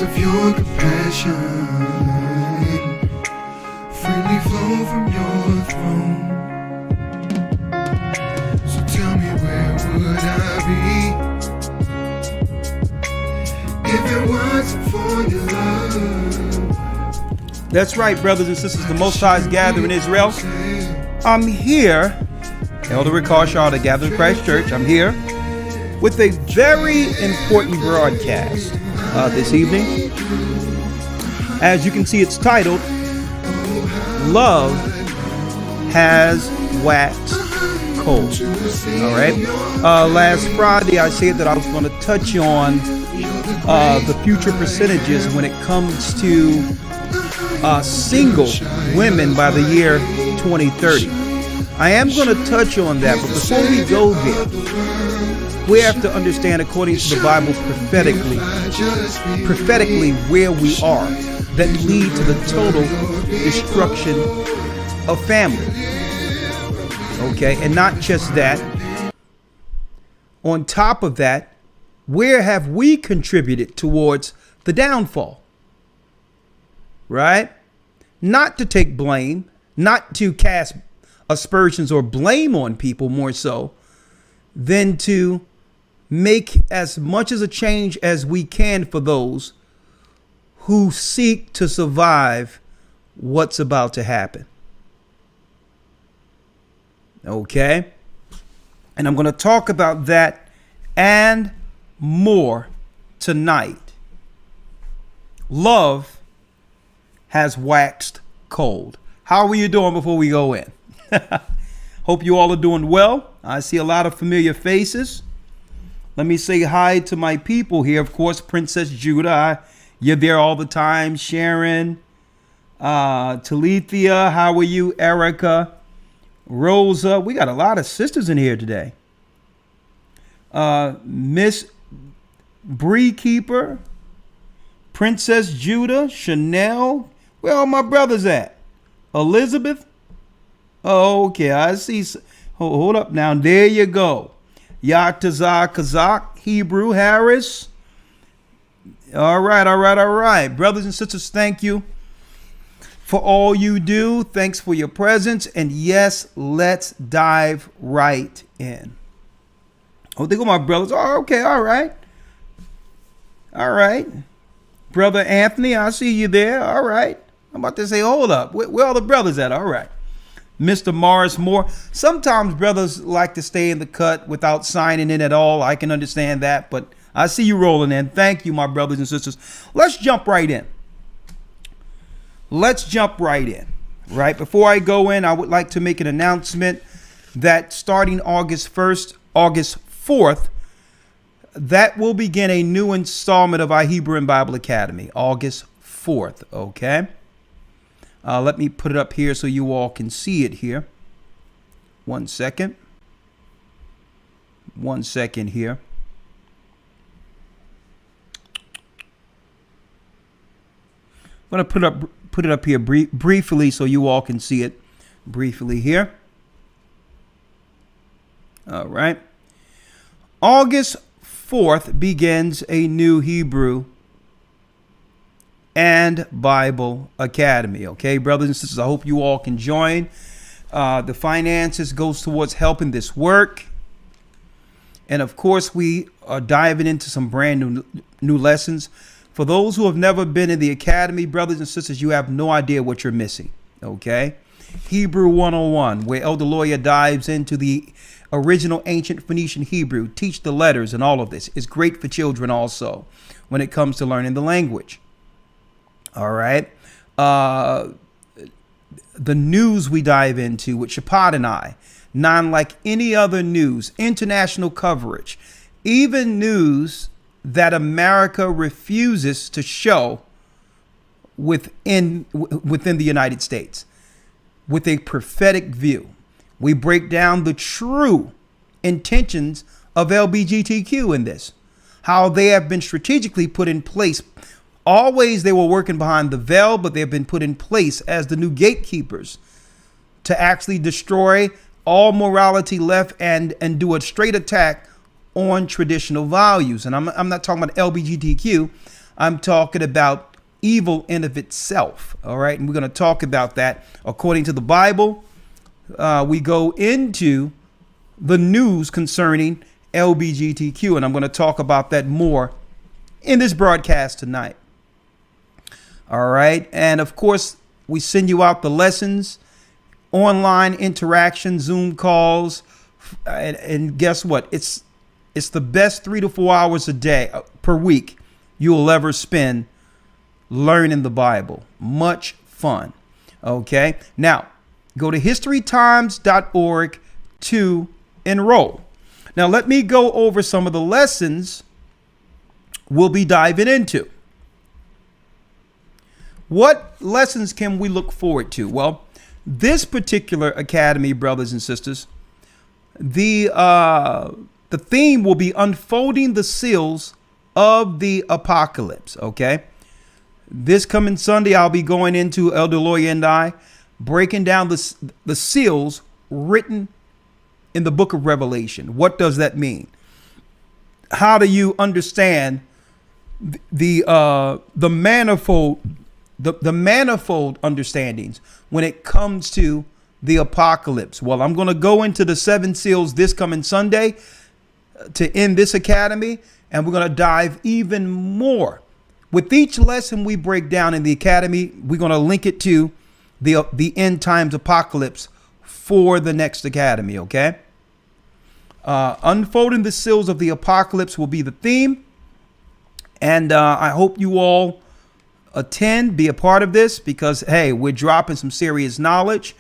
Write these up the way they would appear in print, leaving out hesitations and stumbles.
of your compassion freely flow from your throne. So tell me, where would I be if it wasn't for your love? That's right, brothers and sisters. The Most High's gathering in Israel. I'm here, Elder Ricard Shaw, the Gathering Christ Church. I'm here with a very important broadcast this evening. As you can see, it's titled, Love Has Waxed Cold. All right. Last Friday, I said that I was going to touch on the future percentages when it comes to single women by the year 2030. I am going to touch on that, but before we go there, we have to understand, according to the Bible, prophetically where we are that lead to the total destruction of family. Okay, and not just that. On top of that, where have we contributed towards the downfall? Right? Not to take blame, not to cast aspersions or blame on people, more so than to make as much as a change as we can for those who seek to survive what's about to happen. Okay? And I'm going to talk about that and more tonight. Love has waxed cold. How are you doing before we go in? Hope you all are doing well. I see a lot of familiar faces. Let me say hi to my people here. Of course, Princess Judah, you're there all the time. Sharon, Talithia, how are you? Erica, Rosa. We got a lot of sisters in here today. Miss Bree Keeper, Princess Judah, Chanel. Where all my brothers at? Elizabeth. Oh, okay, I see. Hold up now. There you go. Yatazah, Kazak, Hebrew, Harris. All right. Brothers and sisters, thank you for all you do. Thanks for your presence. And yes, let's dive right in. Oh, there go my brothers. Oh, okay, all right. Brother Anthony, I see you there. All right. I'm about to say, hold up. Where all the brothers at? All right. Mr. Morris Moore. Sometimes brothers like to stay in the cut without signing in at all. I can understand that, but I see you rolling in. Thank you, my brothers and sisters. Let's jump right in. Right before I go in, I would like to make an announcement that starting August 1st, August 4th, that will begin a new installment of our Hebrew and Bible Academy, August 4th, okay? Let me put it up here so you all can see it here. One second here. I'm going to put it up here briefly so you all can see it briefly here. All right. August 4th begins a new Hebrew and Bible Academy. Okay, brothers and sisters, I hope you all can join. The finances goes towards helping this work. And of course, we are diving into some brand new lessons. For those who have never been in the academy, brothers and sisters, you have no idea what you're missing. Okay, Hebrew 101, where Elder Lawyer dives into the original ancient Phoenician Hebrew, teach the letters and all of this. It's great for children also when it comes to learning the language. All right. The news we dive into with Shapad and I, non-like any other news, international coverage, even news that America refuses to show within the United States with a prophetic view. We break down the true intentions of LGBTQ in this, how they have been strategically put in place. Always they were working behind the veil, but they have been put in place as the new gatekeepers to actually destroy all morality left and do a straight attack on traditional values. And I'm not talking about LGBTQ. I'm talking about evil in of itself. All right. And we're going to talk about that according to the Bible. We go into the news concerning LBGTQ, and I'm going to talk about that more in this broadcast tonight. All right. And of course, we send you out the lessons, online interaction, Zoom calls. And guess what? It's the best 3 to 4 hours a day per week you'll ever spend learning the Bible. Much fun. Okay. Now, go to historytimes.org to enroll. Now, let me go over some of the lessons we'll be diving into. What lessons can we look forward to? Well, this particular academy, brothers and sisters, the theme will be unfolding the seals of the apocalypse. Okay. This coming Sunday, I'll be going into Elder Lawyer and I breaking down the seals written in the book of Revelation. What does that mean? How do you understand the manifold understandings when it comes to the apocalypse? Well, I'm going to go into the 7 seals this coming Sunday to end this academy, and we're going to dive even more. With each lesson we break down in the academy, we're going to link it to the end times apocalypse for the next academy. Okay. Unfolding the seals of the apocalypse will be the theme. And I hope you all attend, be a part of this, because, hey, we're dropping some serious knowledge.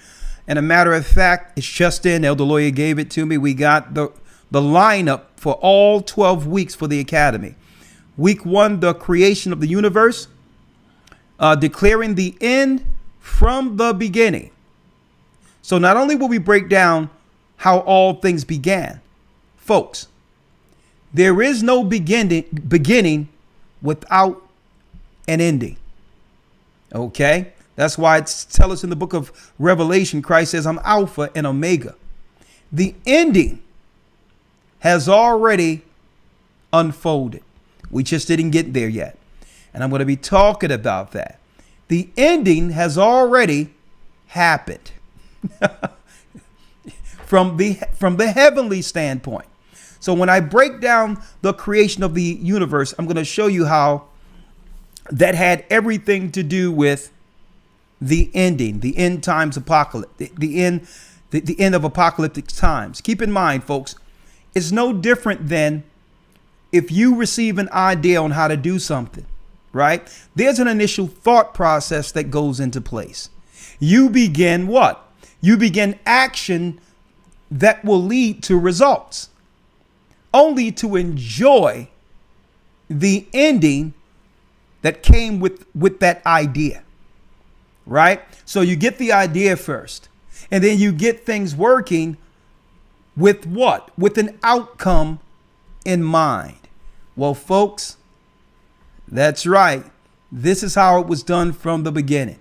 And a matter of fact, it's just in. Elder Lawyer gave it to me. We got the lineup for all 12 weeks for the academy. Week 1, the creation of the universe, declaring the end from the beginning. So not only will we break down how all things began, folks, there is no beginning without an ending. Okay. That's why it's tell us in the book of Revelation, Christ says, I'm Alpha and Omega. The ending has already unfolded. We just didn't get there yet. And I'm going to be talking about that. The ending has already happened from the heavenly standpoint. So when I break down the creation of the universe, I'm going to show you how that had everything to do with the ending, the end times apocalypse, the end of apocalyptic times. Keep in mind, folks, it's no different than if you receive an idea on how to do something, right? There's an initial thought process that goes into place. You begin what? You begin action that will lead to results, only to enjoy the ending that came with that idea, right? So you get the idea first, and then you get things working with what? With an outcome in mind. Well, folks, that's right. This is how it was done from the beginning.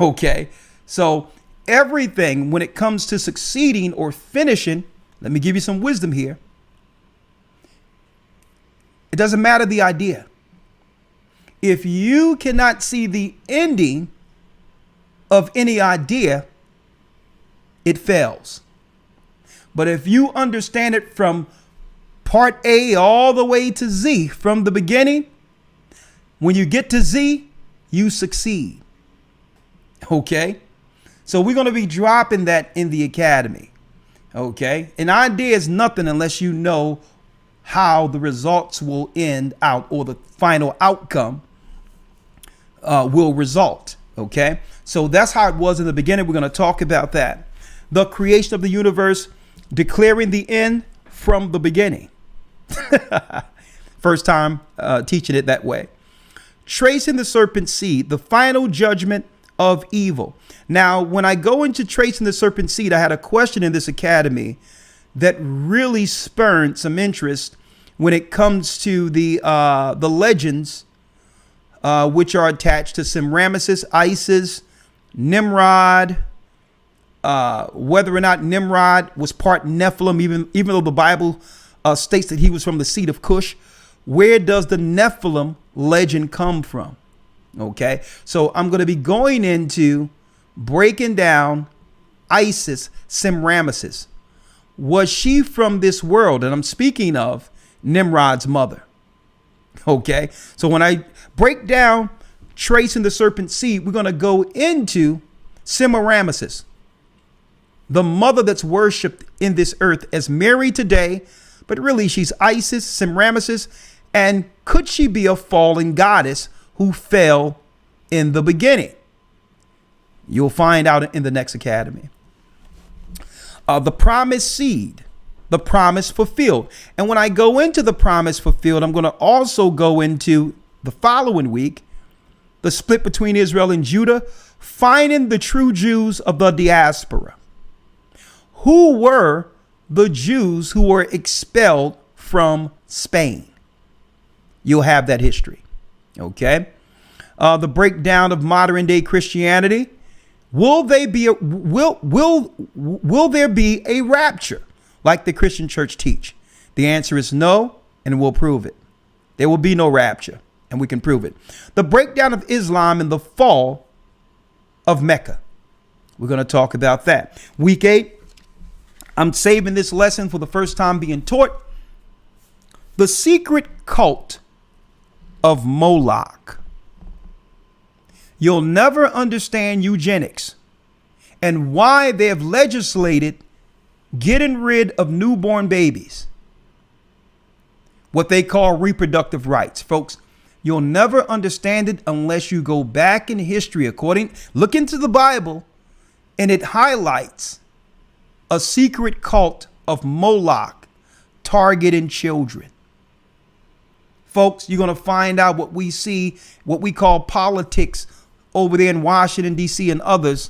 Okay. So everything when it comes to succeeding or finishing, let me give you some wisdom here. It doesn't matter the idea. If you cannot see the ending of any idea, it fails. But if you understand it from part A all the way to Z from the beginning, when you get to Z, you succeed. Okay. So we're going to be dropping that in the academy. Okay. An idea is nothing unless you know how the results will end out, or the final outcome will result. Okay. So that's how it was in the beginning. We're going to talk about that. The creation of the universe, declaring the end from the beginning. First time teaching it that way. Tracing the serpent's seed, the final judgment of evil. Now, when I go into tracing the serpent's seed, I had a question in this academy that really spurred some interest when it comes to the legends which are attached to Semiramis, Isis, Nimrod. Whether or not Nimrod was part Nephilim, even though the Bible states that he was from the seed of Cush. Where does the Nephilim legend come from? Okay, so I'm going to be going into breaking down Isis Semiramis. Was she from this world? And I'm speaking of Nimrod's mother. Okay, so when I break down tracing the serpent seed, we're going to go into Semiramis, the mother that's worshipped in this earth as Mary today, but really she's Isis Semiramis. And could she be a fallen goddess who fell in the beginning? You'll find out in the next academy. The promised seed, the promise fulfilled. And when I go into the promise fulfilled, I'm going to also go into the following week, the split between Israel and Judah, finding the true Jews of the diaspora. Who were the Jews who were expelled from Spain? You'll have that history. Okay. The breakdown of modern day Christianity. Will there be a rapture like the Christian church teach? The answer is no, and we'll prove it. There will be no rapture, and we can prove it. The breakdown of Islam and the fall of Mecca. We're going to talk about that. Week 8, I'm saving this lesson for the first time being taught. The secret cult of Moloch. You'll never understand eugenics and why they have legislated getting rid of newborn babies, what they call reproductive rights. Folks, you'll never understand it unless you go back in history. Look into the Bible, and it highlights a secret cult of Moloch targeting children. Folks, you're going to find out what we see, what we call politics over there in Washington, D.C. and others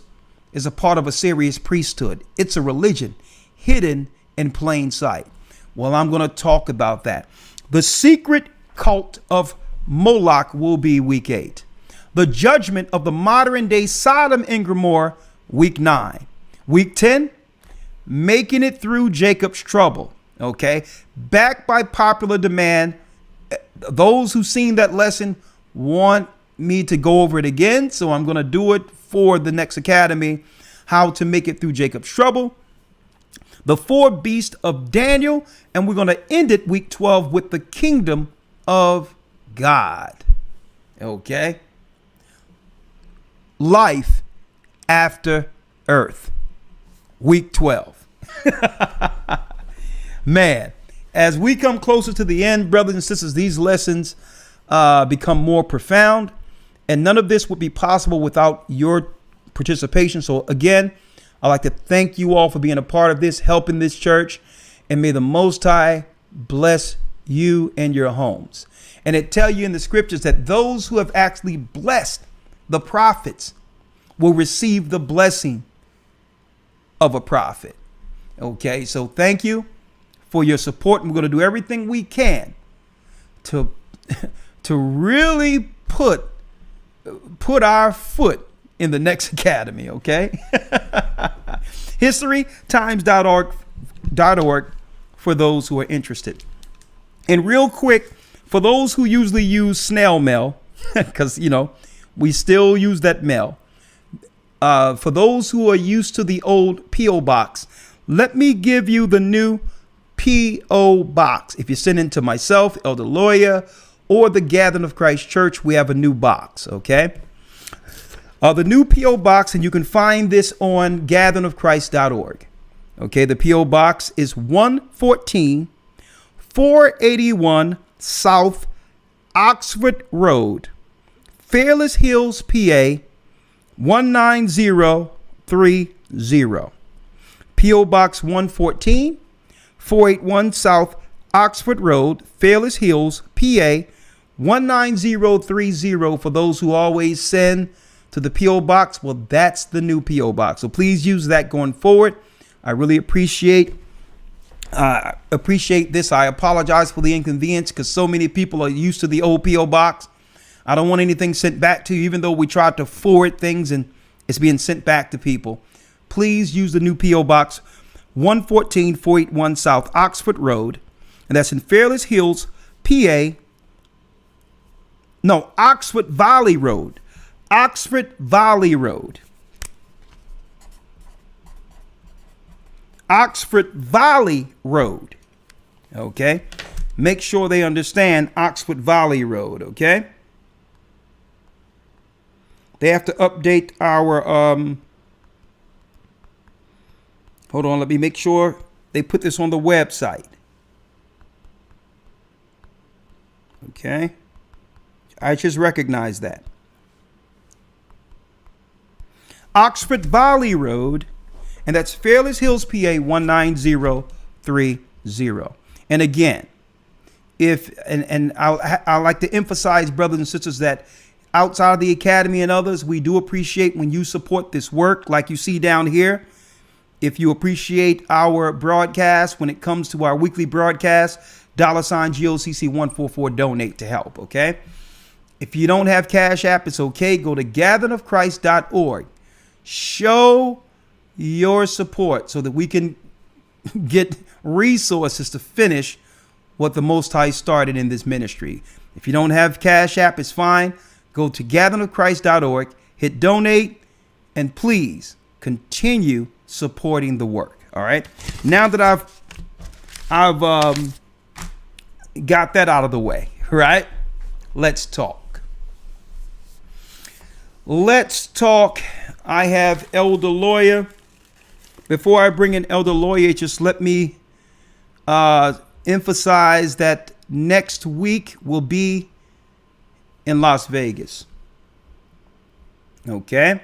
is a part of a serious priesthood. It's a religion hidden in plain sight. Well, I'm going to talk about that. The secret cult of Moloch will be week 8. The judgment of the modern day Sodom and Gomorrah, week 9. Week 10, making it through Jacob's trouble. Okay. Backed by popular demand. Those who've seen that lesson want me to go over it again. So I'm going to do it for the next academy. How to make it through Jacob's trouble. The 4 beasts of Daniel. And we're going to end it week 12 with the kingdom of God. Okay. Life after earth. Week 12. Man. As we come closer to the end, brothers and sisters, these lessons become more profound, and none of this would be possible without your participation. So again, I'd like to thank you all for being a part of this, helping this church, and may the Most High bless you and your homes. And it tells you in the scriptures that those who have actually blessed the prophets will receive the blessing of a prophet. Okay, so thank you for your support, and we're going to do everything we can to really put our foot in the next academy. Okay. historytimes.org for those who are interested. And real quick, for those who usually use snail mail, because we still use that mail, for those who are used to the old P.O. box, let me give you the new P.O. box. If you're sending to myself, Elder Lawyer, or the Gathering of Christ Church, we have a new box. Okay. The new P.O. box, and you can find this on gatheringofchrist.org. Okay. The P.O. box is 114 481 South Oxford Road, Fairless Hills, PA 19030. P.O. Box 114 481 South Oxford Road, Fairless Hills, PA 19030. For those who always send to the P.O. Box, well, that's the new P.O. Box. So please use that going forward. I really appreciate this. I apologize for the inconvenience because so many people are used to the old P.O. Box. I don't want anything sent back to you, even though we tried to forward things and it's being sent back to people. Please use the new P.O. Box 114 481 South Oxford Road, and that's in Fairless Hills, PA No, Oxford Valley Road. Oxford Valley Road. Oxford Valley Road. Okay. Make sure they understand Oxford Valley Road. Okay. They have to update our, hold on. Let me make sure they put this on the website. Okay. I just recognize that. Oxford Valley Road, and that's Fairless Hills, PA 19030. And again, I like to emphasize, brothers and sisters, that outside of the academy and others, we do appreciate when you support this work, like you see down here. If you appreciate our broadcast, when it comes to our weekly broadcast, $ GOCC 144 donate to help. Okay. If you don't have Cash App, it's okay. Go to gatheringofchrist.org. Show your support so that we can get resources to finish what the Most High started in this ministry. If you don't have Cash App, it's fine. Go to gatheringofchrist.org, hit donate, and please continue supporting the work. All right. Now that I've got that out of the way, right? Let's talk. Let's talk. I have Elder Lawyer. Before I bring in Elder Lawyer, just let me emphasize that next week will be in Las Vegas. Okay.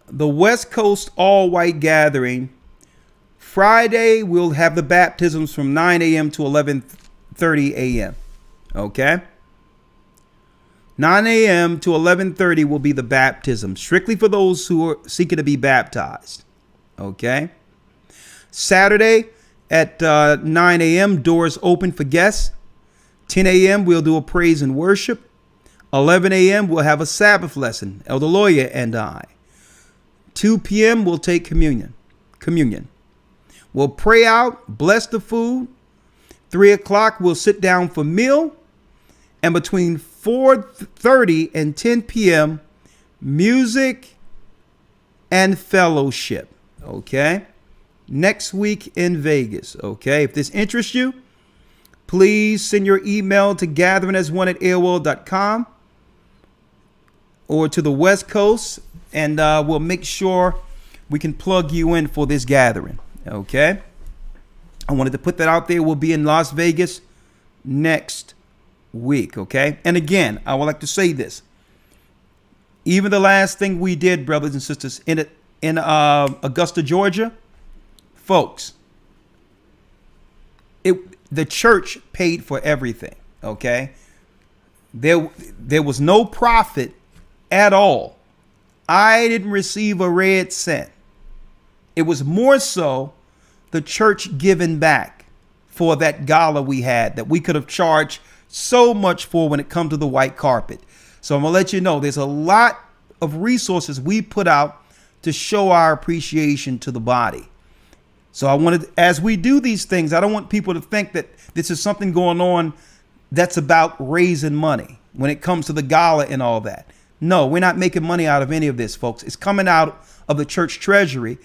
The West Coast all-white gathering. Friday, we'll have the baptisms from 9 a.m. to 11:30 a.m. Okay. 9 a.m. to 11:30 will be the baptism, strictly for those who are seeking to be baptized. Okay. Saturday at 9 a.m., doors open for guests. 10 a.m., we'll do a praise and worship. 11 a.m., we'll have a Sabbath lesson, Elder Lawyer and I. 2 p.m., we'll take communion. We'll pray out, bless the food. 3 o'clock, we'll sit down for meal. And between 4:30 and 10 p.m., music and fellowship. Okay. Next week in Vegas. Okay. If this interests you, please send your email to gatheringas1@aol.com or to the West Coast, and we'll make sure we can plug you in for this gathering. Okay. I wanted to put that out there. We'll be in Las Vegas next week. Okay. And again, I would like to say this. Even the last thing we did, brothers and sisters, in Augusta, Georgia, folks, the church paid for everything. Okay. There was no profit at all. I didn't receive a red cent. It was more so the church giving back for that gala we had that we could have charged so much for when it comes to the white carpet. So I'm going to let you know there's a lot of resources we put out to show our appreciation to the body. So I wanted, as we do these things, I don't want people to think that this is something going on that's about raising money when it comes to the gala and all that. No, we're not making money out of any of this, folks. It's coming out of the church treasury.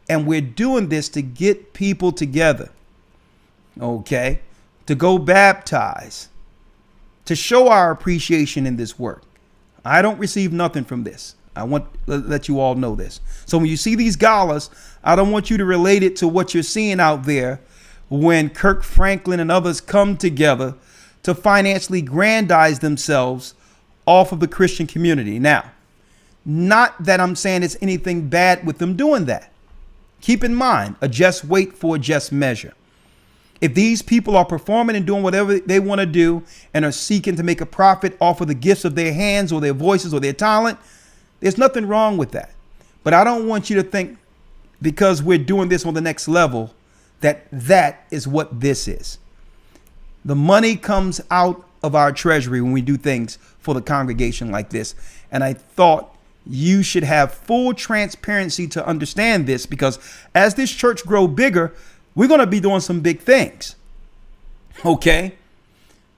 And we're doing this to get people together, okay, to go baptize, to show our appreciation in this work. I don't receive nothing from this. I want to let you all know this. So when you see these galas, I don't want you to relate it to what you're seeing out there when Kirk Franklin and others come together to financially grandize themselves off of the Christian community. Now, not that I'm saying it's anything bad with them doing that. Keep in mind, a just weight for a just measure. If these people are performing and doing whatever they want to do and are seeking to make a profit off of the gifts of their hands or their voices or their talent, there's nothing wrong with that. But I don't want you to think because we're doing this on the next level that that is what this is. The money comes out of our treasury when we do things for the congregation like this. And I thought you should have full transparency to understand this, because as this church grow bigger, we're going to be doing some big things. Okay.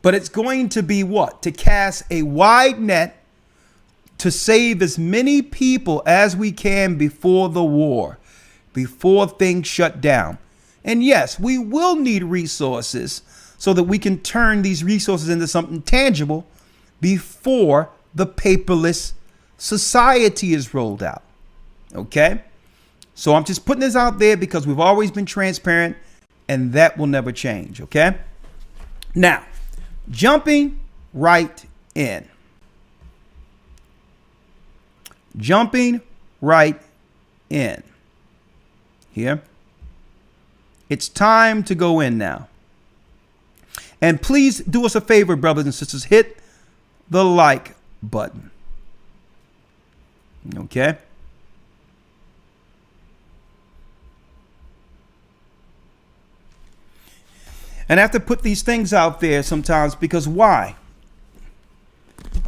But it's going to be what? To cast a wide net to save as many people as we can before the war, before things shut down. And yes, we will need resources so that we can turn these resources into something tangible before the paperless society is rolled out. Okay? So I'm just putting this out there because we've always been transparent, and that will never change. Okay? Now, jumping right in. Jumping right in. Here. It's time to go in now. And please do us a favor, brothers and sisters. Hit the like button. Okay? And I have to put these things out there sometimes because why?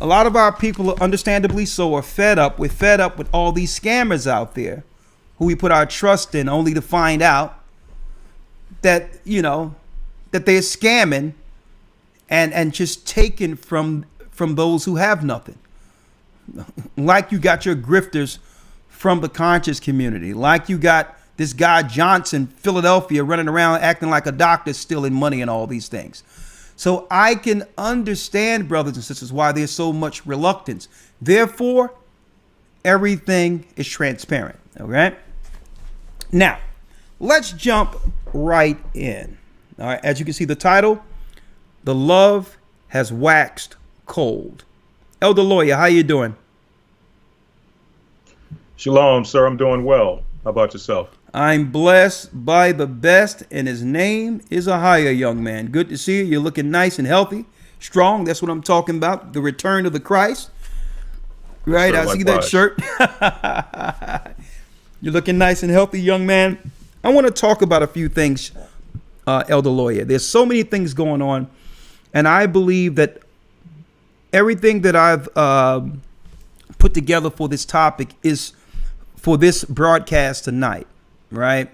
A lot of our people, understandably so, are fed up. We're fed up with all these scammers out there who we put our trust in only to find out that, that they're scamming and just taking from those who have nothing. Like you got your grifters from the conscious community. Like you got this guy Johnson, Philadelphia, running around acting like a doctor, stealing money and all these things. So I can understand, brothers and sisters, why there's so much reluctance. Therefore, everything is transparent. All right. Now, let's jump right in. All right. As you can see, the title, The Love Has Waxed Cold. Elder Lawyer, how you doing? Shalom, sir. I'm doing well. How about yourself? I'm blessed by the best, and his name is a higher young man. Good to see you. You're looking nice and healthy, strong. That's what I'm talking about. The return of the Christ. Right? Sir, I see likewise. that shirt. You're looking nice and healthy, young man. I want to talk about a few things, Elder Lawyer. There's so many things going on, and I believe that everything that I've put together for this topic is for this broadcast tonight, right?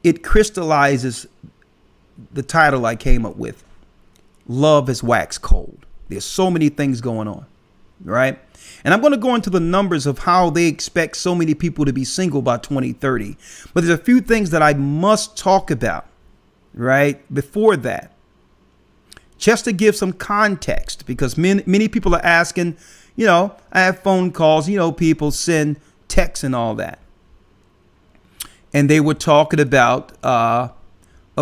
It crystallizes the title I came up with. Love has waxed cold. There's so many things going on, right? And I'm going to go into the numbers of how they expect so many people to be single by 2030. But there's a few things that I must talk about, right, before that, just to give some context, because many people are asking, I have phone calls, people send texts and all that. And they were talking about a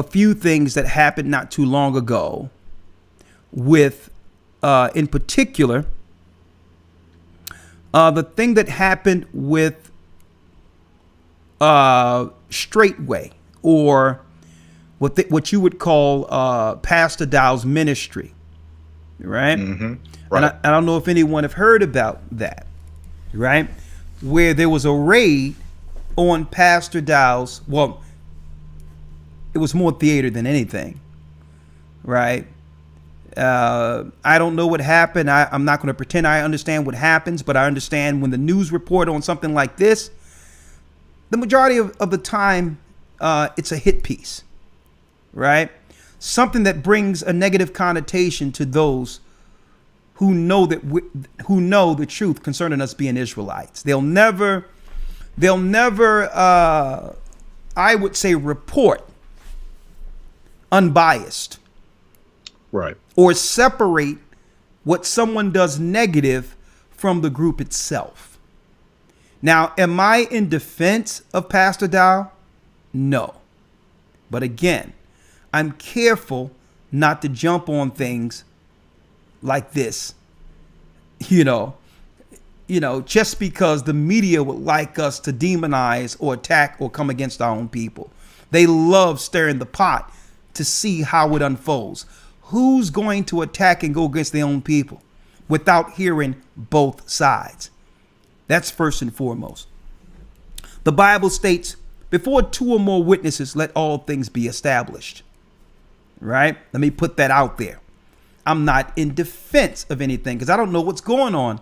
few things that happened not too long ago with, in particular, the thing that happened with Straightway, or what you would call Pastor Dow's ministry, right? Mm-hmm. Right. And I don't know if anyone have heard about that, right? Where there was a raid on Pastor Dow's, well, it was more theater than anything, right? I don't know what happened. I'm not going to pretend I understand what happens, but I understand when the news report on something like this, the majority of the time, it's a hit piece, right? Something that brings a negative connotation to those who know the truth concerning us being Israelites. They'll never, I would say, report unbiased, Right. or separate what someone does negative from the group itself. Now, am I in defense of Pastor Dow? No. But again, I'm careful not to jump on things like this, just because the media would like us to demonize or attack or come against our own people. They love stirring the pot to see how it unfolds. Who's going to attack and go against their own people without hearing both sides? That's first and foremost. The Bible states, before two or more witnesses, let all things be established. Right? Let me put that out there. I'm not in defense of anything because I don't know what's going on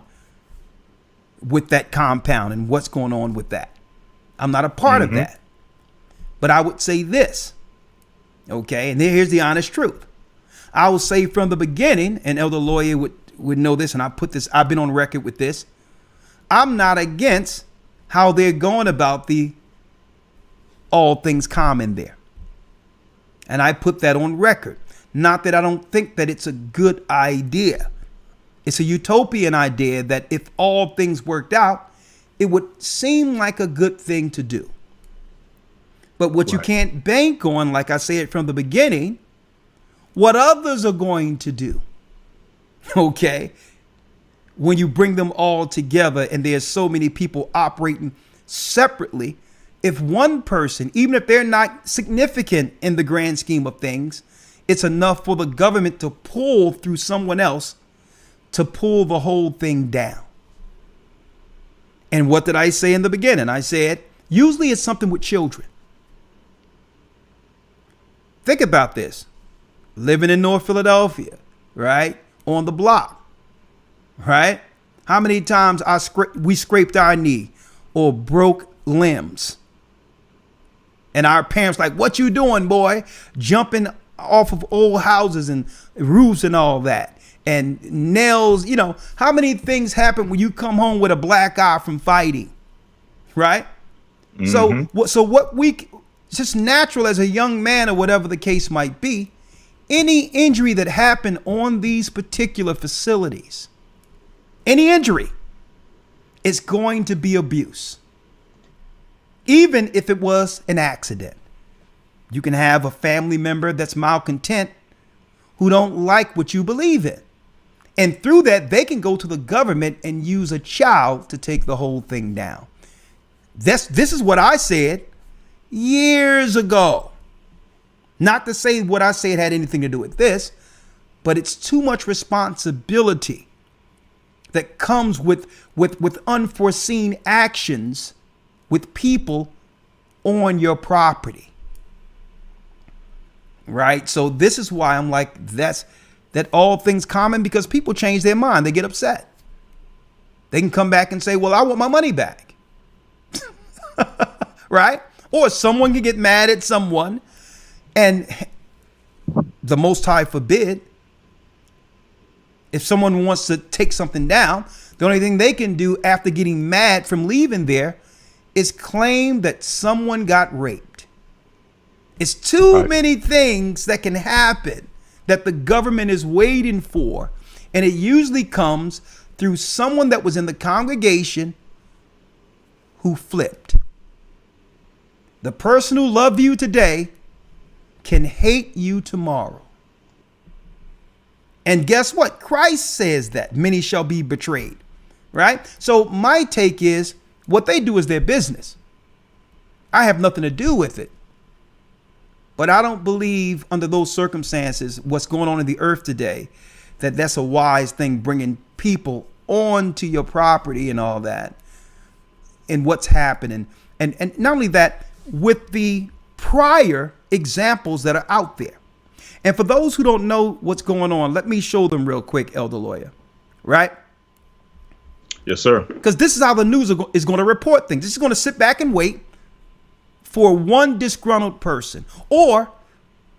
with that compound and what's going on with that. I'm not a part of that. But I would say this. Okay? And here's the honest truth. I will say from the beginning, and Elder Lawyer would know this, and I've been on record with this. I'm not against how they're going about the all things common there. And I put that on record. Not that I don't think that it's a good idea. It's a utopian idea that if all things worked out, it would seem like a good thing to do. But what you can't bank on, like I said from the beginning, what others are going to do. Okay? When you bring them all together and there's so many people operating separately, if one person, even if they're not significant in the grand scheme of things, it's enough for the government to pull through someone else to pull the whole thing down. And what did I say in the beginning? I said, usually it's something with children. Think about this. Living in North Philadelphia, right? On the block, right? How many times we scraped our knee or broke limbs? And our parents like, what you doing, boy? Jumping off of old houses and roofs and all that. And nails, how many things happen when you come home with a black eye from fighting, right? Mm-hmm. So what just natural as a young man or whatever the case might be, any injury that happened on these particular facilities, any injury, is going to be abuse. Even if it was an accident. You can have a family member that's malcontent who don't like what you believe in. And through that, they can go to the government and use a child to take the whole thing down. This is what I said years ago. Not to say what I said had anything to do with this, but it's too much responsibility that comes with unforeseen actions with people on your property. Right? So this is why I'm like, that all things common, because people change their mind. They get upset. They can come back and say, well, I want my money back. Right? Or someone can get mad at someone, and the Most High forbid, if someone wants to take something down, the only thing they can do after getting mad from leaving there is claim that someone got raped. It's too many things that can happen that the government is waiting for. And it usually comes through someone that was in the congregation who flipped. The person who loved you today can hate you tomorrow. And guess what? Christ says that many shall be betrayed. Right? So my take is, what they do is their business. I have nothing to do with it. But I don't believe under those circumstances, what's going on in the earth today, that that's a wise thing, bringing people onto your property and all that, and what's happening. And not only that, with the prior examples that are out there. And for those who don't know what's going on, let me show them real quick, Elder Lawyer. Right? Yes, sir. Because this is how the news is going to report things. This is going to sit back and wait for one disgruntled person, or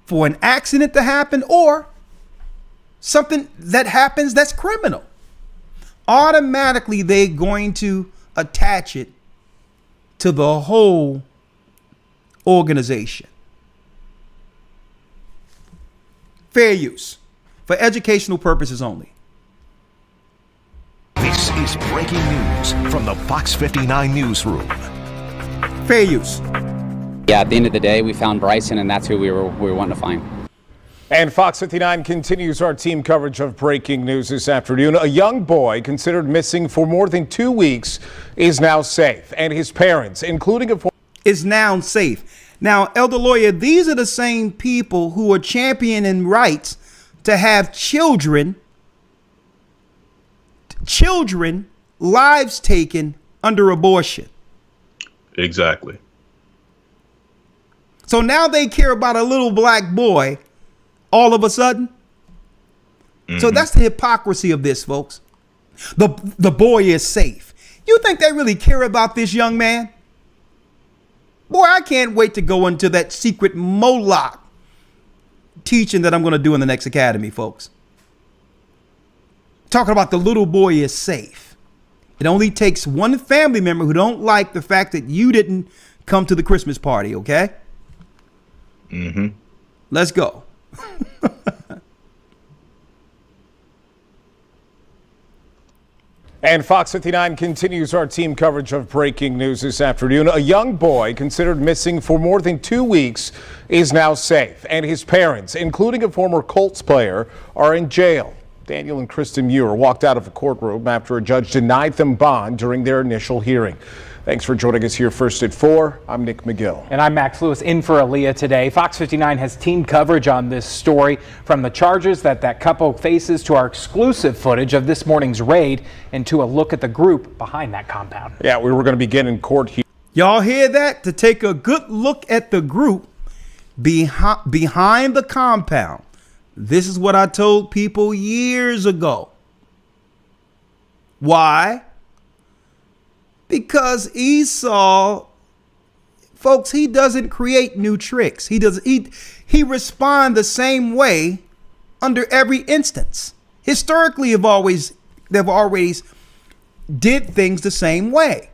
for an accident to happen, or something that happens that's criminal. Automatically, they're going to attach it to the whole organization. Fair use for educational purposes only. This is breaking news from the Fox 59 newsroom. Fair use. Yeah, at the end of the day, we found Bryson, and that's who we were wanting to find. And Fox 59 continues our team coverage of breaking news this afternoon. A young boy considered missing for more than 2 weeks is now safe, and his parents, including a is now safe. Now, Elder Lawyer, these are the same people who are championing rights to have children lives taken under abortion. Exactly. So now they care about a little black boy all of a sudden. Mm-hmm. So that's the hypocrisy of this, folks. The boy is safe. You think they really care about this young man? Boy, I can't wait to go into that secret Moloch teaching that I'm going to do in the next academy, folks. Talking about the little boy is safe. It only takes one family member who don't like the fact that you didn't come to the Christmas party, okay? Mm-hmm. Let's go. And Fox 59 continues our team coverage of breaking news this afternoon. A young boy considered missing for more than 2 weeks is now safe, and his parents, including a former Colts player, are in jail. Daniel and Kristen Muir walked out of the courtroom after a judge denied them bond during their initial hearing. Thanks for joining us here first at 4. I'm Nick McGill. And I'm Max Lewis in for Aaliyah today. Fox 59 has team coverage on this story, from the charges that couple faces to our exclusive footage of this morning's raid and to a look at the group behind that compound. Yeah, we were going to begin in court here. Y'all hear that? To take a good look at the group behind the compound. This is what I told people years ago. Why? Because Esau, folks, he doesn't create new tricks. He responds the same way under every instance. Historically, they've always did things the same way.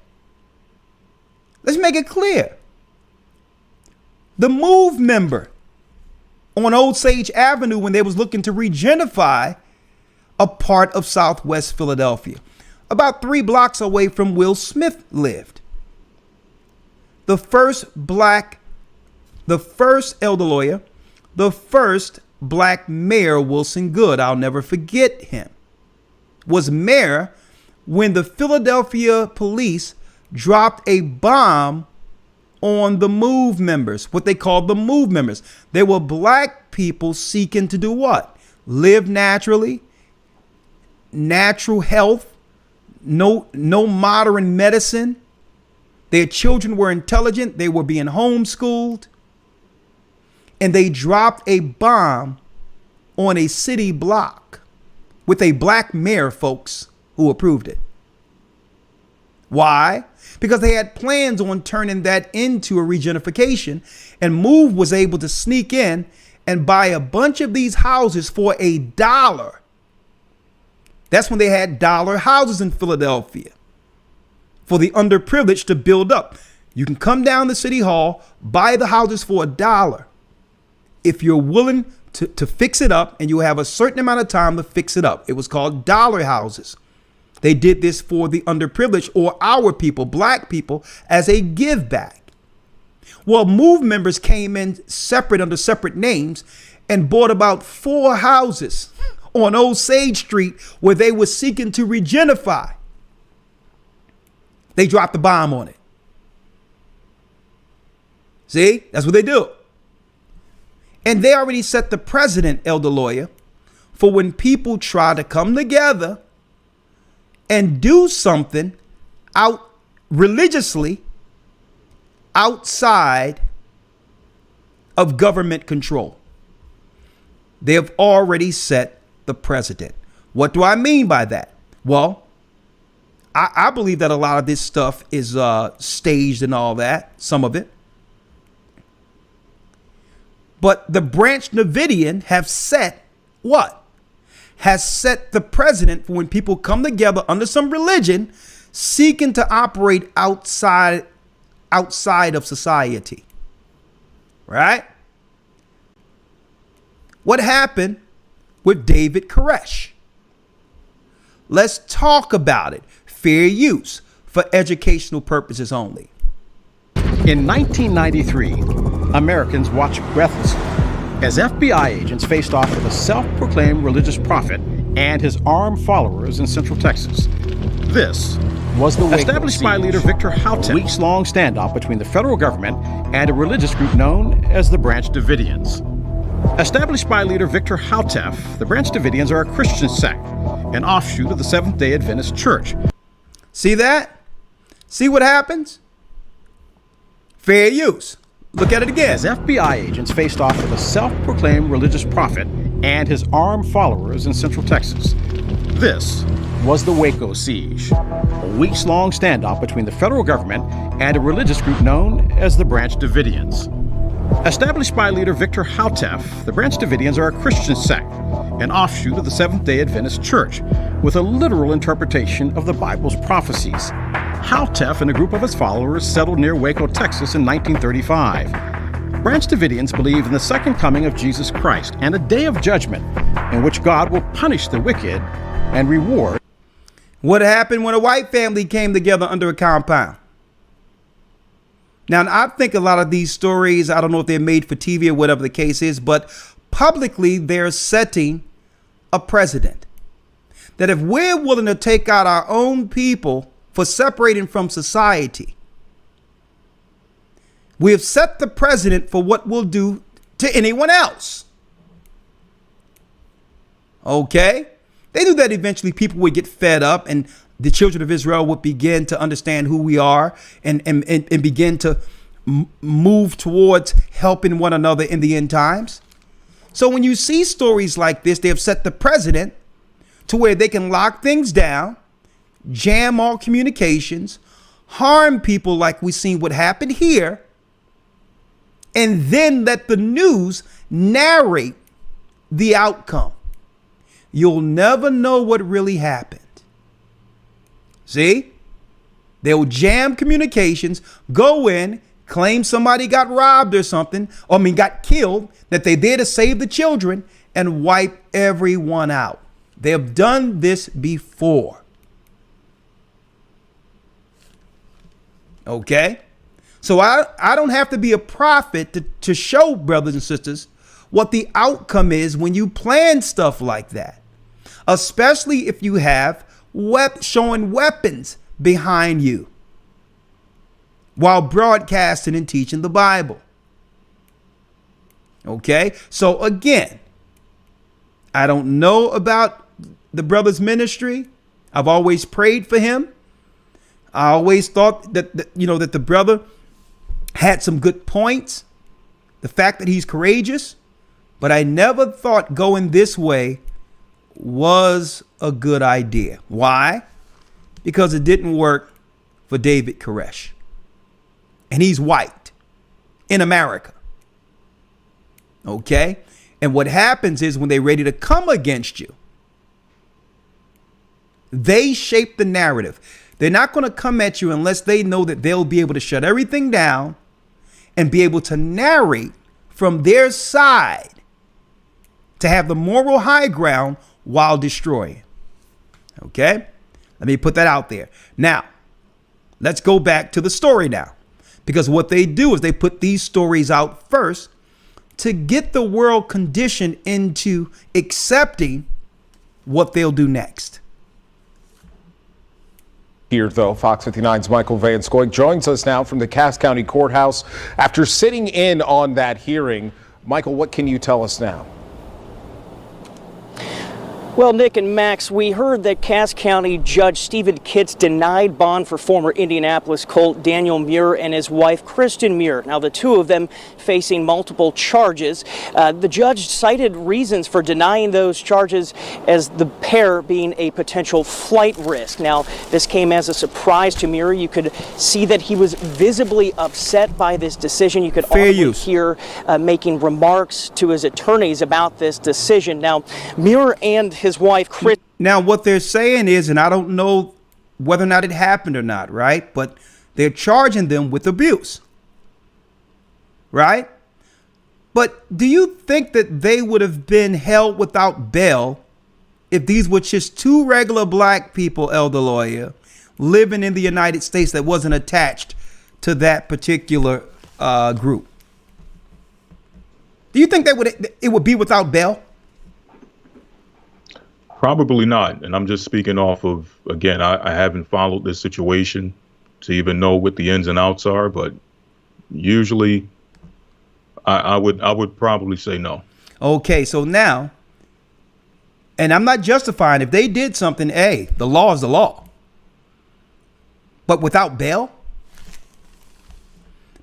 Let's make it clear. The Move member on Old Sage Avenue, when they was looking to regenify a part of Southwest Philadelphia, about 3 blocks away from Will Smith lived. The first elder lawyer, the first black mayor, Wilson Good, I'll never forget him, was mayor when the Philadelphia police dropped a bomb on the Move members, what they called the Move members. They were black people seeking to do what? Live naturally, natural health, no modern medicine. Their children were intelligent. They were being homeschooled. And they dropped a bomb on a city block with a black mayor, folks, who approved it. Why? Because they had plans on turning that into a regentrification, and Move was able to sneak in and buy a bunch of these houses for $1. That's when they had dollar houses in Philadelphia for the underprivileged to build up. You can come down to City Hall, buy the houses for $1 if you're willing to fix it up, and you have a certain amount of time to fix it up. It was called dollar houses. They did this for the underprivileged, or our people, black people, as a give back. Well, Move members came in separate under separate names and bought about 4 houses on Old Sage Street where they were seeking to regenify. They dropped the bomb on it. See, that's what they do. And they already set the precedent, elder lawyer, for when people try to come together and do something out religiously outside of government control. They have already set the precedent. What do I mean by that? Well, I believe that a lot of this stuff is staged and all that, some of it. But the Branch Davidian have set what? Has set the precedent for when people come together under some religion seeking to operate outside of society. Right? What happened with David Koresh? Let's talk about it. Fair use for educational purposes only. In 1993, Americans watched breathlessly as FBI agents faced off with a self-proclaimed religious prophet and his armed followers in Central Texas. This was the established by leader Victor Houghton, a weeks-long standoff between the federal government and a religious group known as the Branch Davidians. Established by leader Victor Houghton, the Branch Davidians are a Christian sect, an offshoot of the Seventh-day Adventist Church. See that? See what happens? Fair use. Look at it again. As FBI agents faced off with a self-proclaimed religious prophet and his armed followers in Central Texas. This was the Waco siege, a weeks-long standoff between the federal government and a religious group known as the Branch Davidians. Established by leader Victor Hautef, the Branch Davidians are a Christian sect, an offshoot of the Seventh-day Adventist Church, with a literal interpretation of the Bible's prophecies. Hautef and a group of his followers settled near Waco, Texas in 1935. Branch Davidians believe in the second coming of Jesus Christ and a day of judgment in which God will punish the wicked and reward. What happened when a white family came together under a compound? Now, I think a lot of these stories, I don't know if they're made for TV or whatever the case is, but publicly they're setting a precedent that if we're willing to take out our own people for separating from society, we have set the precedent for what we'll do to anyone else. Okay? They knew that eventually people would get fed up and the children of Israel would begin to understand who we are and begin to move towards helping one another in the end times. So when you see stories like this, they have set the precedent to where they can lock things down, jam all communications, harm people like we've seen what happened here, and then let the news narrate the outcome. You'll never know what really happened. See? They'll jam communications, go in, claim somebody got robbed or something, got killed, that they're there to save the children, and wipe everyone out. They have done this before. Okay? So I don't have to be a prophet to show, brothers and sisters, what the outcome is when you plan stuff like that. Especially if you have showing weapons behind you while broadcasting and teaching the Bible. Okay? So again, I don't know about the brother's ministry. I've always prayed for him. I always thought that the brother had some good points. The fact that he's courageous, but I never thought going this way was a good idea. Why? Because it didn't work for David Koresh. And he's white in America. Okay? And what happens is when they're ready to come against you, they shape the narrative. They're not going to come at you unless they know that they'll be able to shut everything down and be able to narrate from their side to have the moral high ground while destroying. Okay? Let me put that out there. Now, let's go back to the story now. Because what they do is they put these stories out first to get the world conditioned into accepting what they'll do next. Here, though, Fox 59's Michael Van Scoik joins us now from the Cass County Courthouse. After sitting in on that hearing, Michael, what can you tell us now? Well, Nick and Max, we heard that Cass County Judge Stephen Kitts denied bond for former Indianapolis Colt Daniel Muir and his wife Kristen Muir. Now, the two of them facing multiple charges. The judge cited reasons for denying those charges as the pair being a potential flight risk. Now, this came as a surprise to Muir. You could see that he was visibly upset by this decision. You could also hear making remarks to his attorneys about this decision. Now, Muir and his wife, Chris. Now, what they're saying is, and I don't know whether or not it happened or not, right? But they're charging them with abuse, right? But do you think that they would have been held without bail if these were just two regular black people, elder lawyer, living in the United States that wasn't attached to that particular group? Do you think it would be without bail? Probably not. And I'm just speaking off of, again, I haven't followed this situation to even know what the ins and outs are, but usually I would probably say no. Okay, so now, and I'm not justifying if they did something, the law is the law. But without bail?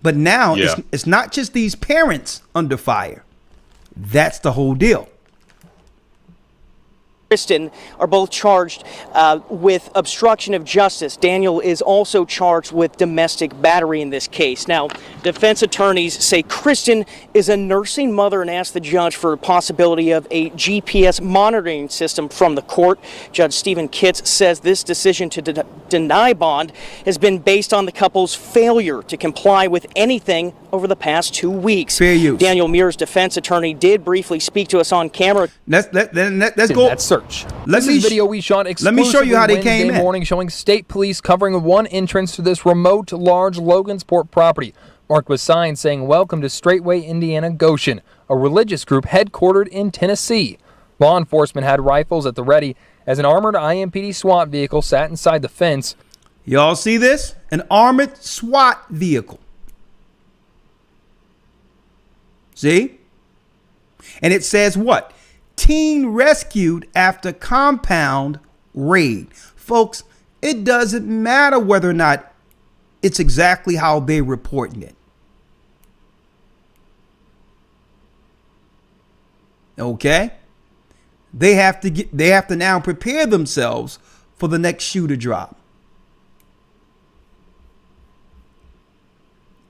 But now it's not just these parents under fire. That's the whole deal. Kristen are both charged with obstruction of justice. Daniel is also charged with domestic battery in this case. Now, defense attorneys say Kristen is a nursing mother and asked the judge for a possibility of a GPS monitoring system from the court. Judge Stephen Kitts says this decision to deny bond has been based on the couple's failure to comply with anything over the past 2 weeks. Fair use. Daniel Muir's defense attorney did briefly speak to us on camera. Let's go. That search. This is video we shot exclusively let me show you how they Wednesday came in. morning, showing state police covering one entrance to this remote, large Logansport property, marked with signs saying "Welcome to Straightway Indiana Goshen," a religious group headquartered in Tennessee. Law enforcement had rifles at the ready as an armored IMPD SWAT vehicle sat inside the fence. Y'all see this? An armored SWAT vehicle. See? And it says what? Teen rescued after compound raid. Folks, it doesn't matter whether or not it's exactly how they're reporting it. Okay? They have to now prepare themselves for the next shoe to drop.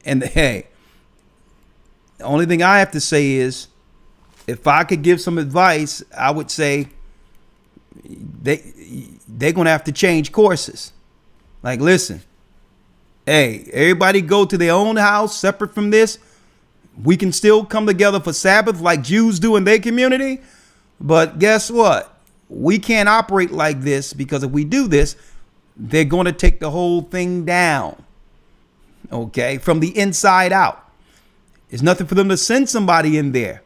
And hey, the only thing I have to say is, if I could give some advice, I would say they're going to have to change courses. Like, listen, hey, everybody go to their own house separate from this. We can still come together for Sabbath like Jews do in their community. But guess what? We can't operate like this, because if we do this, they're going to take the whole thing down. Okay, from the inside out. There's nothing for them to send somebody in there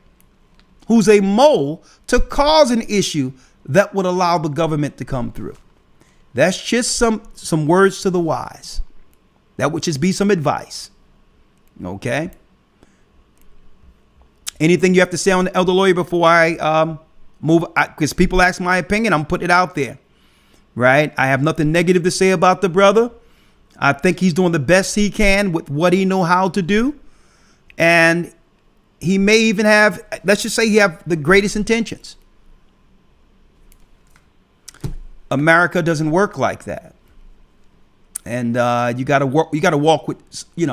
who's a mole to cause an issue that would allow the government to come through. That's just some words to the wise. That would just be some advice. Okay. Anything you have to say on the elder lawyer before I move? Because people ask my opinion, I'm putting it out there. Right. I have nothing negative to say about the brother. I think he's doing the best he can with what he know how to do. And he may even have, let's just say he have the greatest intentions. America doesn't work like that. And you got to walk with, you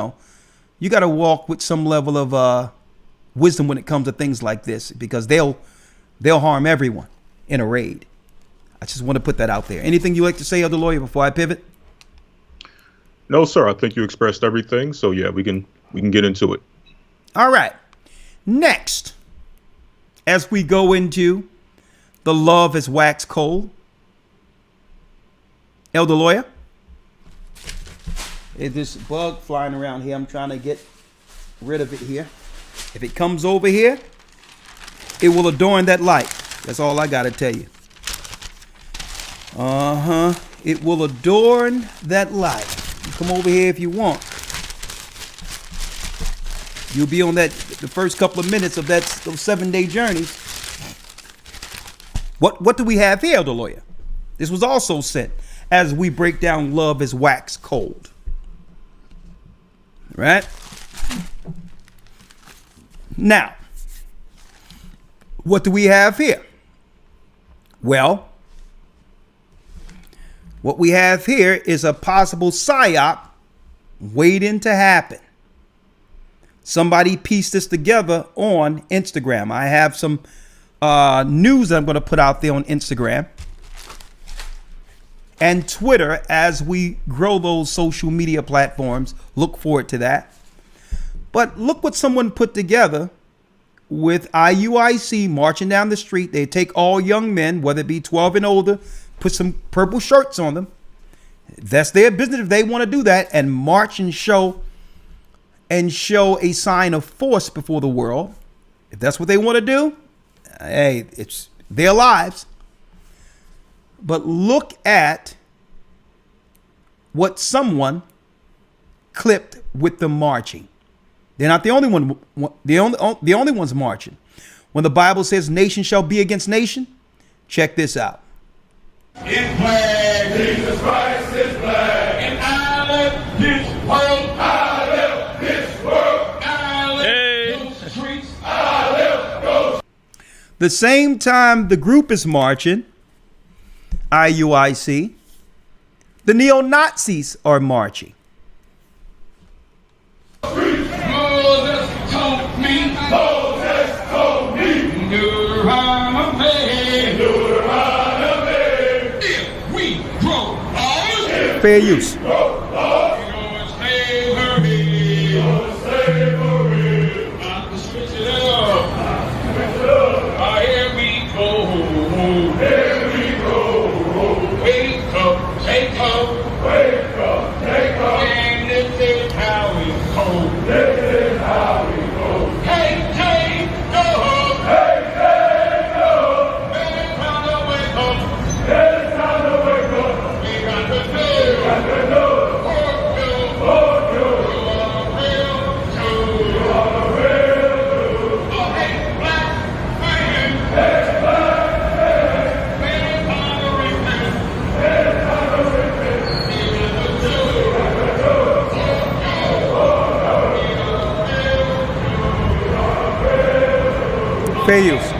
got to walk with some level of wisdom when it comes to things like this, because they'll harm everyone in a raid. I just want to put that out there. Anything you like to say, other lawyer, before I pivot? No, sir. I think you expressed everything. So yeah, we can get into it. All right. Next, as we go into the love has waxed cold, elder lawyer, there's this bug flying around here. I'm trying to get rid of it here. If it comes over here, it will adorn that light. That's all I got to tell you. It will adorn that light. You come over here if you want. You'll be on the first couple of minutes of those 7-day journeys. What do we have here, elder lawyer? This was also sent as we break down love is wax cold. Right? Now, what do we have here? Well, what we have here is a possible psyop waiting to happen. Somebody pieced this together on Instagram. I have some news that I'm going to put out there on Instagram and Twitter as we grow those social media platforms. Look forward to that. But look what someone put together with IUIC marching down the street. They take all young men, whether it be 12 and older, put some purple shirts on them. That's their business if they want to do that, and march and show a sign of force before the world. If that's what they want to do, hey, it's their lives. But look at what someone clipped with them marching. They're not the only one. The only ones marching. When the Bible says nation shall be against nation, check this out. In flag, Jesus Christ is flag. And I live this world. I live this world. I live those streets. I live those. The same time the group is marching, IUIC. The neo-Nazis are marching. Moses told me. Deuteronomy. If we grow old, Fair use. Fair use.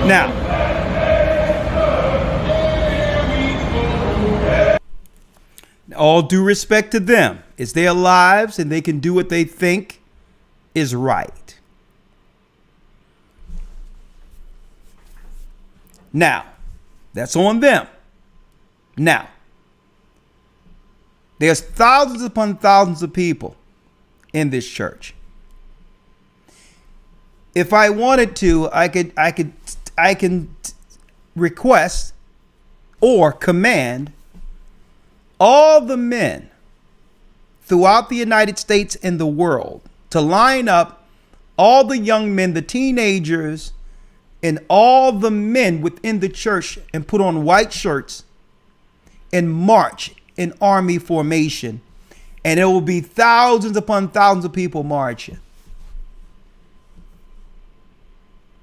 Now, all due respect to them, it's their lives and they can do what they think is right. Now, that's on them. Now, there's thousands upon thousands of people in this church. If I wanted to, I can request or command all the men throughout the United States and the world to line up all the young men, the teenagers, and all the men within the church and put on white shirts and march in army formation. And there will be thousands upon thousands of people marching.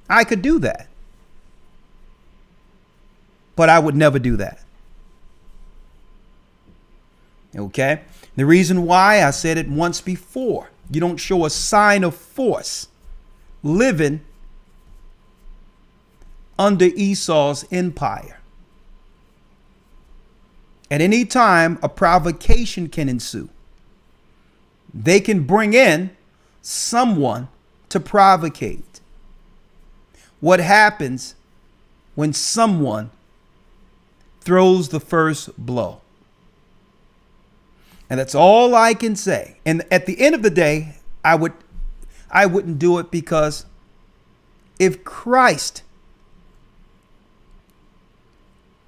I could do that. But I would never do that. Okay? The reason why, I said it once before, you don't show a sign of force living under Esau's empire. At any time, a provocation can ensue. They can bring in someone to provocate. What happens when someone throws the first blow? And that's all I can say. And at the end of the day, I wouldn't do it, because if Christ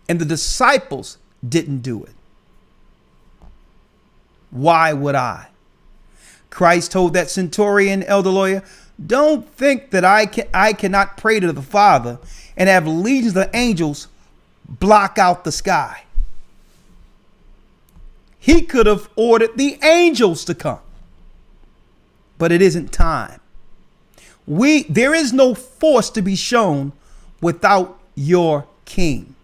and the disciples didn't do it, why would I? Christ told that centurion, elder lawyer, don't think that I cannot pray to the Father and have legions of angels block out the sky. He could have ordered the angels to come, but it isn't time. There is no force to be shown without your king.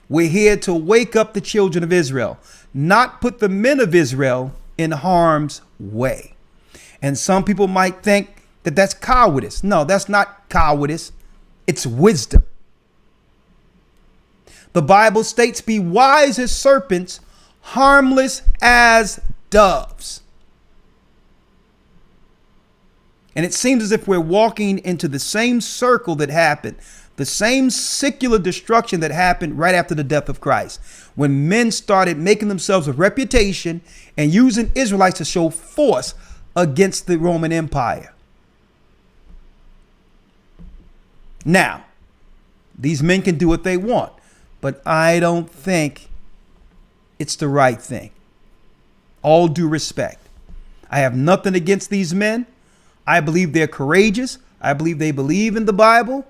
We're here to wake up the children of Israel, not put the men of Israel in harm's way. And some people might think that that's cowardice. No, that's not cowardice. It's wisdom. The Bible states, be wise as serpents, harmless as doves. And it seems as if we're walking into the same circle that happened, the same secular destruction that happened right after the death of Christ, when men started making themselves a reputation and using Israelites to show force against the Roman Empire. Now, these men can do what they want, but I don't think it's the right thing. All due respect. I have nothing against these men. I believe they're courageous. I believe they believe in the Bible.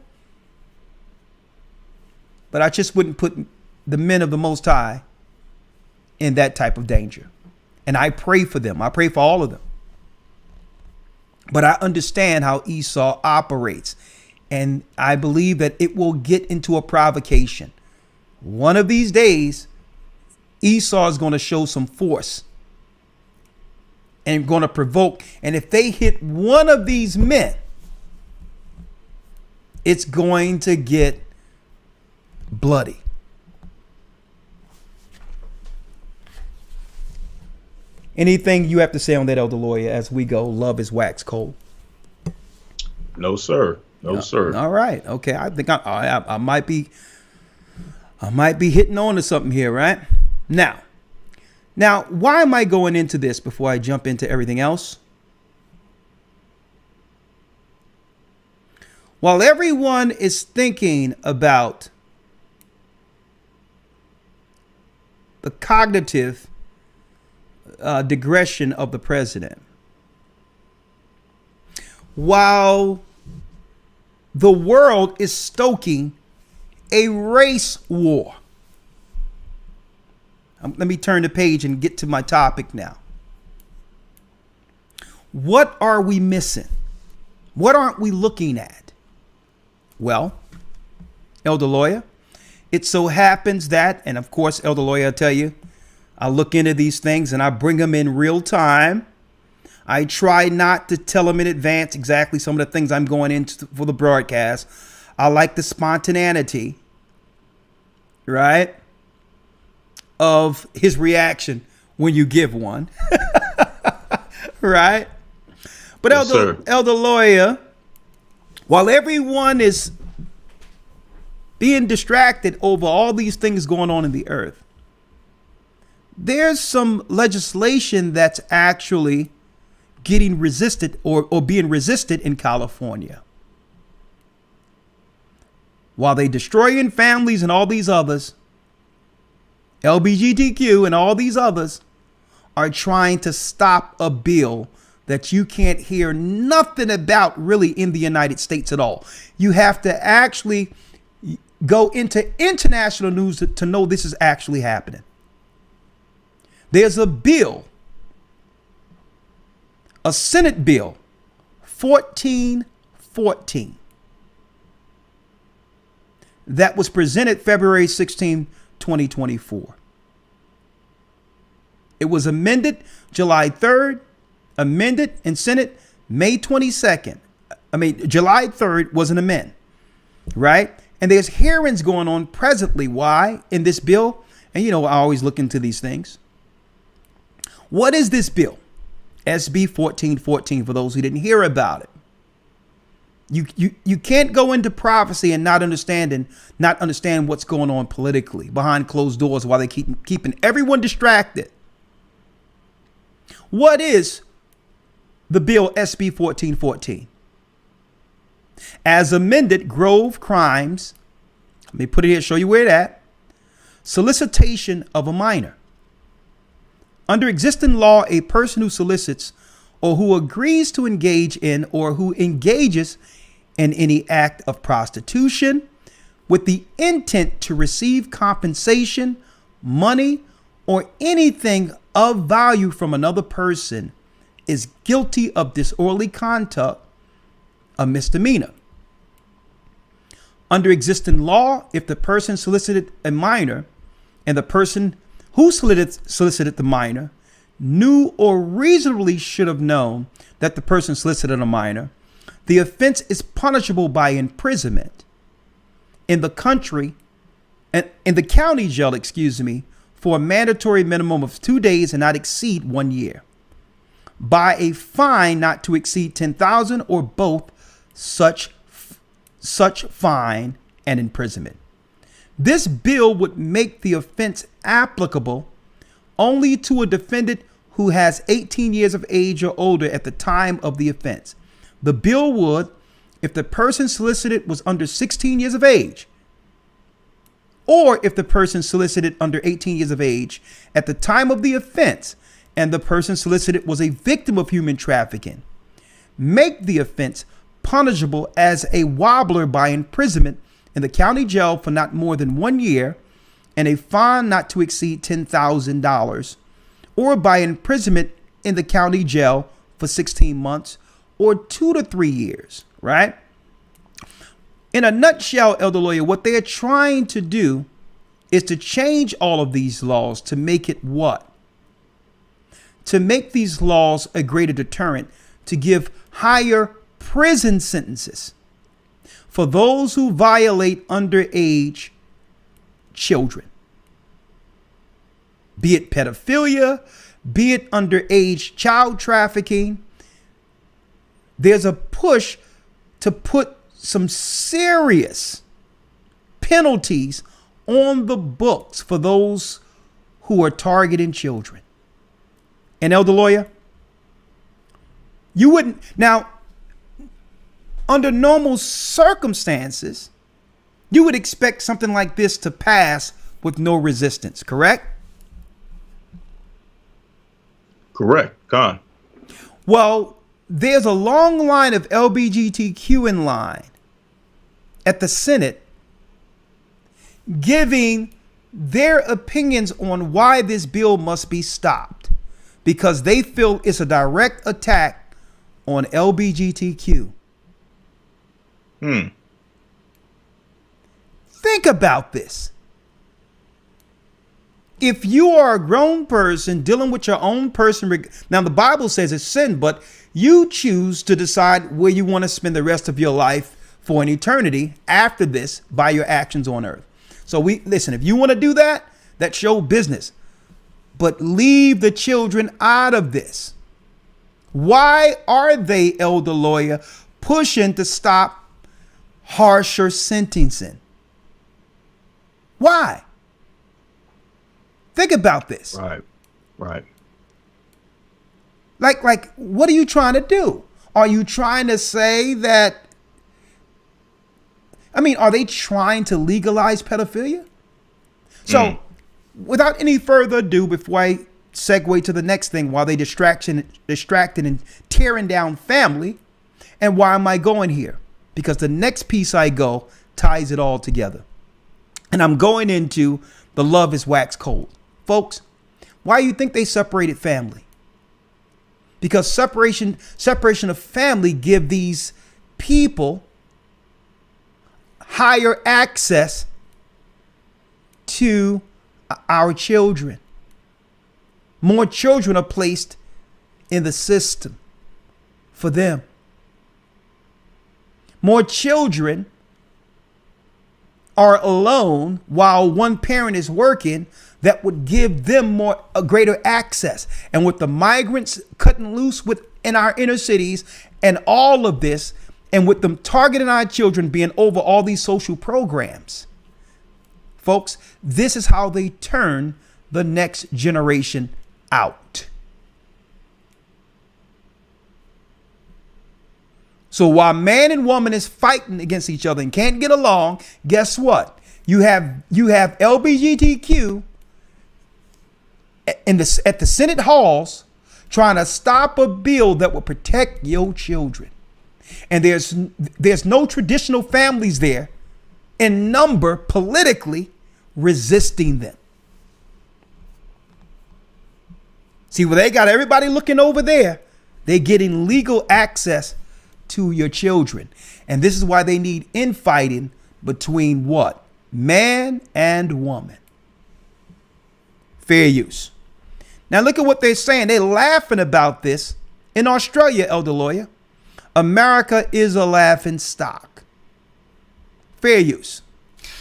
But I just wouldn't put the men of the Most High in that type of danger. And I pray for them. I pray for all of them. But I understand how Esau operates. And I believe that it will get into a provocation. One of these days, Esau is going to show some force and going to provoke. And if they hit one of these men, it's going to get bloody. Anything you have to say on that, Elder Lawyer, as we go? Love is wax cold. No, sir. No, sir. All right. Okay. I think I might be hitting on to something here, right? Now, why am I going into this before I jump into everything else? While everyone is thinking about the cognitive digression of the president, while the world is stoking a race war. Let me turn the page and get to my topic now. What are we missing? What aren't we looking at? Well, Elder Lawyer, it so happens that, and of course, Elder Lawyer, I'll tell you, I look into these things and I bring them in real time. I try not to tell them in advance exactly some of the things I'm going into for the broadcast. I like the spontaneity, right, of his reaction when you give one, right? But Yes, Elder Lawyer, while everyone is being distracted over all these things going on in the earth, there's some legislation that's actually getting resisted or being resisted in California. While they destroying families and all these others, LGBTQ and all these others are trying to stop a bill that you can't hear nothing about really in the United States at all. You have to actually go into international news to know this is actually happening. There's a bill, a Senate bill, 1414, that was presented February 16, 2024. It was amended July 3rd, amended in Senate May 22nd. July 3rd was an amend, right? And there's hearings going on presently. Why? In this bill. And I always look into these things. What is this bill? SB 1414, for those who didn't hear about it. You can't go into prophecy and not understand what's going on politically behind closed doors while they keeping everyone distracted. What is the bill SB 1414? As amended, grove crimes. Let me put it here, show you where it's at. Solicitation of a minor. Under existing law, a person who solicits or who agrees to engage in or who engages in any act of prostitution with the intent to receive compensation, money, or anything of value from another person is guilty of disorderly conduct, a misdemeanor. Under existing law, if the person solicited a minor and the person who solicited the minor knew or reasonably should have known that the person solicited a minor, the offense is punishable by imprisonment in the county jail, for a mandatory minimum of 2 days and not exceed 1 year, by a fine not to exceed 10,000 or both such fine and imprisonment. This bill would make the offense applicable only to a defendant who has 18 years of age or older at the time of the offense. The bill would, if the person solicited was under 16 years of age, or if the person solicited under 18 years of age at the time of the offense and the person solicited was a victim of human trafficking, make the offense punishable as a wobbler by imprisonment in the county jail for not more than 1 year and a fine not to exceed $10,000, or by imprisonment in the county jail for 16 months or 2 to 3 years, right? In a nutshell, elder lawyer, what they are trying to do is to change all of these laws to make it what? To make these laws a greater deterrent, to give higher prison sentences for those who violate underage children, be it pedophilia, be it underage child trafficking. There's a push to put some serious penalties on the books for those who are targeting children. And elder lawyer, you wouldn't, now, under normal circumstances, you would expect something like this to pass with no resistance, correct? Correct, Con. Well, there's a long line of LGBTQ in line at the Senate giving their opinions on why this bill must be stopped, because they feel it's a direct attack on LGBTQ. Think about this. If you are a grown person dealing with your own person, now the Bible says it's sin, but you choose to decide where you want to spend the rest of your life for an eternity after this by your actions on earth. So listen, if you want to do that, that's your business, but leave the children out of this. Why are they, elder lawyer, pushing to stop harsher sentencing? Why? Think about this. Right. Like, what are you trying to do? Are you trying to say that, are they trying to legalize pedophilia? So, without any further ado, before I segue to the next thing, while they distracted and tearing down family, and why am I going here? Because the next piece I go ties it all together. And I'm going into the love is wax cold. Folks, why you think they separated family? Because separation of family give these people higher access to our children. More children are placed in the system for them. More children are alone while one parent is working. That would give them a greater access. And with the migrants cutting loose in our inner cities and all of this, and with them targeting our children being over all these social programs, folks, this is how they turn the next generation out. So while man and woman is fighting against each other and can't get along, guess what? You have LGBTQ at the Senate halls trying to stop a bill that will protect your children. And there's no traditional families there in number politically resisting them. See, where they got everybody looking over there, they're getting legal access to your children. And this is why they need infighting between what? Man and woman. Fair use. Now look at what they're saying. They're laughing about this in Australia, elder lawyer. America is a laughing stock. Fair use.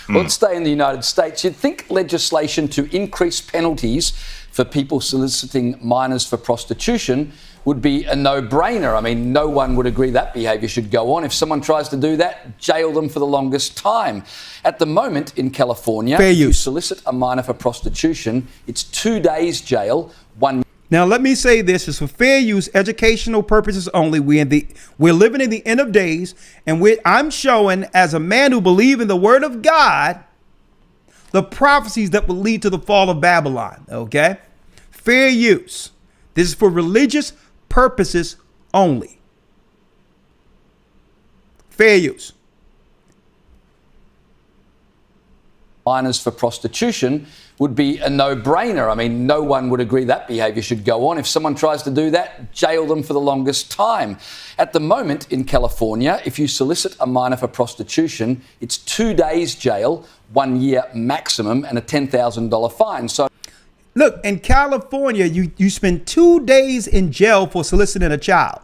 Well, let's stay in the United States. You'd think legislation to increase penalties for people soliciting minors for prostitution would be a no-brainer. No one would agree that behaviour should go on. If someone tries to do that, jail them for the longest time. At the moment in California, if you solicit a minor for prostitution, it's 2 days jail, 1. Now, let me say this is for fair use, educational purposes only. We're living in the end of days, and I'm showing, as a man who believes in the word of God, the prophecies that will lead to the fall of Babylon. Okay? Fair use. This is for religious purposes only. Fair use. minors for prostitution would be a no-brainer. I mean, no one would agree that behaviour should go on. If someone tries to do that, jail them for the longest time. At the moment in California, if you solicit a minor for prostitution, it's 2 days jail, 1 year maximum, and a $10,000 fine. So, look, in California, you spend 2 days in jail for soliciting a child.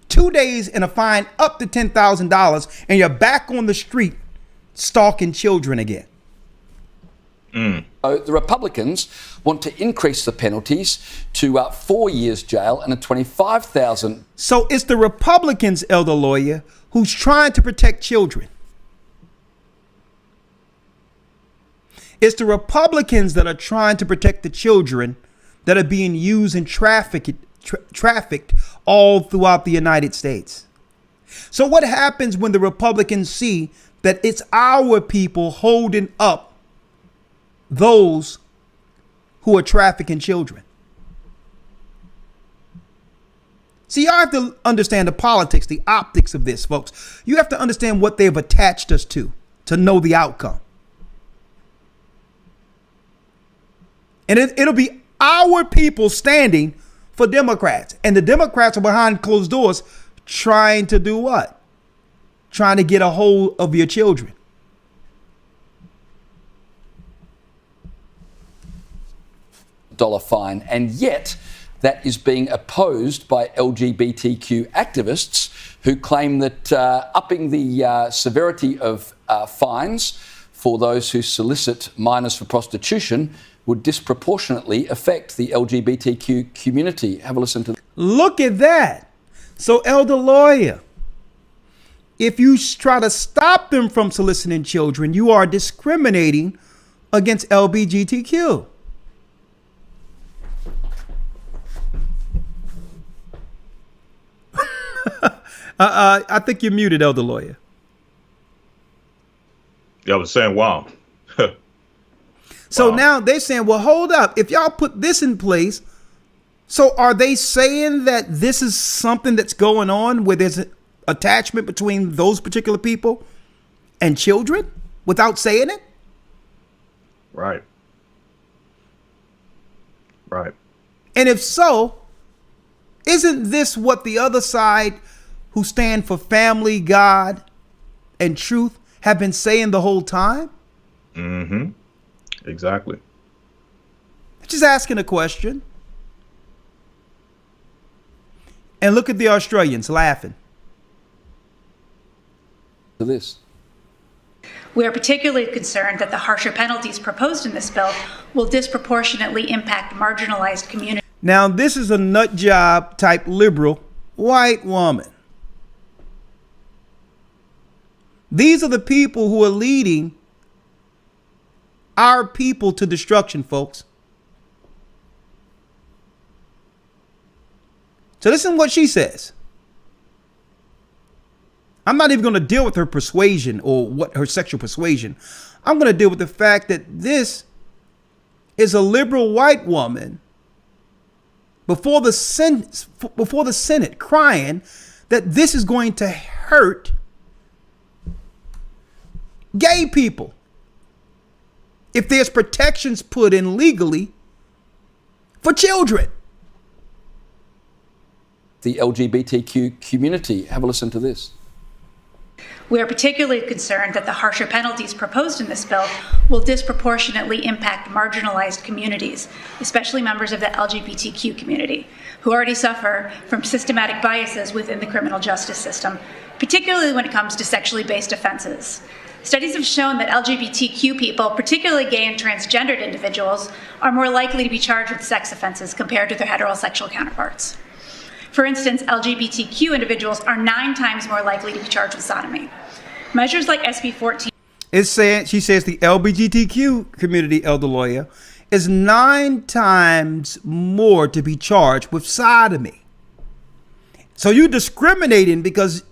2 days and a fine up to $10,000, and you're back on the street stalking children again. So the Republicans want to increase the penalties to 4 years jail and a $25,000. So it's the Republicans, elder lawyer, who's trying to protect children. It's the Republicans that are trying to protect the children that are being used and trafficked all throughout the United States. So what happens when the Republicans see that it's our people holding up those who are trafficking children? See, you have to understand the politics, the optics of this, folks. You have to understand what they've attached us to know the outcome. And it'll be our people standing for Democrats. And the Democrats are behind closed doors trying to do what? Trying to get a hold of your children. Dollar fine, and yet that is being opposed by LGBTQ activists who claim that upping the severity of fines for those who solicit minors for prostitution would disproportionately affect the LGBTQ community. Have a listen to. Look at that. So, elder lawyer, if you try to stop them from soliciting children, you are discriminating against LGBTQ. I think you're muted, elder lawyer. Yeah, I was saying, wow. So wow. Now they're saying, well, hold up. If y'all put this in place, so are they saying that this is something that's going on where there's an attachment between those particular people and children without saying it? Right. Right. And if so, isn't this what the other side, who stand for family, God, and truth, have been saying the whole time? Mm-hmm. Exactly. Just asking a question. And look at the Australians laughing. To this. We are particularly concerned that the harsher penalties proposed in this bill will disproportionately impact marginalized communities. Now, this is a nut job type liberal white woman. These are the people who are leading our people to destruction, folks. So listen to what she says. I'm not even going to deal with her persuasion or what her sexual persuasion. I'm going to deal with the fact that this is a liberal white woman before the Senate crying that this is going to hurt gay people if there's protections put in legally for children. The LGBTQ community. Have a listen to this. We are particularly concerned that the harsher penalties proposed in this bill will disproportionately impact marginalized communities, especially members of the LGBTQ community, who already suffer from systematic biases within the criminal justice system, particularly when it comes to sexually based offenses. Studies have shown that LGBTQ people, particularly gay and transgendered individuals, are more likely to be charged with sex offenses compared to their heterosexual counterparts. For instance, LGBTQ individuals are 9 times more likely to be charged with sodomy. Measures like SB 14. She says the LGBTQ community, elder lawyer, is 9 times more to be charged with sodomy. So you're discriminating because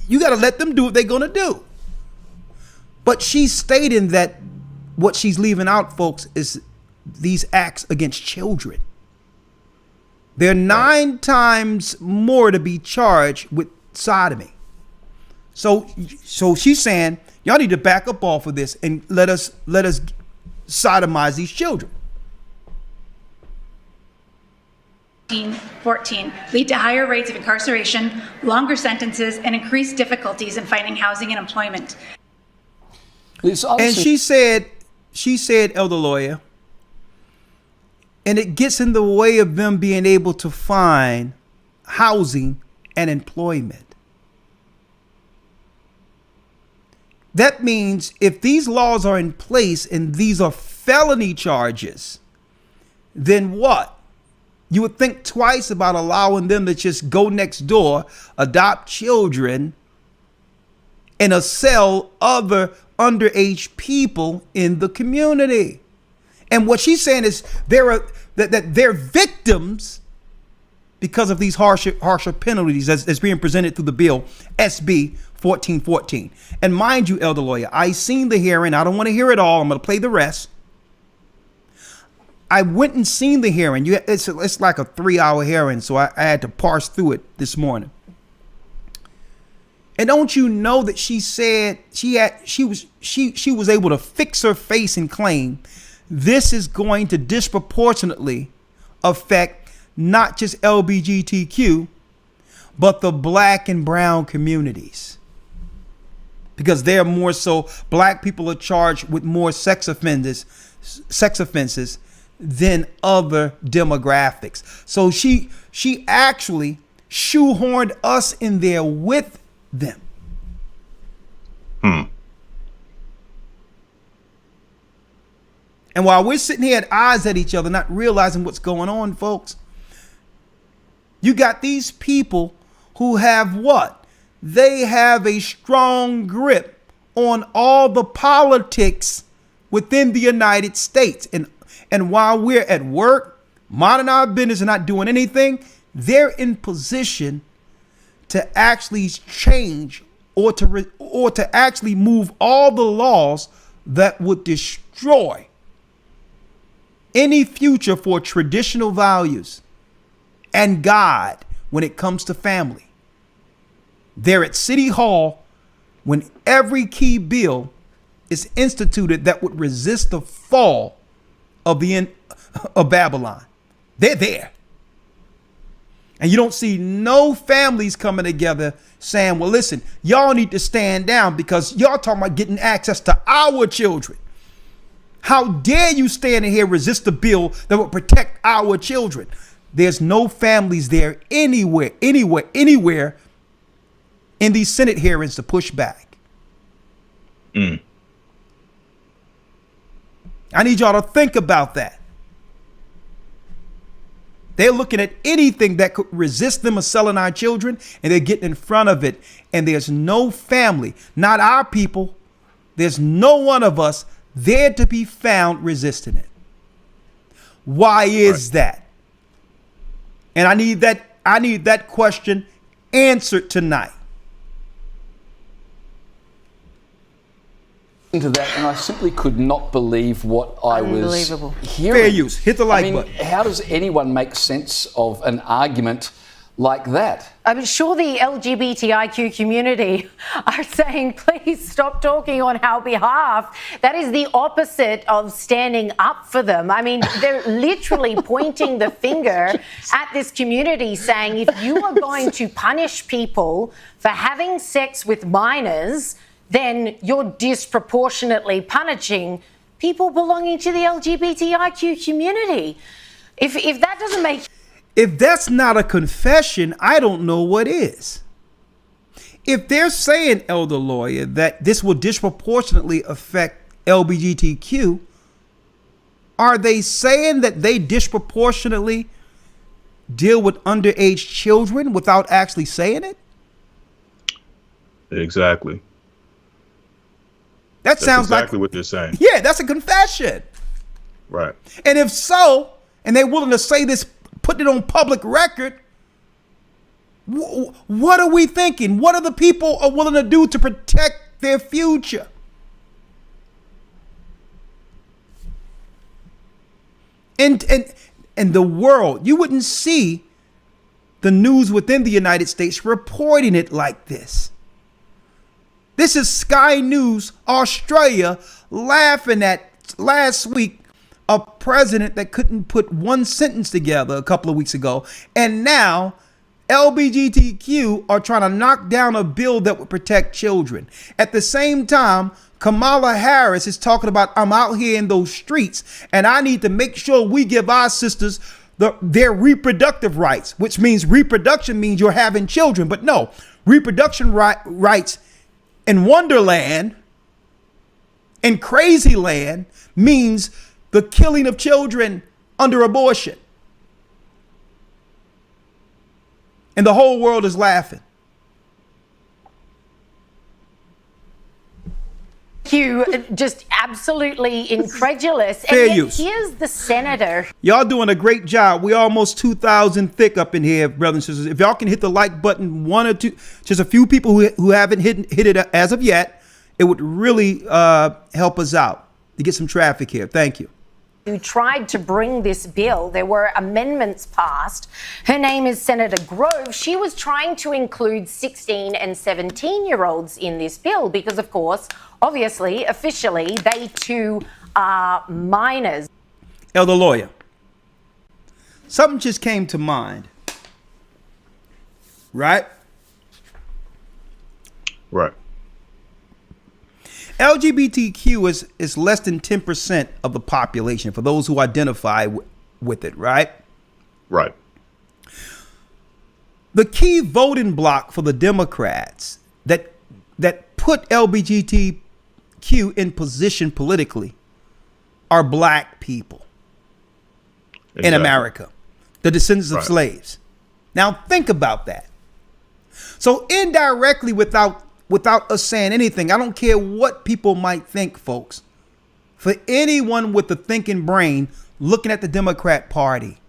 you got to let them do what they're going to do. But she's stating that what she's leaving out, folks, is these acts against children. They're 9 times more to be charged with sodomy. So she's saying Y'all need to back up off of this and let us sodomize these children. 14 lead to higher rates of incarceration, longer sentences, and increased difficulties in finding housing and employment. And she said, elder lawyer, and it gets in the way of them being able to find housing and employment. That means if these laws are in place and these are felony charges, then what? You would think twice about allowing them to just go next door, adopt children, and sell other underage people in the community. And what she's saying is that they're victims because of these harsher penalties as being presented through the bill SB 1414. And mind you, elder lawyer, I seen the hearing. I don't want to hear it all. I'm going to play the rest. I went and seen the hearing. It's like a 3-hour hearing, so I had to parse through it this morning. And don't you know that she said she was able to fix her face and claim this is going to disproportionately affect not just LGBTQ, but the black and brown communities. Because they're more so, black people are charged with more sex offenses than other demographics. So she actually shoehorned us in there with them. And while we're sitting here at eyes at each other, not realizing what's going on, folks, you got these people who have what? They have a strong grip on all the politics within the United States. And while we're at work, minding our business and not doing anything, they're in position to actually change or to actually move all the laws that would destroy any future for traditional values and God when it comes to family. They're at City Hall when every key bill is instituted that would resist the fall of Babylon. They're there. And you don't see no families coming together saying, well, listen, y'all need to stand down because y'all talking about getting access to our children. How dare you stand in here and resist the bill that would protect our children? There's no families there anywhere in these Senate hearings to push back. I need y'all to think about that. They're looking at anything that could resist them of selling our children, and they're getting in front of it. And there's no family, not our people. There's no one of us there to be found resisting it. Why is that? And I need that question answered tonight. To that, and I simply could not believe what I was hearing. Fair use. Hit the like button. How does anyone make sense of an argument like that? I'm sure the LGBTIQ community are saying, please stop talking on our behalf. That is the opposite of standing up for them. I mean, they're literally pointing the finger at this community saying, if you are going to punish people for having sex with minors, then you're disproportionately punishing people belonging to the LGBTIQ community. If that doesn't make... If that's not a confession, I don't know what is. If they're saying, elder lawyer, that this will disproportionately affect LGBTQ, are they saying that they disproportionately deal with underage children without actually saying it? Exactly. That sounds exactly what they're saying. Yeah, that's a confession. Right. And if so, and they're willing to say this, put it on public record, what are we thinking? What are the people are willing to do to protect their future? And the world, you wouldn't see the news within the United States reporting it like this. This is Sky News Australia laughing at last week a president that couldn't put one sentence together a couple of weeks ago. And now LGBTQ are trying to knock down a bill that would protect children. At the same time, Kamala Harris is talking about, I'm out here in those streets and I need to make sure we give our sisters their reproductive rights, which means reproduction means you're having children. But no, reproduction rights in Wonderland, in Crazy Land, means the killing of children under abortion. And the whole world is laughing. You just absolutely incredulous. Fair and yet use. Here's the senator. Y'all doing a great job. We almost 2,000 thick up in here, brothers and sisters. If y'all can hit the like button, one or two, just a few people who haven't hit it as of yet, it would really help us out to get some traffic here. Thank you. Who tried to bring this bill. There were amendments passed. Her name is Senator Grove. She was trying to include 16 and 17-year-olds in this bill because, of course, obviously, officially, they too are minors. Elder Lawyer, something just came to mind, right? Right. LGBTQ is less than 10% of the population for those who identify with it, right? Right. The key voting bloc for the Democrats that put LGBTQ in position politically are black people in America, the descendants of slaves. Now think about that. So indirectly, without us saying anything, I don't care what people might think, folks. For anyone with a thinking brain looking at the Democrat Party,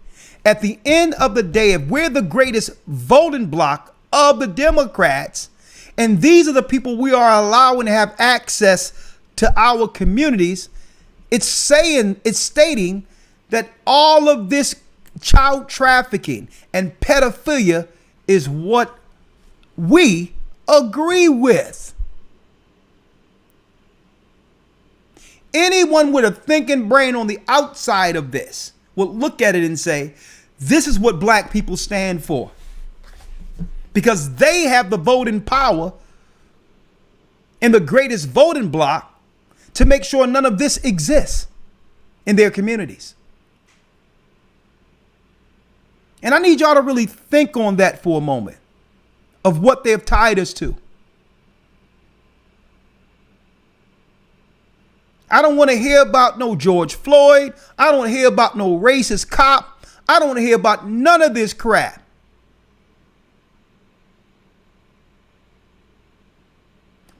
at the end of the day, if we're the greatest voting bloc of the Democrats, and these are the people we are allowing to have access to our communities, it's stating that all of this child trafficking and pedophilia is what we agree with. Anyone with a thinking brain on the outside of this will look at it and say, this is what black people stand for. Because they have the voting power in the greatest voting bloc to make sure none of this exists in their communities. And I need y'all to really think on that for a moment, of what they've tied us to. I don't want to hear about no George Floyd. I don't want to hear about no racist cop. I don't want to hear about none of this crap.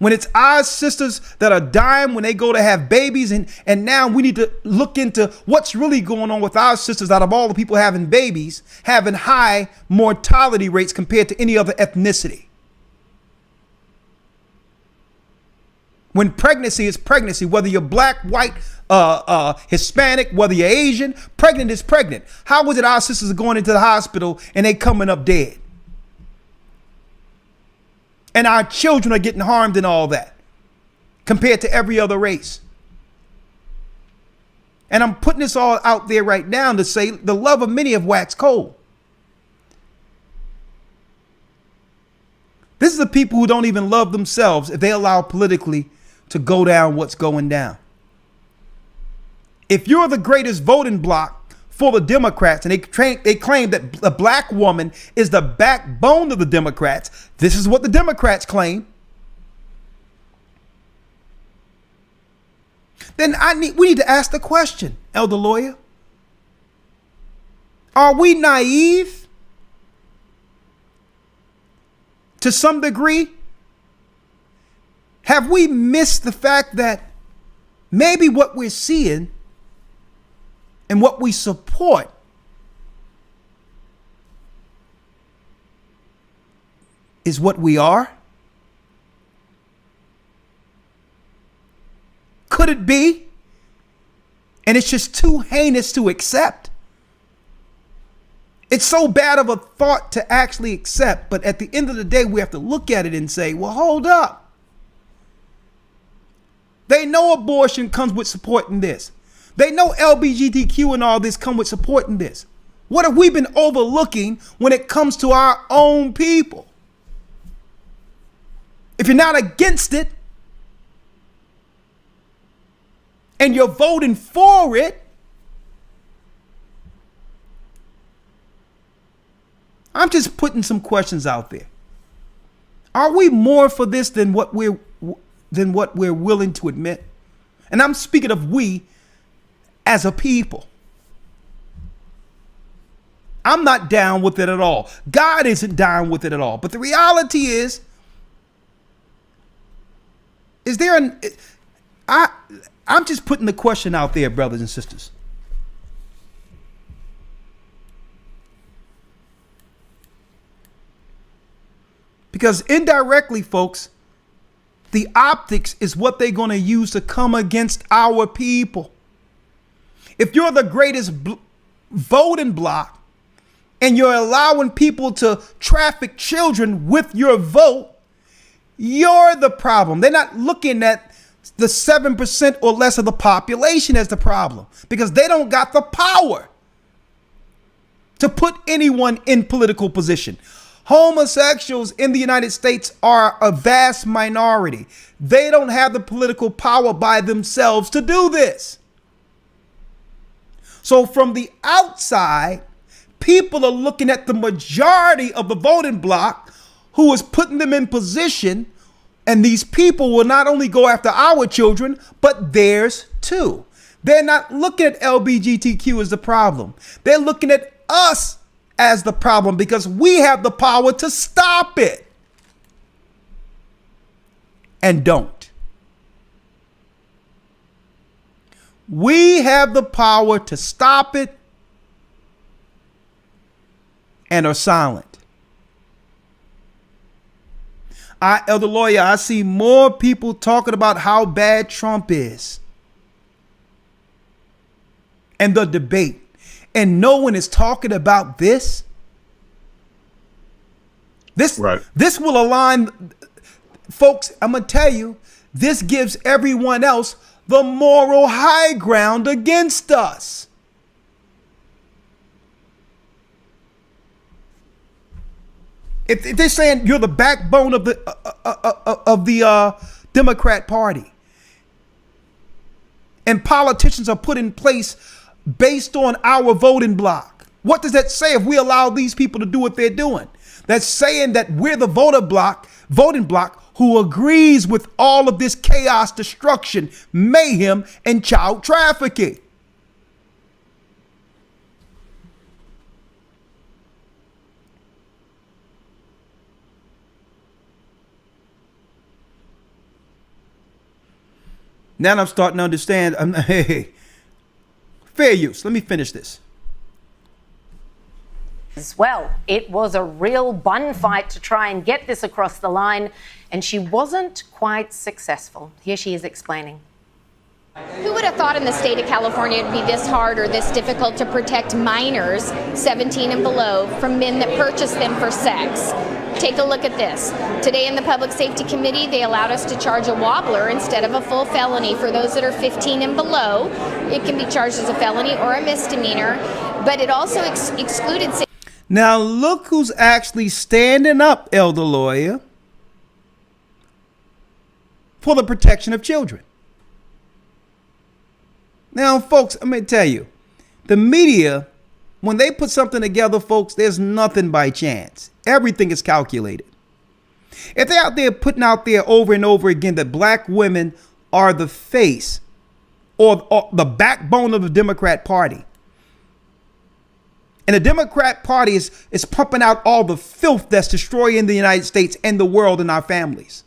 When it's our sisters that are dying when they go to have babies, and now we need to look into what's really going on with our sisters out of all the people having babies, having high mortality rates compared to any other ethnicity. When pregnancy is pregnancy, whether you're black, white, Hispanic, whether you're Asian, pregnant is pregnant. How is it our sisters are going into the hospital and they coming up dead? And our children are getting harmed and all that compared to every other race. And I'm putting this all out there right now to say the love of many have waxed cold. This is the people who don't even love themselves if they allow politically to go down what's going down. If you're the greatest voting bloc for the Democrats, and they claim that the black woman is the backbone of the Democrats, this is what the Democrats claim, then we need to ask the question, Elder Lawyer. Are we naive to some degree? Have we missed the fact that maybe what we're seeing and what we support is what we are? Could it be? And it's just too heinous to accept. It's so bad of a thought to actually accept, but at the end of the day, we have to look at it and say, well, hold up. They know abortion comes with supporting this. They know LGBTQ and all this come with supporting this. What have we been overlooking when it comes to our own people? If you're not against it and you're voting for it, I'm just putting some questions out there. Are we more for this than what we're willing to admit? And I'm speaking of we as a people. I'm not down with it at all. God isn't down with it at all. But the reality is there I'm just putting the question out there, brothers and sisters. Because indirectly, folks, the optics is what they're going to use to come against our people. If you're the greatest voting bloc and you're allowing people to traffic children with your vote, you're the problem. They're not looking at the 7% or less of the population as the problem because they don't got the power to put anyone in political position. Homosexuals in the United States are a vast minority. They don't have the political power by themselves to do this. So from the outside, people are looking at the majority of the voting bloc who is putting them in position, and these people will not only go after our children, but theirs too. They're not looking at LGBTQ as the problem. They're looking at us as the problem because we have the power to stop it. And don't. We have the power to stop it and are silent. Elder Lawyer, I see more people talking about how bad Trump is and the debate, and no one is talking about this. This will align, folks. I'm gonna tell you, this gives everyone else the moral high ground against us. If they're saying you're the backbone of the Democrat Party, and politicians are put in place based on our voting bloc, what does that say if we allow these people to do what they're doing? That's saying that we're the voting bloc who agrees with all of this chaos, destruction, mayhem, and child trafficking. Now I'm starting to understand. Hey, fair use. Let me finish this. As well, it was a real bun fight to try and get this across the line, and she wasn't quite successful. Here she is explaining. Who would have thought in the state of California it'd be this hard or this difficult to protect minors, 17 and below, from men that purchase them for sex? Take a look at this. Today in the Public Safety Committee, they allowed us to charge a wobbler instead of a full felony for those that are 15 and below. It can be charged as a felony or a misdemeanor, but it also excluded... Now look who's actually standing up, Elder Lawyer, for the protection of children. Now, folks, I'm going to tell you, the media, when they put something together, folks, there's nothing by chance. Everything is calculated. If they're out there putting out there over and over again that black women are the face or the backbone of the Democrat Party, and the Democrat Party is pumping out all the filth that's destroying the United States and the world and our families.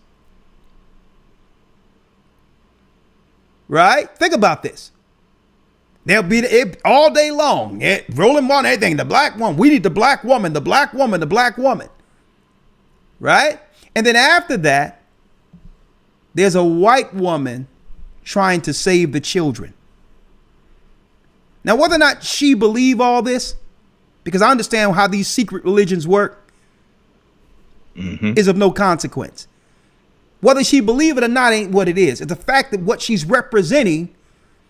Right? Think about this. They'll be it all day long. Rolling on everything. The black woman. We need the black woman. The black woman. The black woman. Right? And then after that, there's a white woman trying to save the children. Now, whether or not she believe all this, because I understand how these secret religions work, is of no consequence. Whether she believe it or not ain't what it is. It's the fact that what she's representing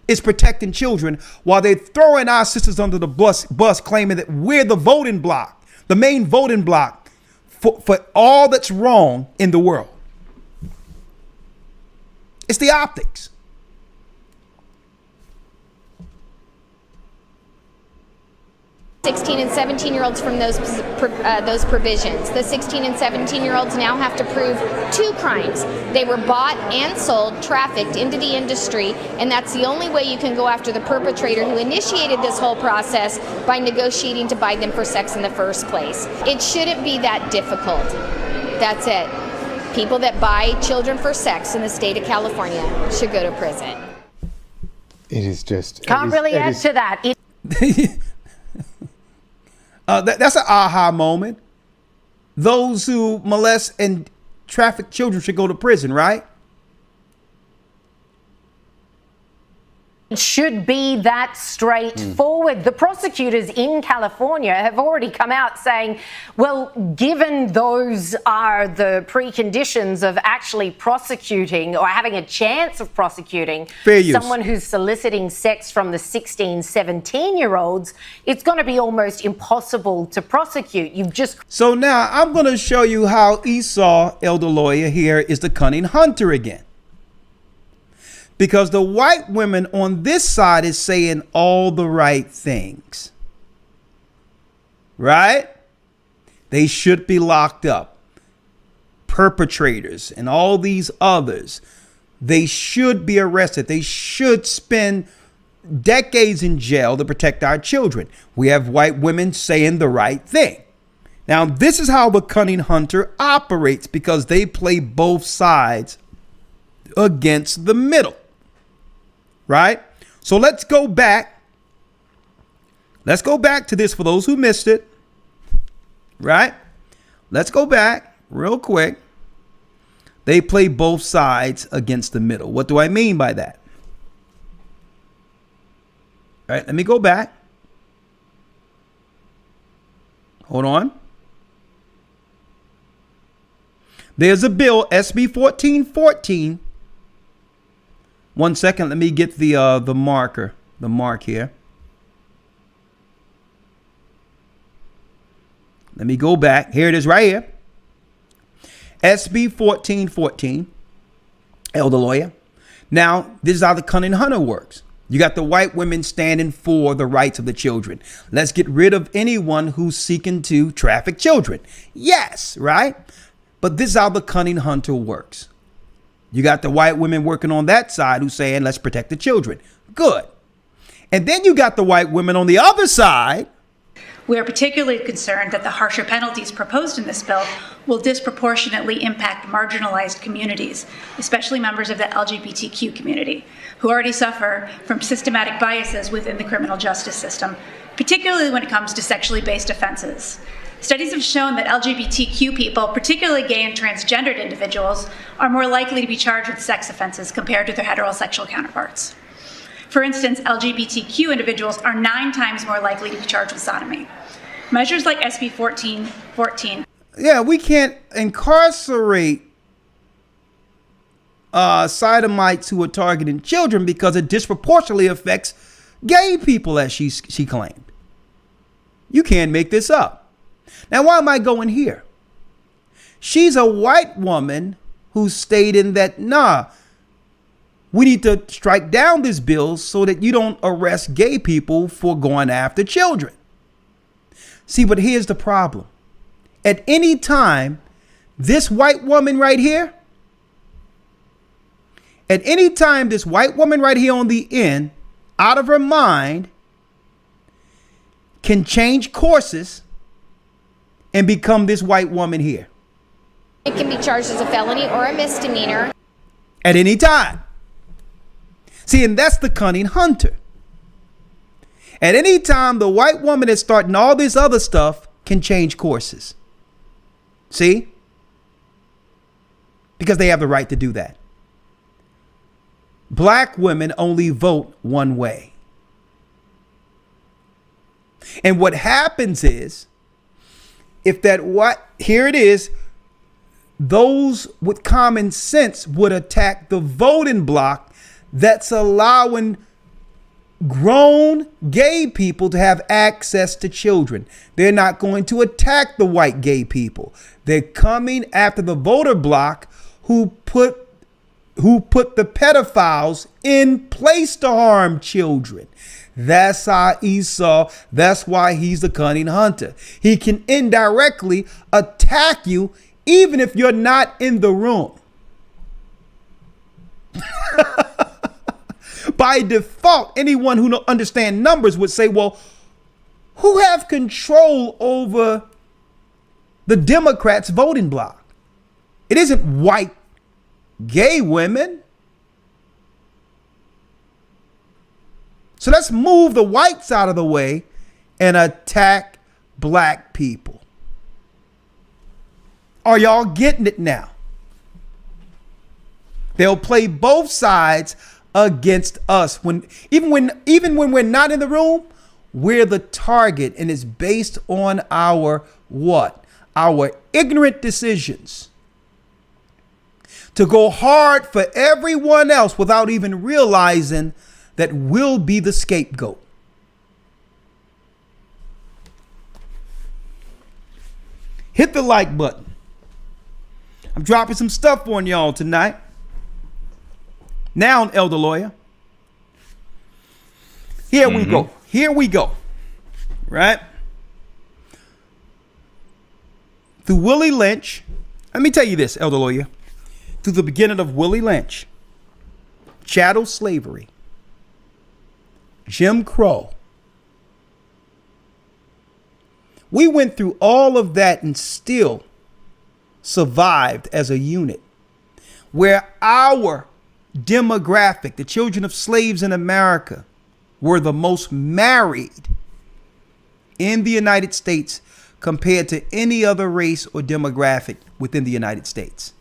is protecting children while they're throwing our sisters under the bus claiming that we're the voting bloc, the main voting bloc for all that's wrong in the world. It's the optics. And 17-year-olds from those provisions. The 16 and 17-year-olds now have to prove 2 crimes. They were bought and sold, trafficked into the industry, and that's the only way you can go after the perpetrator who initiated this whole process by negotiating to buy them for sex in the first place. It shouldn't be that difficult. That's it. People that buy children for sex in the state of California should go to prison. It is just... Can't really add to that. That's an aha moment. Those who molest and traffic children should go to prison, right? It should be that straightforward. The prosecutors in California have already come out saying, well, given those are the preconditions of actually prosecuting or having a chance of prosecuting someone who's soliciting sex from the 16, 17-year-olds, it's going to be almost impossible to prosecute. So now I'm going to show you how Esau, elder lawyer, here is the cunning hunter again. Because the white women on this side is saying all the right things. Right? They should be locked up. Perpetrators and all these others, they should be arrested. They should spend decades in jail to protect our children. We have white women saying the right thing. Now, this is how the cunning hunter operates because they play both sides against the middle. Right? So let's go back. Let's go back to this for those who missed it. Right? Let's go back real quick. They play both sides against the middle. What do I mean by that? All right, let me go back. Hold on. There's a bill, SB 1414. 1 second, let me get the mark here. Let me go back. Here it is right here. SB 1414, elder lawyer. Now, this is how the cunning hunter works. You got the white women standing for the rights of the children. Let's get rid of anyone who's seeking to traffic children. Yes, right? But this is how the cunning hunter works. You got the white women working on that side who's saying, let's protect the children. Good. And then you got the white women on the other side. We are particularly concerned that the harsher penalties proposed in this bill will disproportionately impact marginalized communities, especially members of the LGBTQ community, who already suffer from systematic biases within the criminal justice system, particularly when it comes to sexually based offenses. Studies have shown that LGBTQ people, particularly gay and transgendered individuals, are more likely to be charged with sex offenses compared to their heterosexual counterparts. For instance, LGBTQ individuals are 9 times more likely to be charged with sodomy. Measures like SB 1414. Yeah, we can't incarcerate sodomites who are targeting children because it disproportionately affects gay people, as she claimed. You can't make this up. Now, why am I going here? She's a white woman who's stating that, nah, we need to strike down this bill so that you don't arrest gay people for going after children. See, but here's the problem. At any time, this white woman right here, at any time, this white woman right here on the end, out of her mind, can change courses and become this white woman here. It can be charged as a felony or a misdemeanor. At any time. See, and that's the cunning hunter. At any time, the white woman that's starting all this other stuff can change courses. See? Because they have the right to do that. Black women only vote one way. And what happens is, if that what here it is, those with common sense would attack the voting bloc that's allowing grown gay people to have access to children. They're not going to attack the white gay people. They're coming after the voter bloc who put the pedophiles in place to harm children. That's how Esau, that's why he's the cunning hunter. He can indirectly attack you even if you're not in the room. By default, anyone who don't understand numbers would say, well, who have control over the Democrats' voting bloc? It isn't white gay women. So let's move the whites out of the way and attack black people. Are y'all getting it now? They'll play both sides against us. Even when we're not in the room, we're the target, and it's based on our what? Our ignorant decisions to go hard for everyone else without even realizing that we'll be the scapegoat. Hit the like button. I'm dropping some stuff on y'all tonight. Now, Elder Lawyer. Here we go. Here we go. Right? Through Willie Lynch. Let me tell you this, Elder Lawyer. Through the beginning of Willie Lynch, chattel slavery, Jim Crow. We went through all of that and still survived as a unit, where our demographic, the children of slaves in America, were the most married in the United States compared to any other race or demographic within the United States.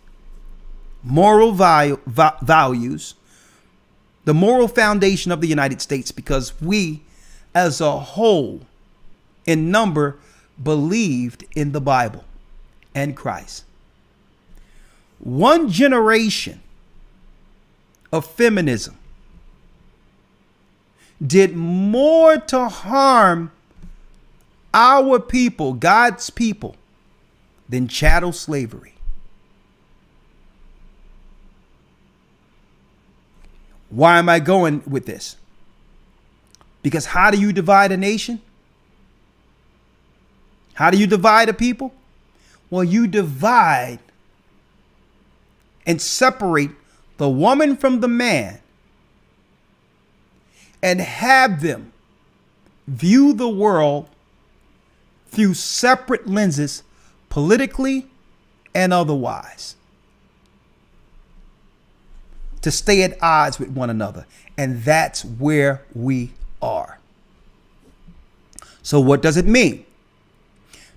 Moral values, the moral foundation of the United States, because we as a whole in number believed in the Bible and Christ. One generation of feminism did more to harm our people, God's people, than chattel slavery. Why am I going with this? Because how do you divide a nation? How do you divide a people? Well, you divide and separate the woman from the man and have them view the world through separate lenses, politically and otherwise, to stay at odds with one another. And that's where we are. So what does it mean?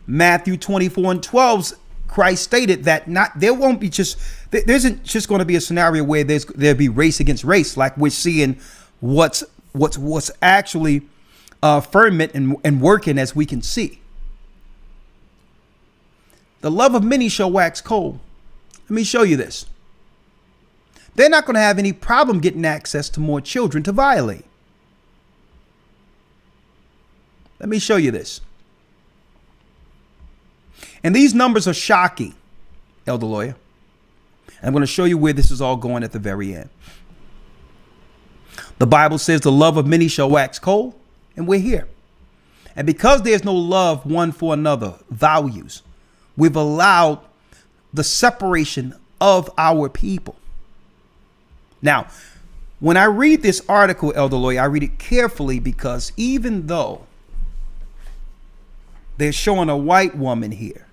Matthew 24:12, Christ stated that there isn't just going to be a scenario where there'll be race against race, like we're seeing what's actually ferment and working, as we can see. The love of many shall wax cold. Let me show you this. They're not going to have any problem getting access to more children to violate. Let me show you this. And these numbers are shocking, Elder Lawyer. And I'm going to show you where this is all going at the very end. The Bible says the love of many shall wax cold, and we're here. And because there's no love one for another, values, we've allowed the separation of our people. Now, when I read this article, Elder Lawyer, I read it carefully, because even though they're showing a white woman here,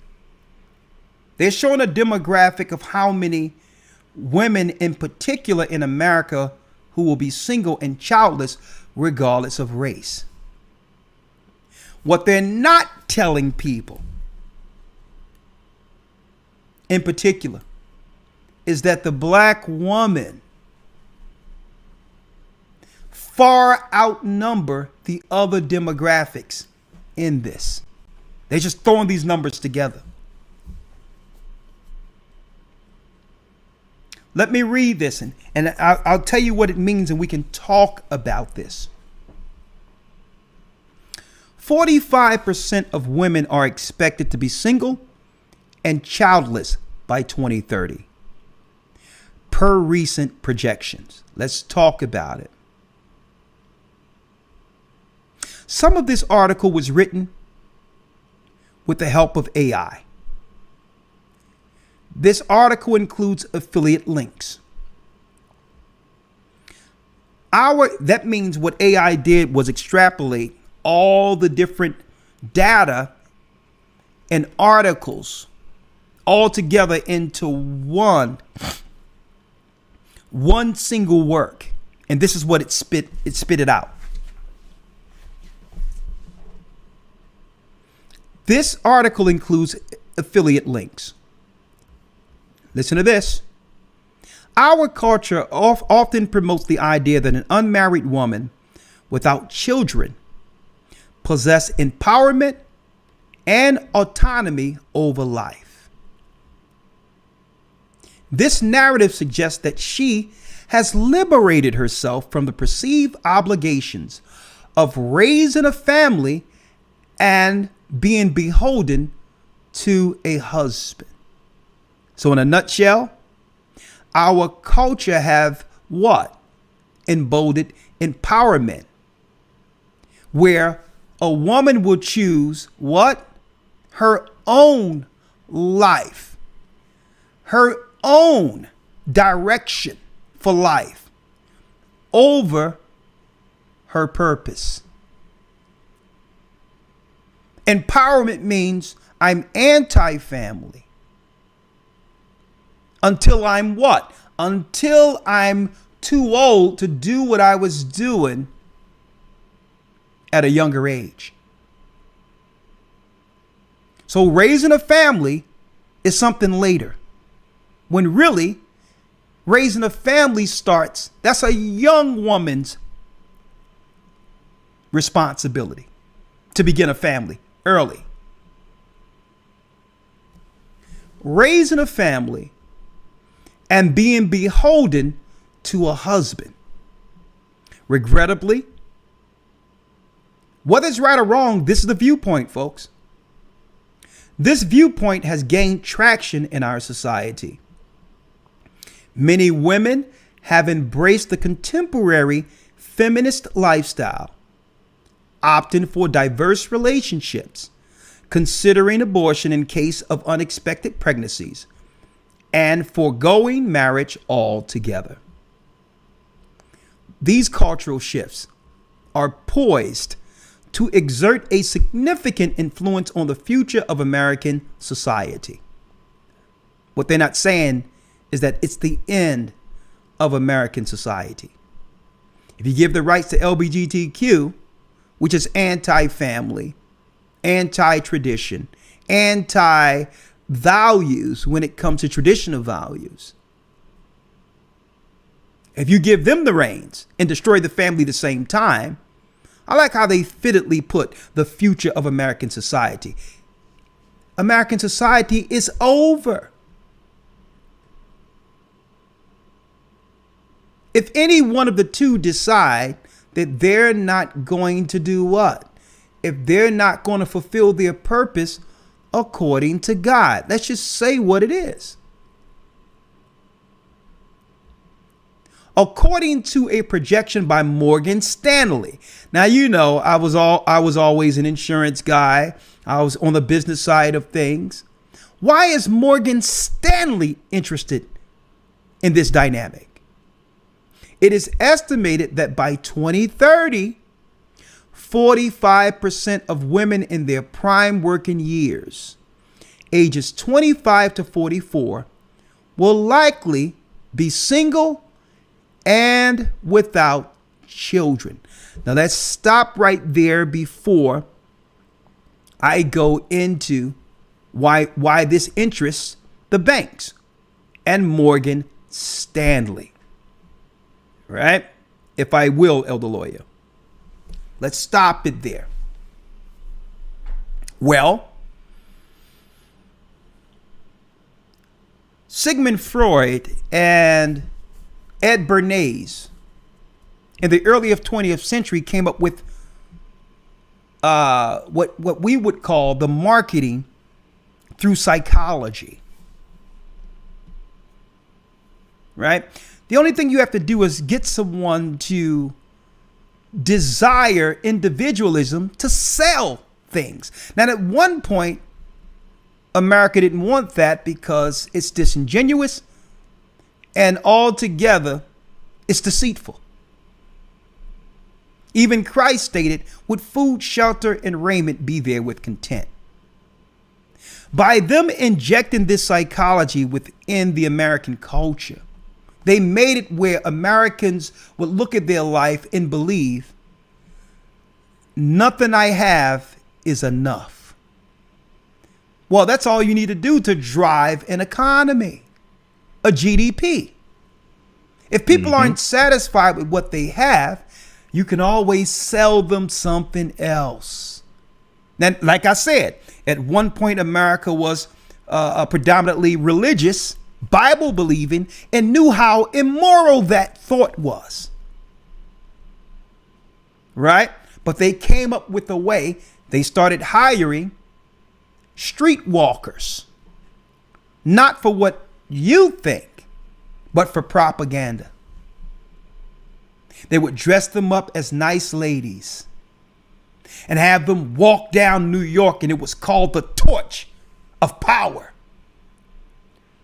they're showing a demographic of how many women in particular in America who will be single and childless regardless of race. What they're not telling people in particular is that the black woman far outnumber the other demographics in this. They're just throwing these numbers together. Let me read this, and I'll tell you what it means, and we can talk about this. 45% of women are expected to be single and childless by 2030, per recent projections. Let's talk about it. Some of this article was written with the help of AI. This article includes affiliate links. That means what AI did was extrapolate all the different data and articles all together into one single work. And this is what it spit it out. This article includes affiliate links. Listen to this. Our culture often promotes the idea that an unmarried woman without children possesses empowerment and autonomy over life. This narrative suggests that she has liberated herself from the perceived obligations of raising a family and being beholden to a husband. So in a nutshell, our culture have what? Emboldened empowerment, where a woman will choose what? Her own life, her own direction for life over her purpose. Empowerment means I'm anti-family. Until I'm what? Until I'm too old to do what I was doing at a younger age. So raising a family is something later. When really, raising a family starts, that's a young woman's responsibility to begin a family early. Raising a family and being beholden to a husband. Regrettably, whether it's right or wrong, this is the viewpoint, folks. This viewpoint has gained traction in our society. Many women have embraced the contemporary feminist lifestyle, opting for diverse relationships, considering abortion in case of unexpected pregnancies, and foregoing marriage altogether. These cultural shifts are poised to exert a significant influence on the future of American society. What they're not saying is that it's the end of American society. If you give the rights to LGBTQ, which is anti-family, anti-tradition, anti-values when it comes to traditional values, if you give them the reins and destroy the family at the same time, I like how they fittedly put the future of American society. American society is over. If any one of the two decide that they're not going to do what? If they're not going to fulfill their purpose according to God. Let's just say what it is. According to a projection by Morgan Stanley. Now, you know, I was always an insurance guy. I was on the business side of things. Why is Morgan Stanley interested in this dynamic? It is estimated that by 2030, 45% of women in their prime working years, ages 25 to 44, will likely be single and without children. Now let's stop right there before I go into why this interests the banks and Morgan Stanley. Right? If I will, Elder Lawyer. Let's stop it there. Well, Sigmund Freud and Ed Bernays in the early of 20th century came up with what we would call the marketing through psychology. Right? The only thing you have to do is get someone to desire individualism to sell things. Now, at one point, America didn't want that because it's disingenuous and altogether it's deceitful. Even Christ stated, "Would food, shelter, and raiment be there with content?" By them injecting this psychology within the American culture, they made it where Americans would look at their life and believe, nothing I have is enough. Well, that's all you need to do to drive an economy, a GDP. If people aren't satisfied with what they have, you can always sell them something else. Now, like I said, at one point, America was predominantly religious, Bible believing, and knew how immoral that thought was. Right? But they came up with a way. They started hiring streetwalkers, not for what you think, but for propaganda. They would dress them up as nice ladies and have them walk down New York, and it was called the torch of power.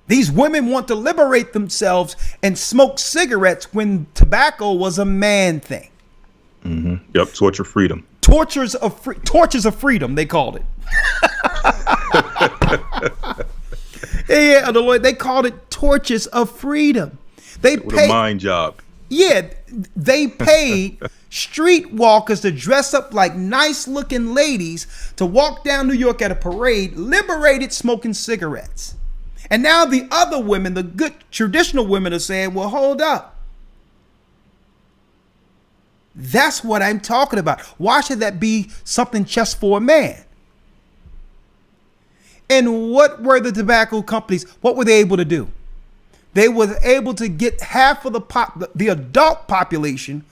These women want to liberate themselves and smoke cigarettes when tobacco was a man thing. Yep, torture freedom. Torches of freedom, they called it. Yeah, the Lord, they called it torches of freedom. What a mind job. Yeah, they paid streetwalkers to dress up like nice looking ladies to walk down New York at a parade, liberated, smoking cigarettes. And now the other women, the good traditional women, are saying, well, hold up. That's what I'm talking about. Why should that be something just for a man? And what were the tobacco companies? What were they able to do? They were able to get half of the adult population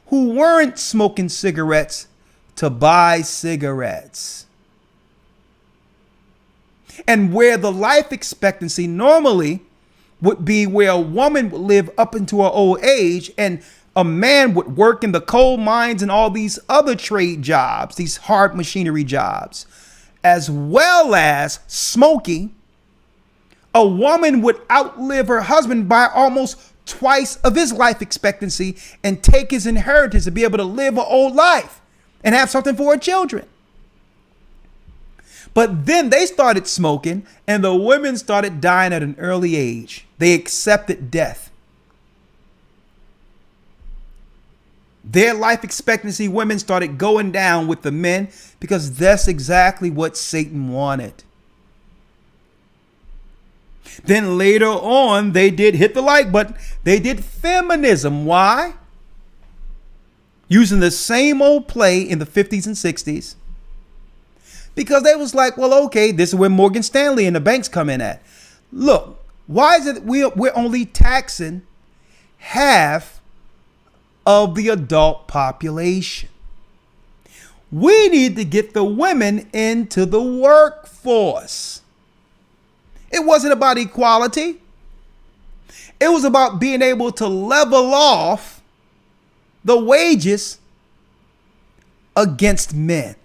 who weren't smoking cigarettes to buy cigarettes. And where the life expectancy normally would be where a woman would live up into her old age and a man would work in the coal mines and all these other trade jobs, these hard machinery jobs, as well as smoking, a woman would outlive her husband by almost twice of his life expectancy and take his inheritance to be able to live an old life and have something for her children. But then they started smoking and the women started dying at an early age. They accepted death. Their life expectancy, women started going down with the men because that's exactly what Satan wanted. Then later on, they did hit the like button. They did feminism. Why? Using the same old play in the 50s and 60s. Because they was like, well, okay, this is where Morgan Stanley and the banks come in at. Look, why is it we're only taxing half of the adult population? We need to get the women into the workforce. It wasn't about equality. It was about being able to level off the wages against men.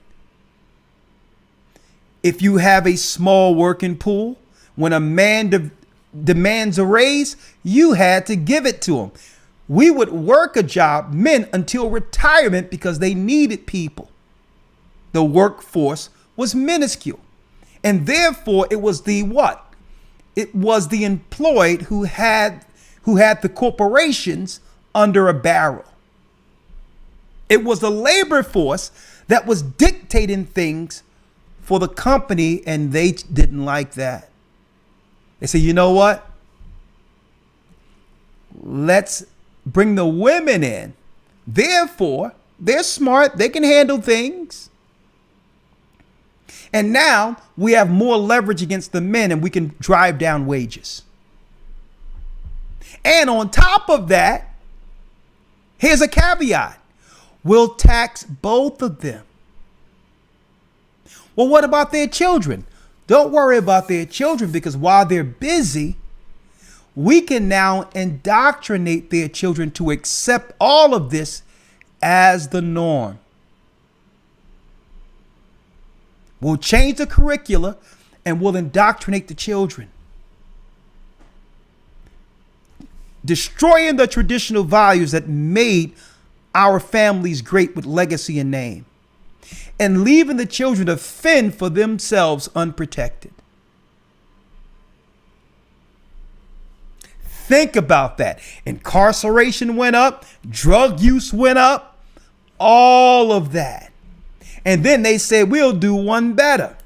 If you have a small working pool, when a man demands a raise, you had to give it to him. We would work a job, men, until retirement because they needed people. The workforce was minuscule. And therefore, it was the what? It was the employed who had the corporations under a barrel. It was the labor force that was dictating things for the company, and they didn't like that. They said, you know what? Let's bring the women in. Therefore, they're smart. They can handle things. And now we have more leverage against the men and we can drive down wages. And on top of that, here's a caveat. We'll tax both of them. Well, what about their children? Don't worry about their children, because while they're busy, we can now indoctrinate their children to accept all of this as the norm. We'll change the curricula and we'll indoctrinate the children. Destroying the traditional values that made our families great with legacy and name, and leaving the children to fend for themselves unprotected. Think about that. Incarceration went up, drug use went up, all of that. And then they said, we'll do one better.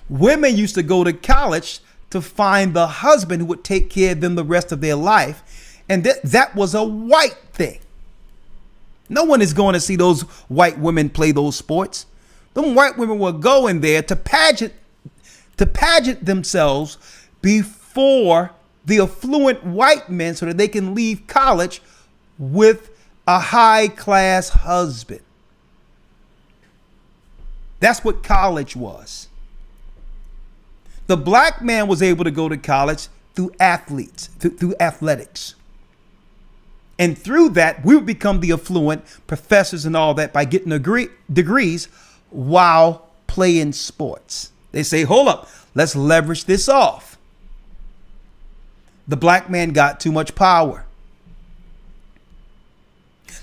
Women used to go to college to find the husband who would take care of them the rest of their life. And that was a white thing. No one is going to see those white women play those sports. Them white women were going there to pageant themselves before the affluent white men so that they can leave college with a high-class husband. That's what college was. The black man was able to go to college through through athletics. And through that, we would become the affluent professors and all that by getting degrees while playing sports. They say, hold up, let's leverage this off. The black man got too much power.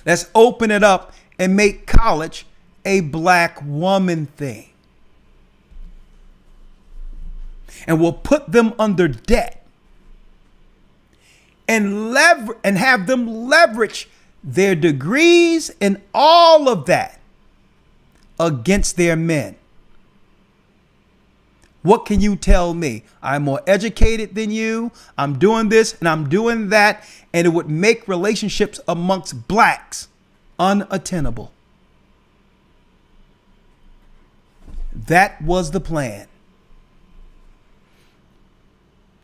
Let's open it up and make college a black woman thing. And we'll put them under debt and have them leverage their degrees and all of that against their men. What can you tell me? I'm more educated than you. I'm doing this and I'm doing that. And it would make relationships amongst blacks unattainable. That was the plan.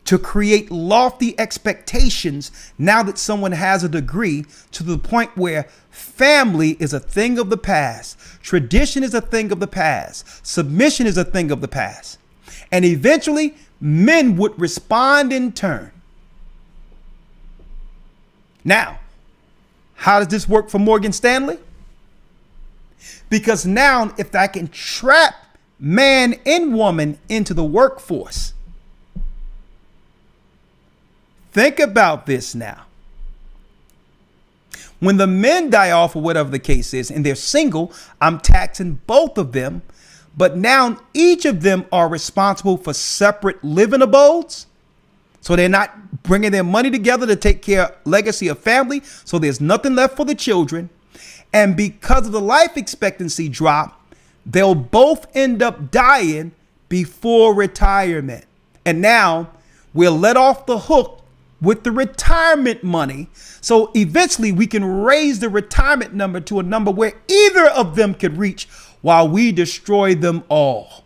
To create lofty expectations now that someone has a degree, to the point where family is a thing of the past. Tradition is a thing of the past. Submission is a thing of the past. And eventually, men would respond in turn. Now, how does this work for Morgan Stanley? Because now, if I can trap man and woman into the workforce, think about this now. When the men die off or whatever the case is and they're single, I'm taxing both of them. But now each of them are responsible for separate living abodes. So they're not bringing their money together to take care of legacy of family. So there's nothing left for the children. And because of the life expectancy drop, they'll both end up dying before retirement. And now we're let off the hook with the retirement money. So eventually we can raise the retirement number to a number where either of them could reach while we destroy them all.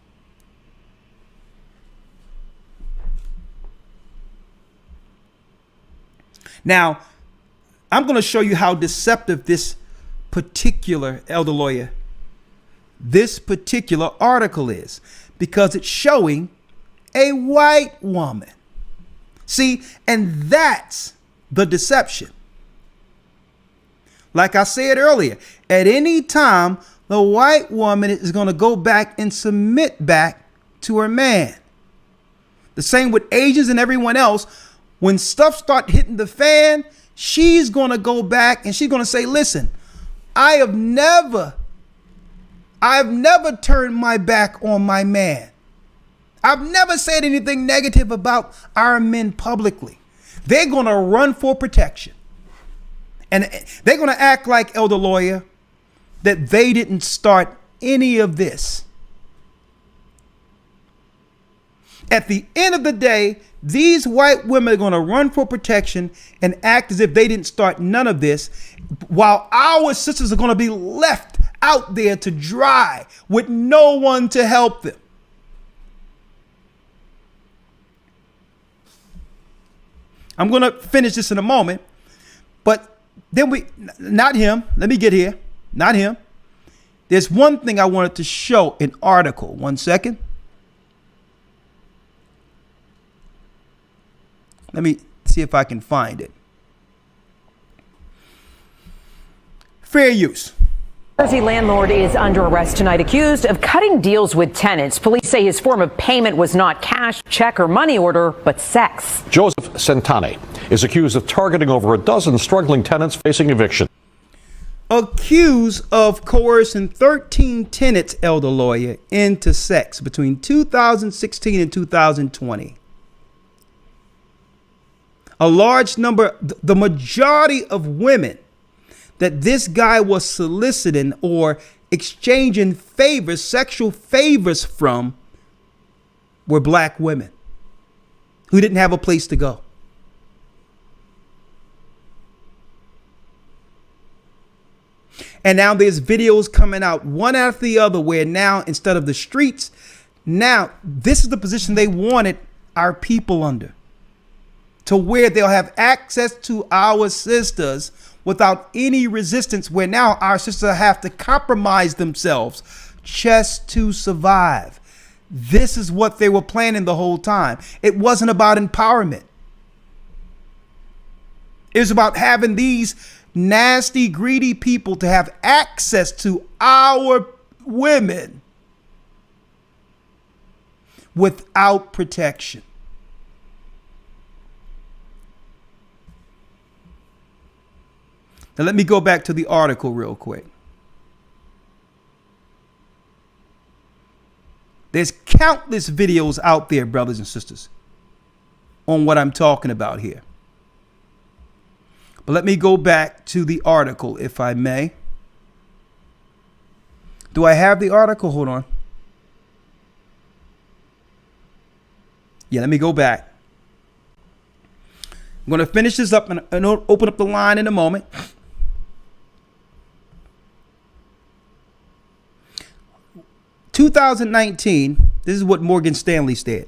Now, I'm going to show you how deceptive this particular elder lawyer, this particular article is, because it's showing a white woman. See, and that's the deception. Like I said earlier, at any time, the white woman is going to go back and submit back to her man. The same with Asians and everyone else. When stuff start hitting the fan, she's going to go back and she's going to say, listen, I've never turned my back on my man. I've never said anything negative about our men publicly. They're going to run for protection. And they're going to act like elder lawyer that they didn't start any of this. At the end of the day, these white women are going to run for protection and act as if they didn't start none of this, while our sisters are going to be left out there to dry with no one to help them. I'm going to finish this in a moment. But then not him. Let me get here. Not him. There's one thing I wanted to show, an article. 1 second. Let me see if I can find it. Fair use. Jersey landlord is under arrest tonight, accused of cutting deals with tenants. Police say his form of payment was not cash, check, or money order, but sex. Joseph Centani is accused of targeting over a dozen struggling tenants facing eviction. Accused of coercing 13 tenants, elder lawyer, into sex between 2016 and 2020. A large number, the majority of women that this guy was soliciting or exchanging favors, sexual favors from, were black women who didn't have a place to go. And now there's videos coming out one after the other where now, instead of the streets, now this is the position they wanted our people under, to where they'll have access to our sisters without any resistance, where now our sisters have to compromise themselves just to survive. This is what they were planning the whole time. It wasn't about empowerment. It was about having these nasty, greedy people to have access to our women without protection. Now let me go back to the article real quick. There's countless videos out there, brothers and sisters, on what I'm talking about here. But let me go back to the article, if I may. Do I have the article? Hold on. Yeah, let me go back. I'm going to finish this up and open up the line in a moment. In 2019, this is what Morgan Stanley said.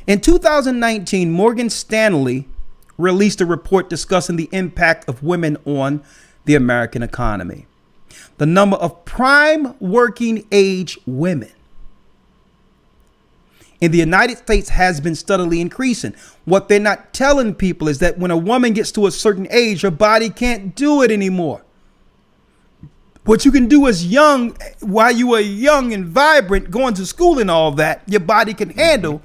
In 2019, Morgan Stanley released a report discussing the impact of women on the American economy. The number of prime working age women in the United States has been steadily increasing. What they're not telling people is that when a woman gets to a certain age, her body can't do it anymore. What you can do as young, while you are young and vibrant, going to school and all that, your body can handle.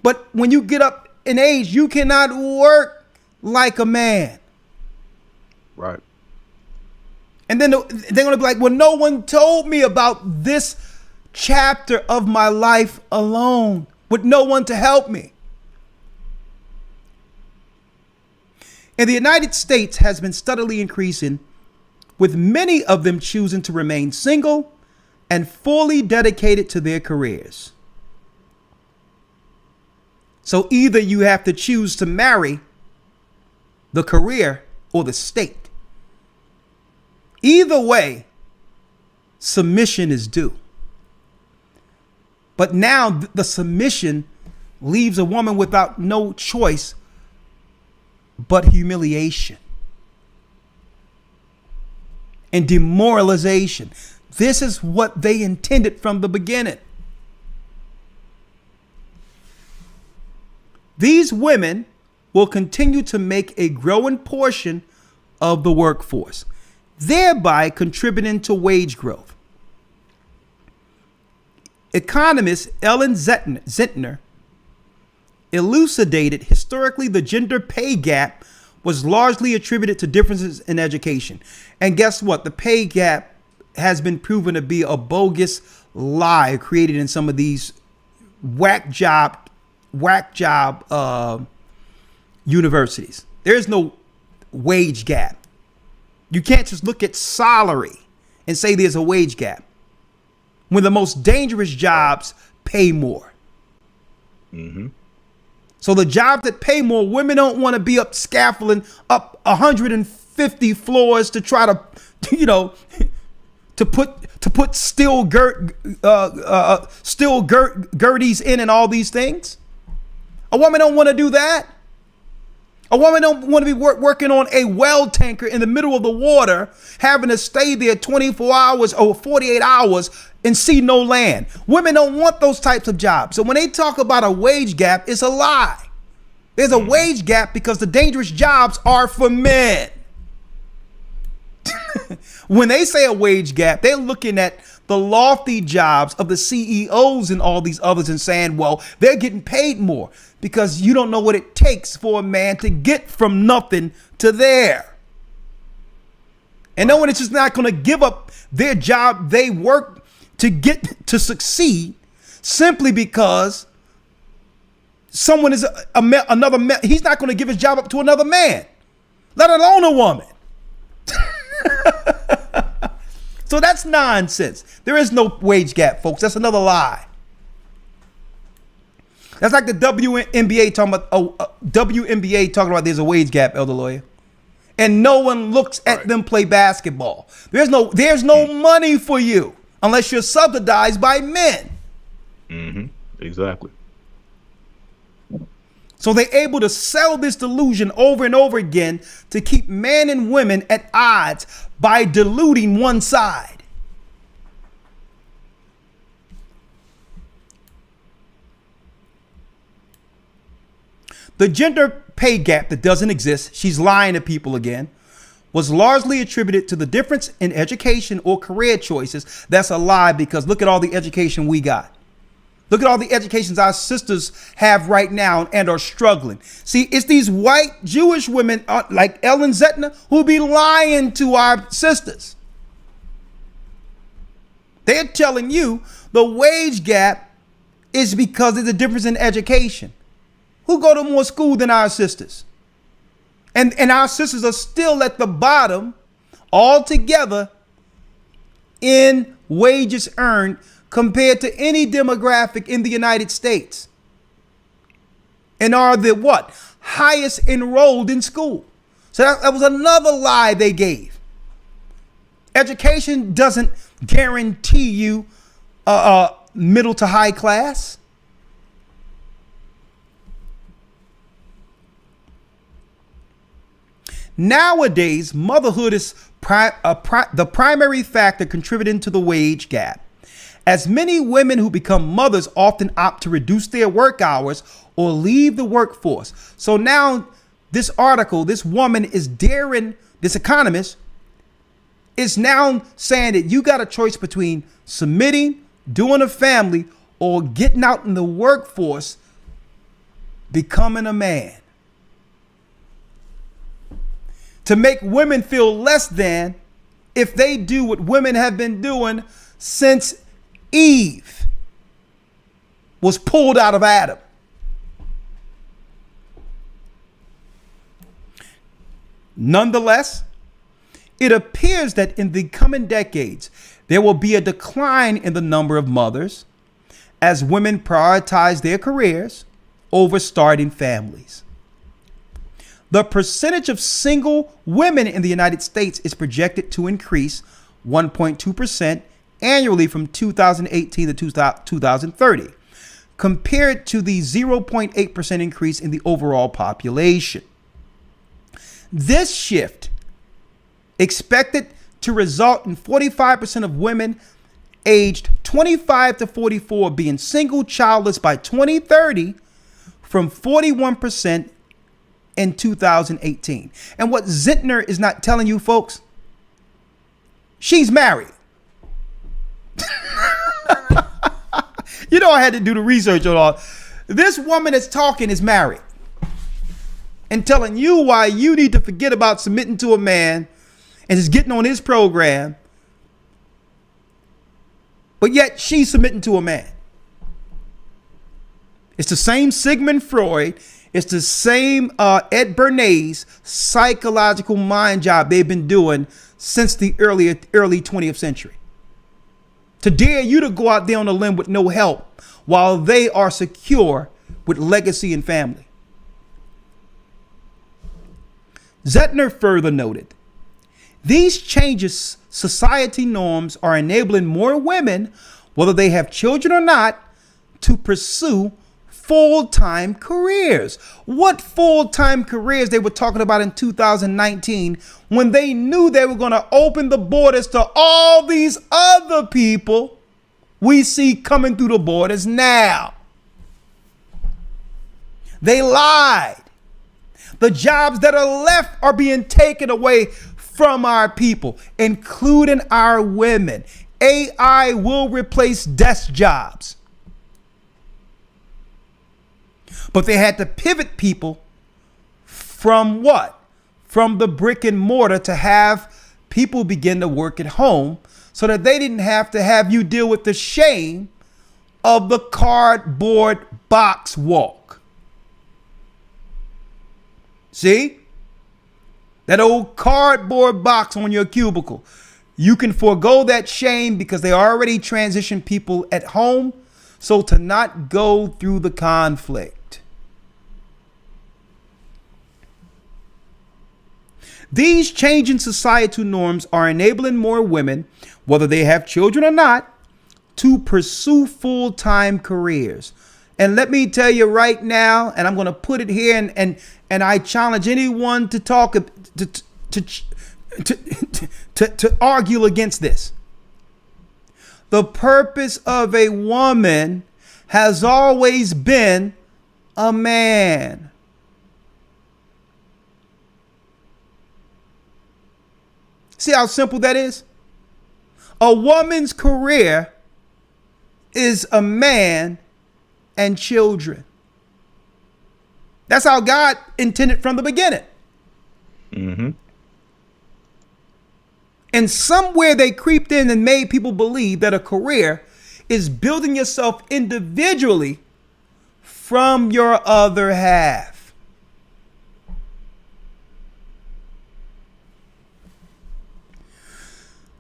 But when you get up in age, you cannot work like a man. Right. And then they're going to be like, well, no one told me about this chapter of my life alone, with no one to help me. And the United States has been steadily increasing, with many of them choosing to remain single and fully dedicated to their careers. So either you have to choose to marry the career or the state. Either way, submission is due. But now the submission leaves a woman without no choice but humiliation and demoralization. This is what they intended from the beginning. These women will continue to make a growing portion of the workforce, thereby contributing to wage growth. Economist Ellen Zentner elucidated historically the gender pay gap was largely attributed to differences in education. And guess what? The pay gap has been proven to be a bogus lie created in some of these whack job universities. There is no wage gap. You can't just look at salary and say there's a wage gap when the most dangerous jobs pay more. Mm-hmm. So the jobs that pay more, women don't want to be up scaffolding up 150 floors to try to, to put steel girders in and all these things. A woman don't want to do that. A woman don't want to be working on a well tanker in the middle of the water, having to stay there 24 hours or 48 hours and see no land. Women don't want those types of jobs. So when they talk about a wage gap, it's a lie. There's a wage gap because the dangerous jobs are for men. When they say a wage gap, they're looking at the lofty jobs of the CEOs and all these others and saying, well, they're getting paid more, because you don't know what it takes for a man to get from nothing to there. And no one is just not going to give up their job they work to get to succeed simply because someone is another man. He's not going to give his job up to another man, let alone a woman. So that's nonsense. There is no wage gap, folks. That's another lie. That's like the WNBA talking about WNBA talking about there's a wage gap, elder lawyer, and no one looks at them play basketball. There's no money for you unless you're subsidized by men. Mm-hmm. Exactly. So they're able to sell this delusion over and over again to keep men and women at odds by diluting one side. The gender pay gap that doesn't exist, she's lying to people again, was largely attributed to the difference in education or career choices. That's a lie, because look at all the education we got. Look at all the educations our sisters have right now and are struggling. See, it's these white Jewish women like Ellen Zettner who be lying to our sisters. They're telling you the wage gap is because there's a difference in education. Who go to more school than our sisters? And our sisters are still at the bottom altogether in wages earned compared to any demographic in the United States, and are the what? Highest enrolled in school. So that was another lie they gave. Education doesn't guarantee you middle to high class. Nowadays, motherhood is the primary factor contributing to the wage gap, as many women who become mothers often opt to reduce their work hours or leave the workforce. So now this article, this woman is daring, this economist is now saying that you got a choice between submitting, doing a family, or getting out in the workforce, becoming a man. To make women feel less than if they do what women have been doing since Eve was pulled out of Adam. Nonetheless, it appears that in the coming decades, there will be a decline in the number of mothers as women prioritize their careers over starting families. The percentage of single women in the United States is projected to increase 1.2% annually from 2018 to 2030, compared to the 0.8% increase in the overall population. This shift expected to result in 45% of women aged 25 to 44 being single childless by 2030 from 41% in 2018. And what Zettner is not telling you folks, she's married. You know, I had to do the research on all. This woman that's talking is married and telling you why you need to forget about submitting to a man and just getting on his program. But yet she's submitting to a man. It's the same Sigmund Freud. It's the same Ed Bernays psychological mind job they've been doing since the early 20th century. To dare you to go out there on a limb with no help while they are secure with legacy and family. Zettner further noted, these changes society norms are enabling more women, whether they have children or not, to pursue full-time careers. What full-time careers they were talking about in 2019 when they knew they were going to open the borders to all these other people we see coming through the borders now. They lied. The jobs that are left are being taken away from our people, including our women. AI will replace desk jobs. But they had to pivot people from what? From the brick and mortar to have people begin to work at home so that they didn't have to have you deal with the shame of the cardboard box walk. See? That old cardboard box on your cubicle. You can forego that shame because they already transitioned people at home. So to not go through the conflict. These changing societal norms are enabling more women, whether they have children or not, to pursue full-time careers. And let me tell you right now, and I'm going to put it here, and I challenge anyone to talk to argue against this. The purpose of a woman has always been a man. See how simple that is? A woman's career is a man and children. That's how God intended from the beginning. Mm-hmm. And somewhere they creeped in and made people believe that a career is building yourself individually from your other half.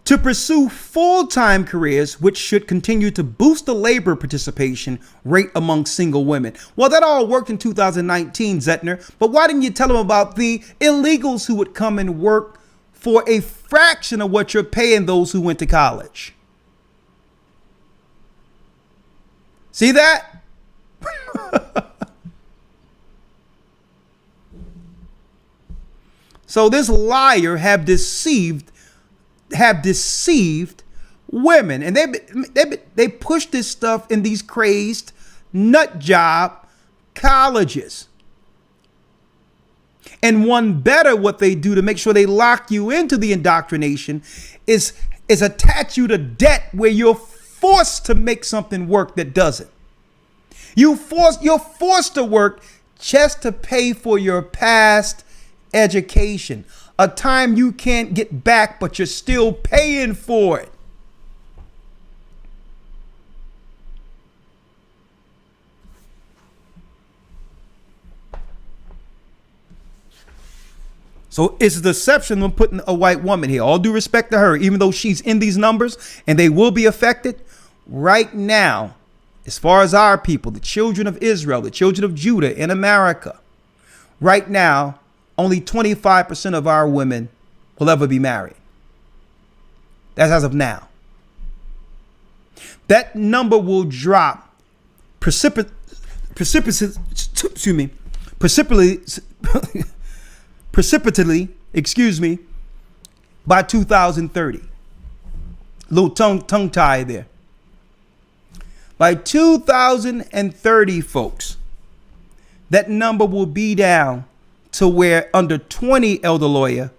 To pursue full-time careers, which should continue to boost the labor participation rate among single women. Well, that all worked in 2019, Zettner, but why didn't you tell them about the illegals who would come and work for a fraction of what you're paying those who went to college? See that? So this liar have deceived women, and they push this stuff in these crazed nut job colleges. And one better, what they do to make sure they lock you into the indoctrination is attach you to debt where you're forced to make something work that doesn't. You're forced to work just to pay for your past education. A time you can't get back, but you're still paying for it. So it's a deception when putting a white woman here. All due respect to her, even though she's in these numbers and they will be affected right now, as far as our people, the children of Israel, the children of Judah in America, right now, only 25% of our women will ever be married. That's as of now. That number will drop precipitously, by 2030. Little tongue tie there. By 2030, folks, that number will be down to where under 20, Elder Lawyer,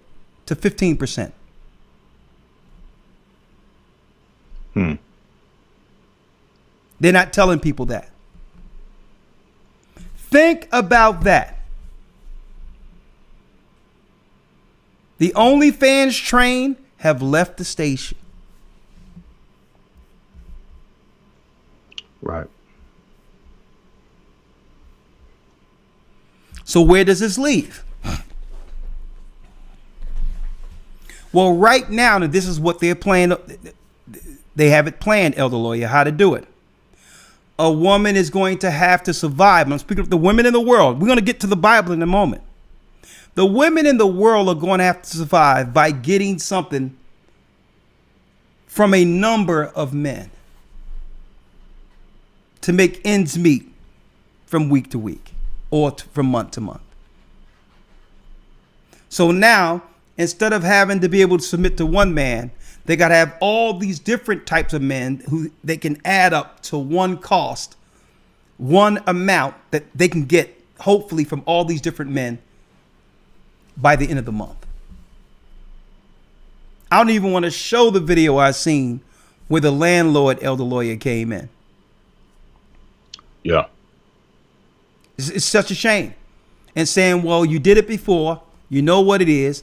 to 15%. They're not telling people that. Think about that. The OnlyFans train have left the station. Right. So where does this leave? Well, right now, this is what they're planning. They have it planned, Elder Lawyer, how to do it. A woman is going to have to survive. I'm speaking of the women in the world. We're going to get to the Bible in a moment. The women in the world are going to have to survive by getting something from a number of men to make ends meet. from week to week or from month to month. So now, instead of having to be able to submit to one man, they got to have all these different types of men who they can add up to one cost, one amount that they can get, hopefully, from all these different men by the end of the month. I don't even want to show the video I seen where the landlord elder lawyer came in. Yeah. It's such a shame. And saying, well, you did it before. You know what it is.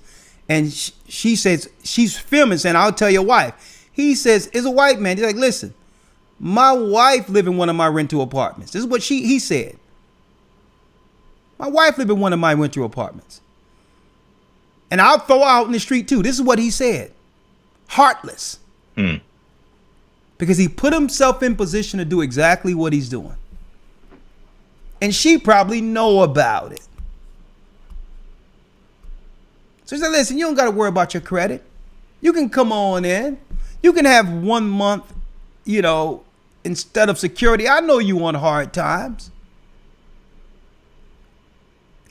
And she says, she's filming saying, I'll tell your wife. He says, it's a white man. He's like, listen, my wife live in one of my rental apartments. This is what he said. My wife live in one of my rental apartments. And I'll throw her out in the street too. This is what he said. Heartless. Because he put himself in position to do exactly what he's doing. And she probably know about it. So he said, listen, you don't got to worry about your credit. You can come on in. You can have 1 month, instead of security. I know you on hard times.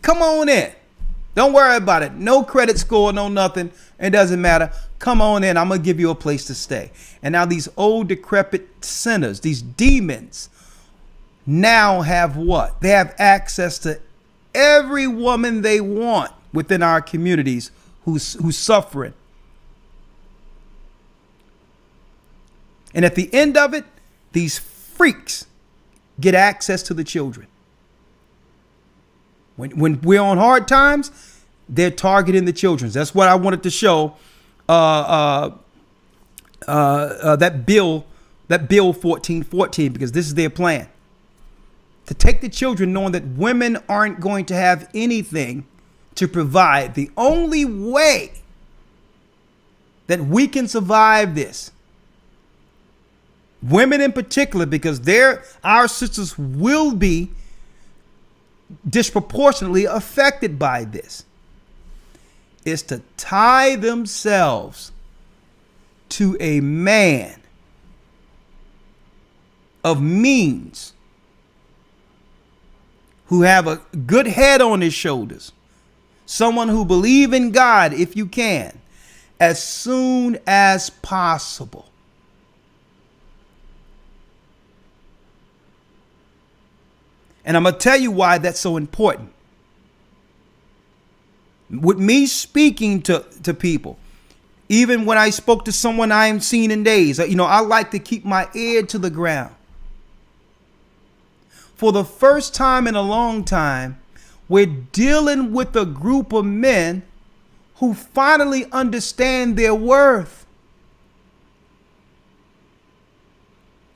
Come on in. Don't worry about it. No credit score, no nothing. It doesn't matter. Come on in. I'm going to give you a place to stay. And now these old decrepit sinners, these demons, now have what? They have access to every woman they want within our communities who's suffering. And at the end of it, these freaks get access to the children. When we're on hard times, they're targeting the children. That's what I wanted to show. That bill 1414, because this is their plan. To take the children, knowing that women aren't going to have anything to provide. The only way that we can survive this, women in particular, because our sisters will be disproportionately affected by this, is to tie themselves to a man of means who have a good head on his shoulders, someone who believe in God if you can, as soon as possible. And I'm going to tell you why that's so important. With me speaking to people, even when I spoke to someone I haven't seen in days, I like to keep my ear to the ground. For the first time in a long time, we're dealing with a group of men who finally understand their worth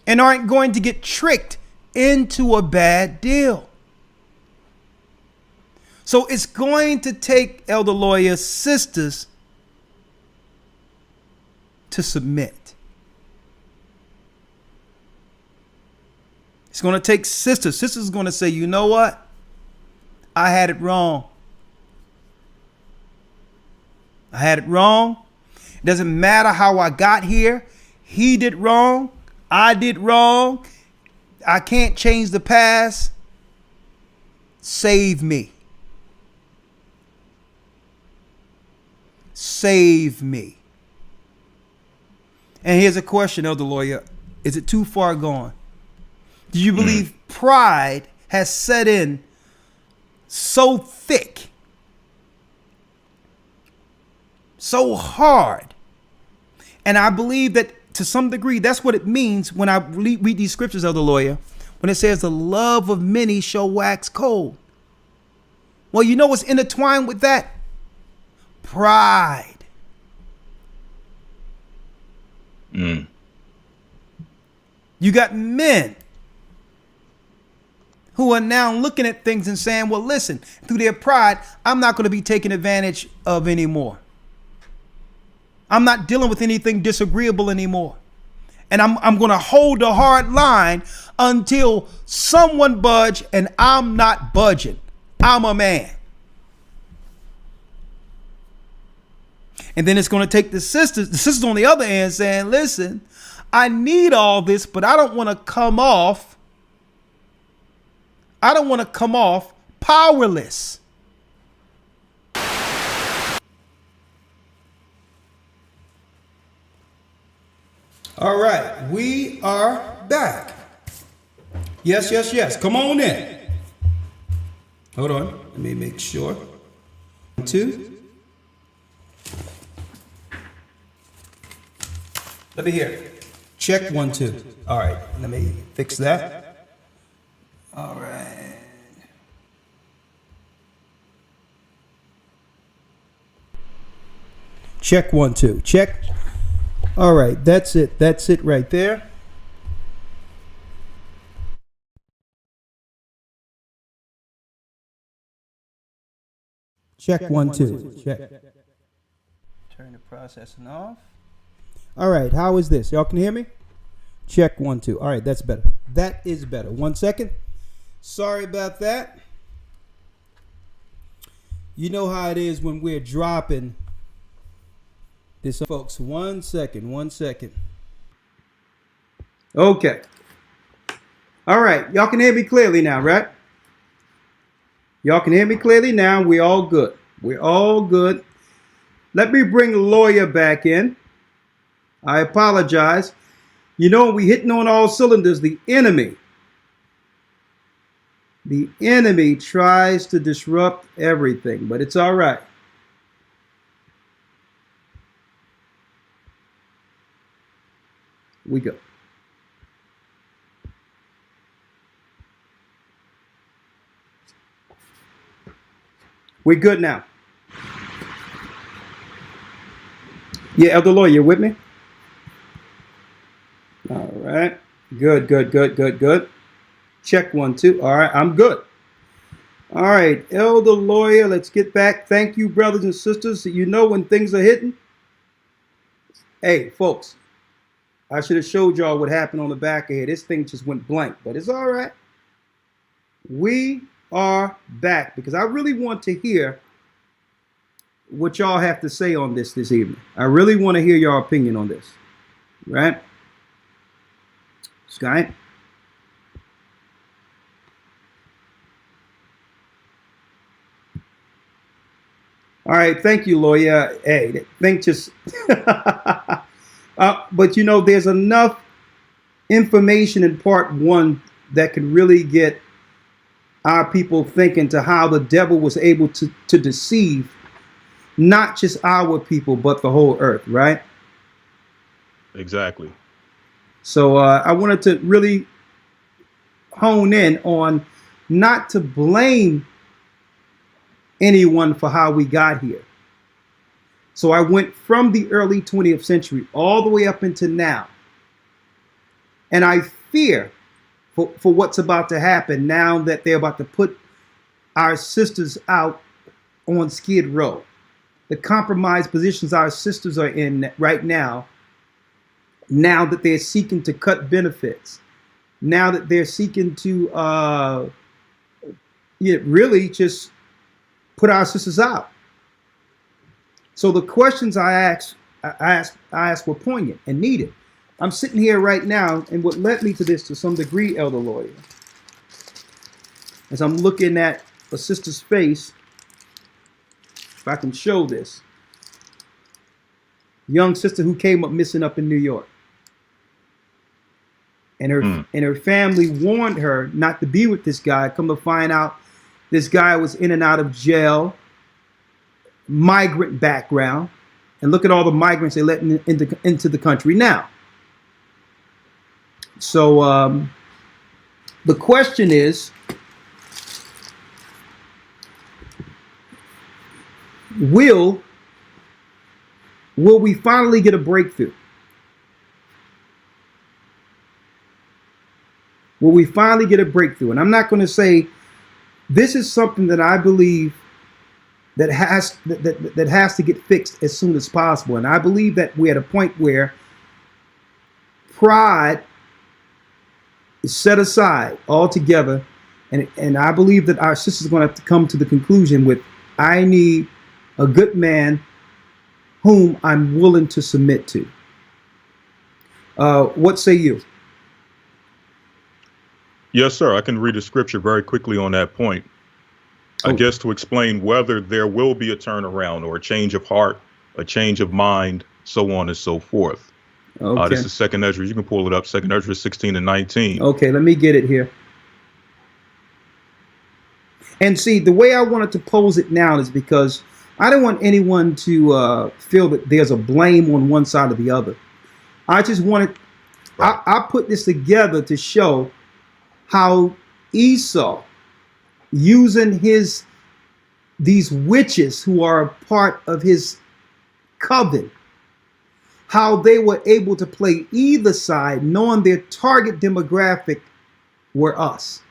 and aren't going to get tricked into a bad deal. So it's going to take elder lawyer sisters to submit. It's going to take sisters. Sisters are going to say, you know what? I had it wrong. I had it wrong. It doesn't matter how I got here. He did wrong. I did wrong. I can't change the past. Save me. Save me. And here's a question, elder lawyer. Is it too far gone? Do you believe pride has set in so thick, so hard? And I believe that to some degree, that's what it means when I read these scriptures, elder lawyer, when it says the love of many shall wax cold. Well, you know what's intertwined with that? Pride. You got men who are now looking at things and saying, well, listen, through their pride, I'm not going to be taken advantage of anymore. I'm not dealing with anything disagreeable anymore. And I'm going to hold a hard line until someone budge, and I'm not budging. I'm a man. And then it's going to take the sisters on the other end saying, listen, I need all this, but I don't want to come off I don't want to come off powerless. All right, we are back. Yes, yes, yes. Come on in. Hold on. Let me make sure. 1, 2. Let me hear. Check 1, 2. All right. Let me fix that. All right. Check 1, 2. Check. All right. That's it. That's it right there. Check 1, 2. Check. Turn the processing off. All right. How is this? Y'all can hear me? Check 1, 2. All right. That's better. That is better. 1 second. Sorry about that. You know how it is when we're dropping this, folks. 1 second. 1 second. Okay. All right. Y'all can hear me clearly now, right? Y'all can hear me clearly now. We're all good. We're all good. Let me bring the lawyer back in. I apologize. You know, we hitting on all cylinders. The enemy tries to disrupt everything, but it's all right. We go. We're good now. Yeah, Elder Lawyer, you with me? All right. Good, good, good, good, good. Check 1, 2. All right, I'm good. All right, Elder Lawyer, let's get back. Thank you, brothers and sisters. You know when things are hitting. Hey, folks, I should have showed y'all what happened on the back of here. This thing just went blank, but it's all right. We are back because I really want to hear what y'all have to say on this evening. I really want to hear your opinion on this, right? Sky. All right, thank you, lawyer. Hey, think just, but you know, there's enough information in part 1 that can really get our people thinking to how the devil was able to deceive not just our people, but the whole earth, right? Exactly. So I wanted to really hone in on not to blame anyone for how we got here. So I went from the early 20th century all the way up into now. And I fear for what's about to happen now that they're about to put our sisters out on Skid Row. The compromised positions our sisters are in right now that they're seeking to cut benefits, now that they're seeking to really just put our sisters out. So the questions I asked were poignant and needed. I'm sitting here right now, and what led me to this to some degree, Elder Lawyer, as I'm looking at a sister's face, if I can show this, young sister who came up missing up in New York. And her family warned her not to be with this guy. Come to find out, this guy was in and out of jail, migrant background, and look at all the migrants they let into the country now. So the question is, will we finally get a breakthrough? Will we finally get a breakthrough? And I'm not going to say this is something that I believe that has to get fixed as soon as possible. And I believe that we're at a point where pride is set aside altogether. And I believe that our sisters are going to have to come to the conclusion with, I need a good man whom I'm willing to submit to. What say you? Yes, sir. I can read a scripture very quickly on that point. I guess to explain whether there will be a turnaround or a change of heart, a change of mind, so on and so forth. Okay. This is 2nd Ezra. You can pull it up. 2nd Ezra 16 and 19. Okay, let me get it here. And see, the way I wanted to pose it now is because I don't want anyone to feel that there's a blame on one side or the other. I just wanted, I put this together to show how Esau, using these witches who are a part of his coven, how they were able to play either side, knowing their target demographic were us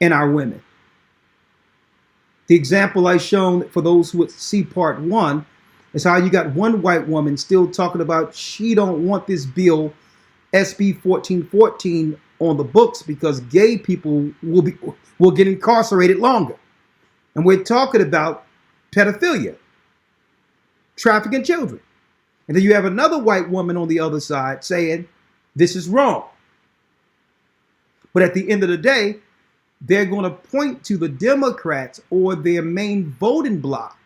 and our women. The example I shown for those who would see part 1 is how you got one white woman still talking about she don't want this bill SB 1414 on the books because gay people will get incarcerated longer. And we're talking about pedophilia, trafficking children. And then you have another white woman on the other side saying this is wrong. But at the end of the day, they're going to point to the Democrats or their main voting bloc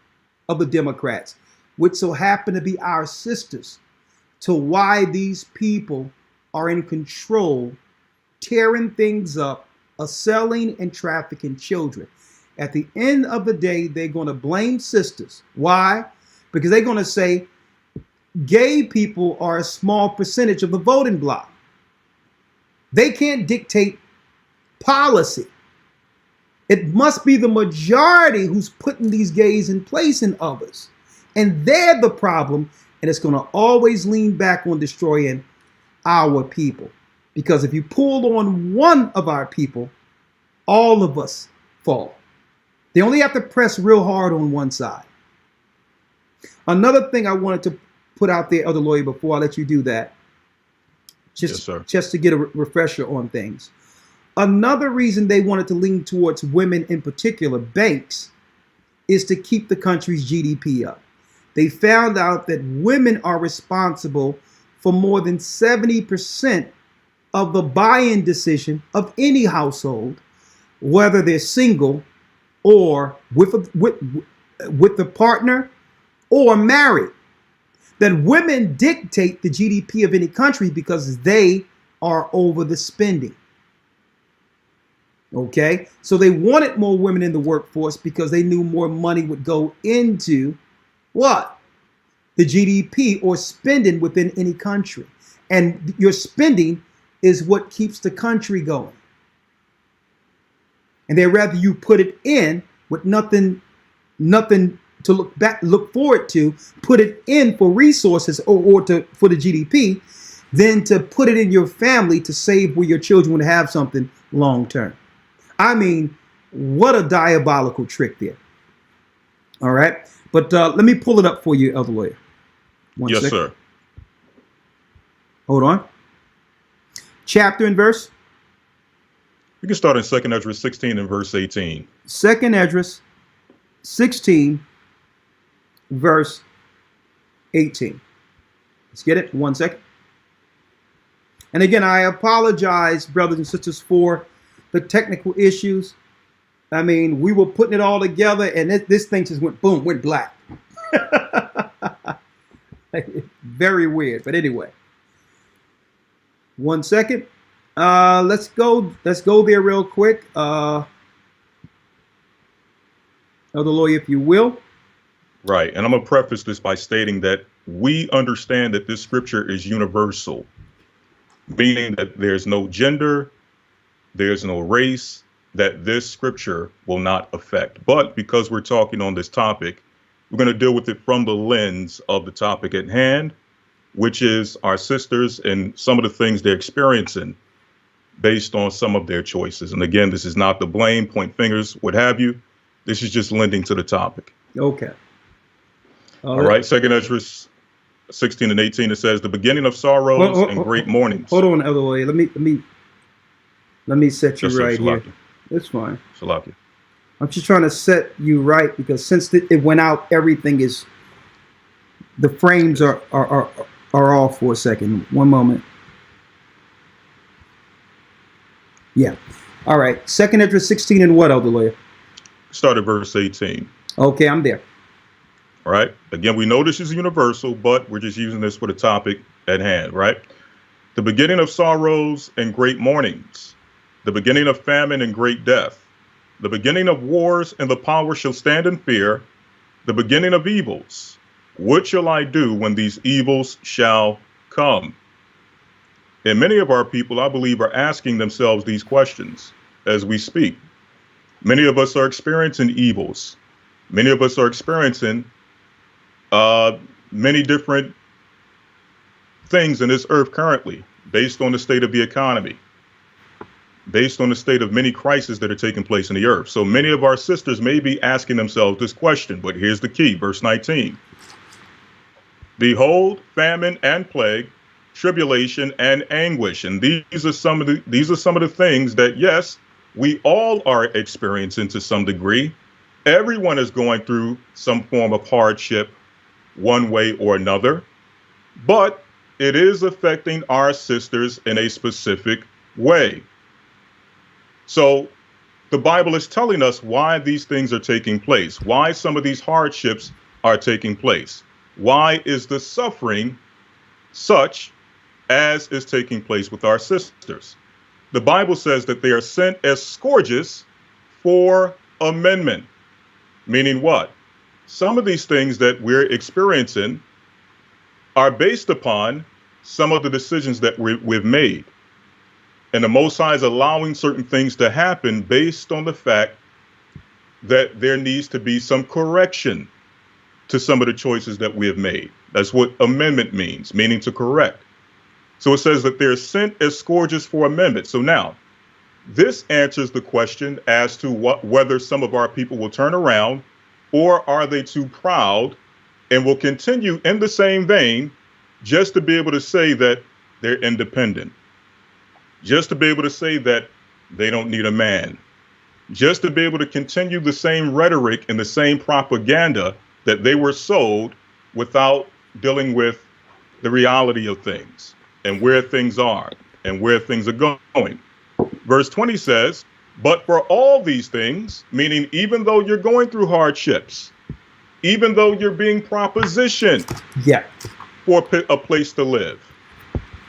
of the Democrats, which so happen to be our sisters, to why these people are in control, tearing things up, selling and trafficking children. At the end of the day, they're going to blame sisters. Why? Because they're going to say gay people are a small percentage of the voting bloc. They can't dictate policy. It must be the majority who's putting these gays in place in others. And they're the problem. And it's going to always lean back on destroying our people. Because if you pull on one of our people, all of us fall. They only have to press real hard on one side. Another thing I wanted to put out there, Elder Lawyer, before I let you do that, just to get a refresher on things. Another reason they wanted to lean towards women in particular, banks, is to keep the country's GDP up. They found out that women are responsible for more than 70% of the buy-in decision of any household, whether they're single or with the partner or married. That women dictate the GDP of any country because they are over the spending. Okay, so they wanted more women in the workforce because they knew more money would go into what? The GDP or spending within any country. And your spending is what keeps the country going. And they'd rather you put it in with nothing to look forward to, put it in for resources or for the GDP, than to put it in your family to save where your children would have something long term. I mean, what a diabolical trick there. All right. But let me pull it up for you, Elder Lawyer. One second. Sir. Hold on. Chapter and verse. You can start in 2nd Ezra 16 and verse 18. 2nd Ezra 16, verse 18. Let's get it. 1 second. And again, I apologize, brothers and sisters, for the technical issues. I mean, we were putting it all together and this thing just went boom, went black. Very weird. But anyway, 1 second. Let's go there real quick. Elder Lawyer, if you will. Right. And I'm going to preface this by stating that we understand that this scripture is universal, meaning that there's no gender, there's no race that this scripture will not affect. But because we're talking on this topic, we're going to deal with it from the lens of the topic at hand, which is our sisters and some of the things they're experiencing based on some of their choices. And again, this is not the blame, point fingers, what have you. This is just lending to the topic. Okay. All right. 2nd Ezra 16 and 18, it says, the beginning of sorrows and great mournings. Hold on, Elder Lawyer. Let me set you right here. It's fine. Salakia. I'm just trying to set you right because since it went out, everything is, the frames are off for a second. One moment. Yeah. All right. Second Ezra 16 and what, Elder Lawyer? Start at verse 18. Okay, I'm there. All right. Again, we know this is universal, but we're just using this for the topic at hand, right? The beginning of sorrows and great mournings, the beginning of famine and great death, the beginning of wars, and the power shall stand in fear, the beginning of evils. What shall I do when these evils shall come? And many of our people, I believe, are asking themselves these questions as we speak. Many of us are experiencing evils. Many of us are experiencing many different things in this earth currently, based on the state of the economy, based on the state of many crises that are taking place in the earth. So many of our sisters may be asking themselves this question, but here's the key, verse 19. Behold, famine and plague, tribulation and anguish. And these are some of the things that, yes, we all are experiencing to some degree. Everyone is going through some form of hardship one way or another, but it is affecting our sisters in a specific way. So the Bible is telling us why these things are taking place, why some of these hardships are taking place. Why is the suffering such as is taking place with our sisters? The Bible says that they are sent as scourges for amendment, meaning what? Some of these things that we're experiencing are based upon some of the decisions that we've made. And the Most High is allowing certain things to happen based on the fact that there needs to be some correction to some of the choices that we have made. That's what amendment means, meaning to correct. So it says that they're sent as scourges for amendment. So now, this answers the question as to whether some of our people will turn around, or are they too proud and will continue in the same vein just to be able to say that they're independent, just to be able to say that they don't need a man, just to be able to continue the same rhetoric and the same propaganda that they were sold without dealing with the reality of things and where things are and where things are going. Verse 20 says, but for all these things, meaning even though you're going through hardships, even though you're being propositioned for a place to live,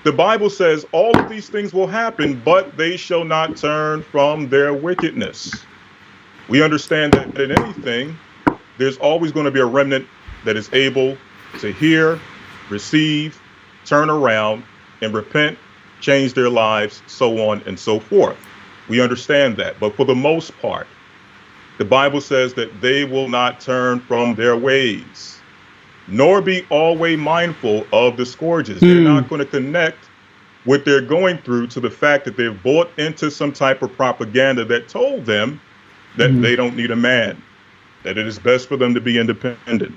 the Bible says all of these things will happen, but they shall not turn from their wickedness. We understand that in anything, there's always going to be a remnant that is able to hear, receive, turn around, and repent, change their lives, so on and so forth. We understand that. But for the most part, the Bible says that they will not turn from their ways, nor be always mindful of the scourges. They're not going to connect what they're going through to the fact that they've bought into some type of propaganda that told them that they don't need a man, that it is best for them to be independent.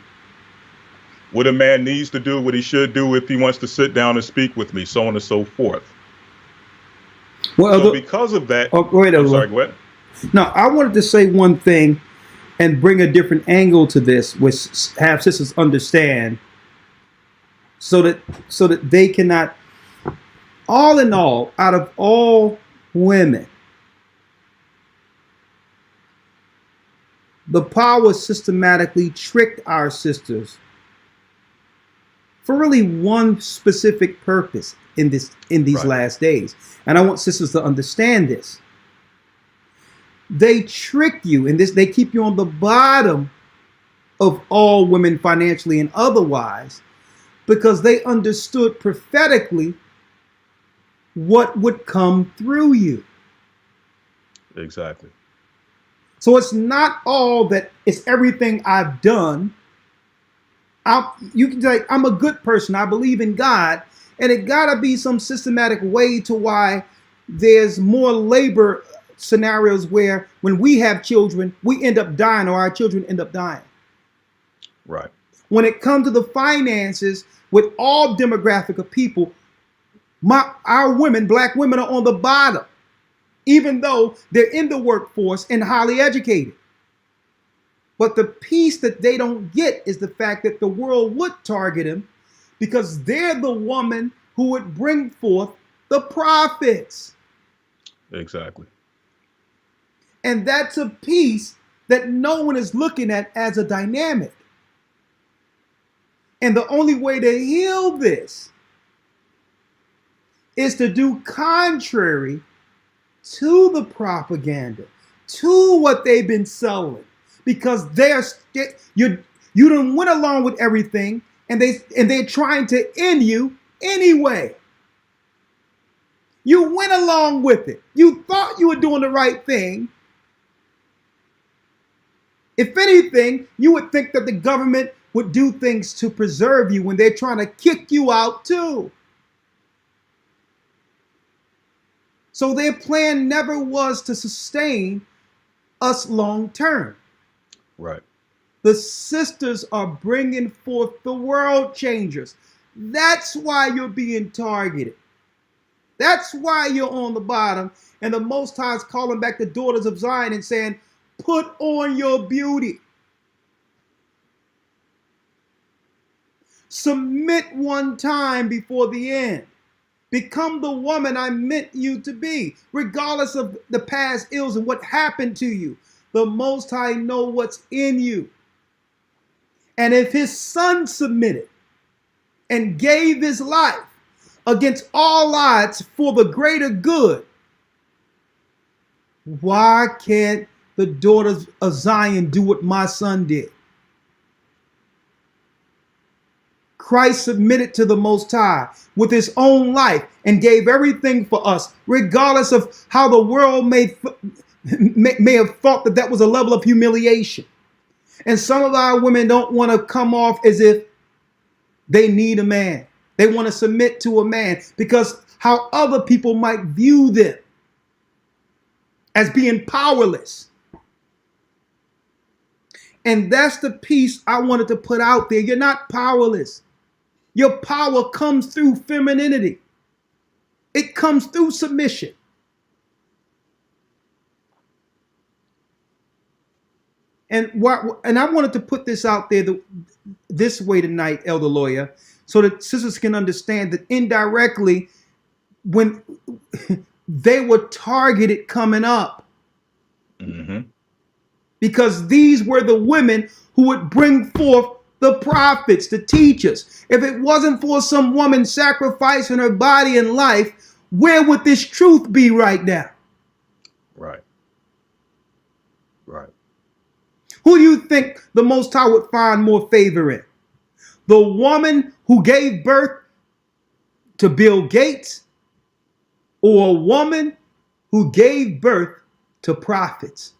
What a man needs to do, what he should do if he wants to sit down and speak with me, so on and so forth. Well, so because of that, go ahead, I'm sorry, go ahead. No, I wanted to say one thing and bring a different angle to this, which have sisters understand, so that they cannot, all in all, out of all women, the power systematically tricked our sisters for really one specific purpose in these last days. And I want sisters to understand this. They trick you in this, they keep you on the bottom of all women financially and otherwise, because they understood prophetically what would come through you. Exactly. So it's not all that it's everything I've done. You can say, I'm a good person, I believe in God, and it gotta be some systematic way to why there's more labor scenarios where when we have children, we end up dying or our children end up dying. Right. When it comes to the finances, with all demographic of people, our women, black women, are on the bottom, even though they're in the workforce and highly educated. But the piece that they don't get is the fact that the world would target them because they're the woman who would bring forth the profits. Exactly. And that's a piece that no one is looking at as a dynamic. And the only way to heal this is to do contrary to the propaganda, to what they've been selling, because you done went along with everything, and they're trying to end you anyway. You went along with it. You thought you were doing the right thing. If anything, you would think that the government would do things to preserve you when they're trying to kick you out too. So their plan never was to sustain us long term. Right. The sisters are bringing forth the world changers. That's why you're being targeted. That's why you're on the bottom. And the Most High is calling back the daughters of Zion and saying, put on your beauty. Submit one time before the end. Become the woman I meant you to be, regardless of the past ills and what happened to you. The Most High know what's in you. And if his son submitted and gave his life against all odds for the greater good, why can't the daughters of Zion do what my son did? Christ submitted to the Most High with his own life and gave everything for us, regardless of how the world may have thought that was a level of humiliation. And some of our women don't want to come off as if they need a man. They want to submit to a man because how other people might view them as being powerless. And that's the piece I wanted to put out there. You're not powerless. Your power comes through femininity. It comes through submission. And I wanted to put this out there this way tonight, Elder Lawyer, so that sisters can understand that indirectly, when they were targeted coming up, because these were the women who would bring forth the prophets, the teachers. If it wasn't for some woman sacrificing her body and life, where would this truth be right now? Right. Right. Who do you think the Most High would find more favor in? The woman who gave birth to Bill Gates, or a woman who gave birth to prophets?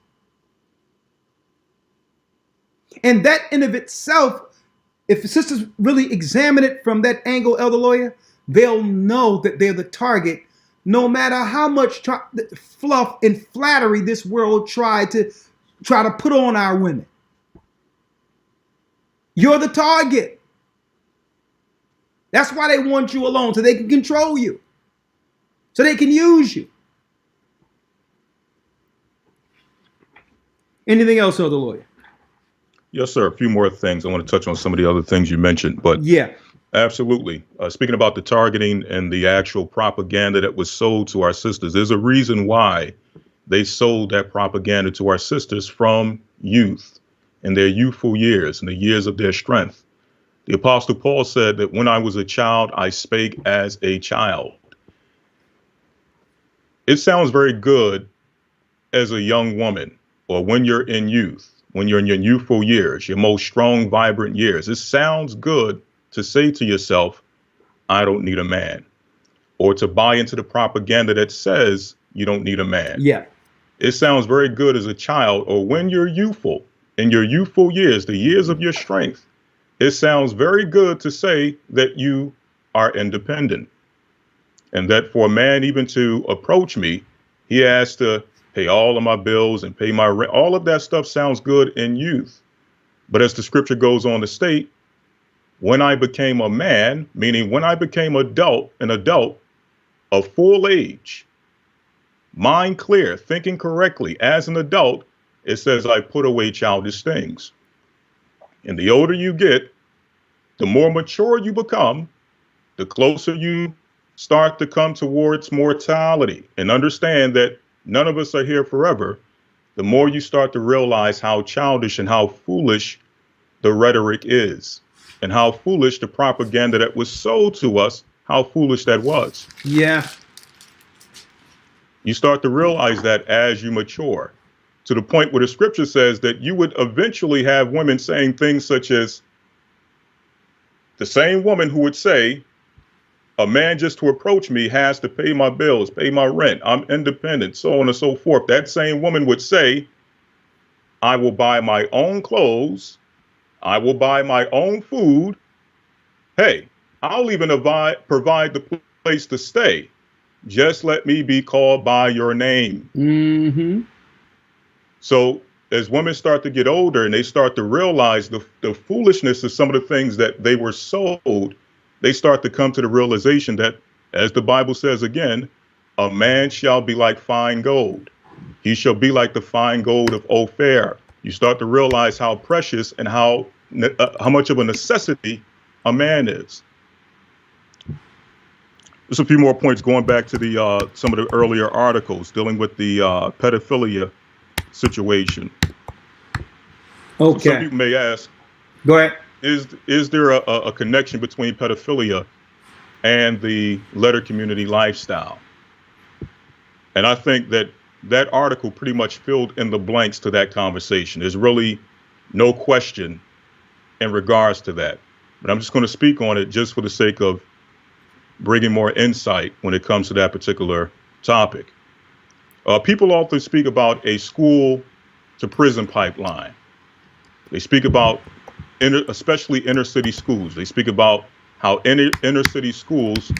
And that in of itself, if the sisters really examine it from that angle, Elder Lawyer, they'll know that they're the target, no matter how much fluff and flattery this world try to put on our women. You're the target. That's why they want you alone, so they can control you, so they can use you. Anything else, Elder Lawyer? Yes, sir. A few more things. I want to touch on some of the other things you mentioned, but yeah, absolutely. Speaking about the targeting and the actual propaganda that was sold to our sisters, there's a reason why they sold that propaganda to our sisters from youth, in their youthful years, in the years of their strength. The Apostle Paul said that when I was a child, I spake as a child. It sounds very good as a young woman, or when you're in youth. When you're in your youthful years, your most strong, vibrant years, it sounds good to say to yourself, I don't need a man, or to buy into the propaganda that says you don't need a man. Yeah. It sounds very good as a child, or when you're youthful, in your youthful years, the years of your strength. It sounds very good to say that you are independent, and that for a man even to approach me, he has to pay all of my bills and pay my rent. All of that stuff sounds good in youth. But as the scripture goes on to state, when I became a man, meaning when I became an adult of full age, mind clear, thinking correctly as an adult, it says I put away childish things. And the older you get, the more mature you become, the closer you start to come towards mortality and understand that none of us are here forever, the more you start to realize how childish and how foolish the rhetoric is, and how foolish the propaganda that was sold to us, how foolish that was. Yeah. You start to realize that as you mature, to the point where the scripture says that you would eventually have women saying things such as, the same woman who would say, a man just to approach me has to pay my bills, pay my rent, I'm independent, so on and so forth. That same woman would say, I will buy my own clothes, I will buy my own food. Hey, I'll even provide the place to stay. Just let me be called by your name. Mm-hmm. So as women start to get older and they start to realize the foolishness of some of the things that they were sold, they start to come to the realization that, as the Bible says again, a man shall be like fine gold. He shall be like the fine gold of Ophir. You start to realize how precious and how much of a necessity a man is. There's a few more points going back to the some of the earlier articles dealing with the pedophilia situation. Okay. So some people may ask, go ahead. Is there a connection between pedophilia and the letter community lifestyle? And I think that that article pretty much filled in the blanks to that conversation. There's really no question in regards to that. But I'm just going to speak on it just for the sake of bringing more insight when it comes to that particular topic. People often speak about a school to prison pipeline. They speak about especially inner city schools. They speak about how inner city schools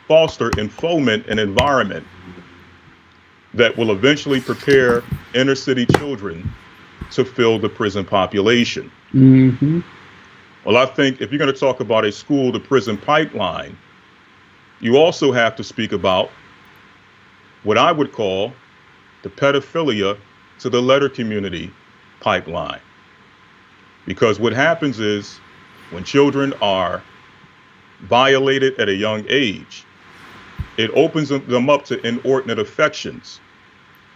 foster and foment an environment that will eventually prepare inner city children to fill the prison population. Mm-hmm. Well, I think if you're going to talk about a school to prison pipeline, you also have to speak about what I would call the pedophilia to the letter community pipeline. Because what happens is when children are violated at a young age, it opens them up to inordinate affections.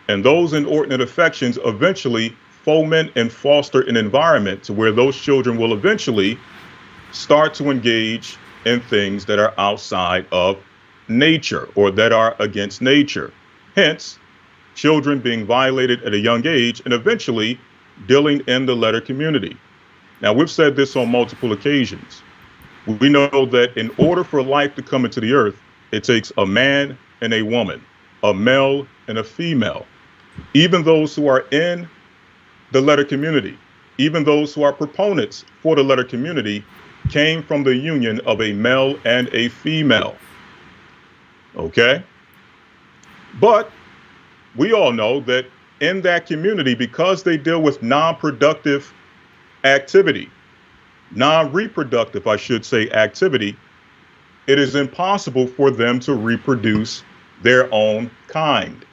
And those inordinate affections eventually foment and foster an environment to where those children will eventually start to engage in things that are outside of nature or that are against nature. Hence, children being violated at a young age and eventually dealing in the letter community. Now, we've said this on multiple occasions. We know that in order for life to come into the earth, it takes a man and a woman, a male and a female. Even those who are in the letter community, even those who are proponents for the letter community, came from the union of a male and a female. Okay? But we all know that in that community, because they deal with non-productive activity, non-reproductive, I should say, activity, it is impossible for them to reproduce their own kind.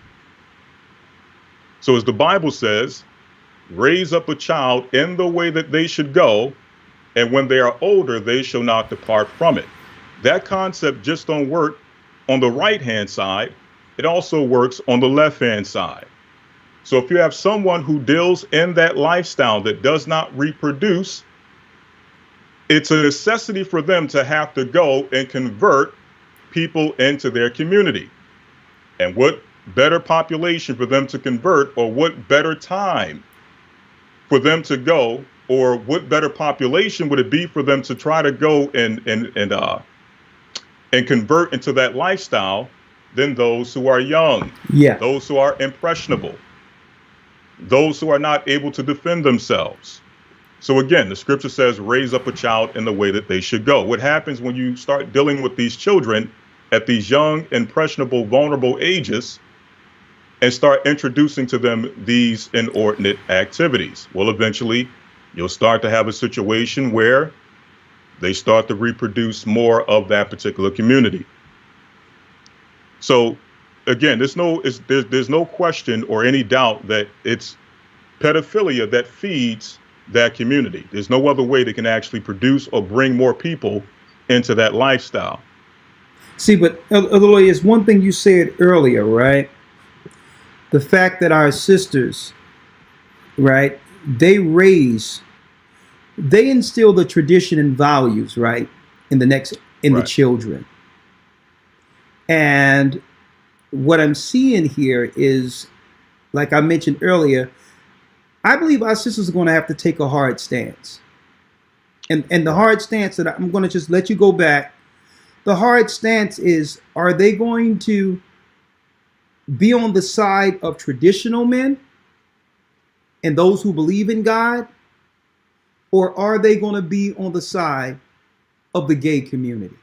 So as the Bible says, raise up a child in the way that they should go, and when they are older, they shall not depart from it. That concept just don't work on the right-hand side. It also works on the left-hand side. So if you have someone who deals in that lifestyle that does not reproduce, it's a necessity for them to have to go and convert people into their community. And what better population for them to convert, or what better time for them to go, or what better population would it be for them to try to go and convert into that lifestyle than those who are young, those who are impressionable, those who are not able to defend themselves. So again, the scripture says, raise up a child in the way that they should go. What happens when you start dealing with these children at these young, impressionable, vulnerable ages and start introducing to them these inordinate activities? Well, eventually you'll start to have a situation where they start to reproduce more of that particular community. So again, there's no question or any doubt that it's pedophilia that feeds that community. There's no other way they can actually produce or bring more people into that lifestyle. See, but it's one thing you said earlier, right? The fact that our sisters, right, they instill the tradition and values, right, in the children. And what I'm seeing here is, like I mentioned earlier, I believe our sisters are going to have to take a hard stance. And the hard stance that I'm going to just let you go back, the hard stance is, are they going to be on the side of traditional men and those who believe in God? Or are they going to be on the side of the gay community?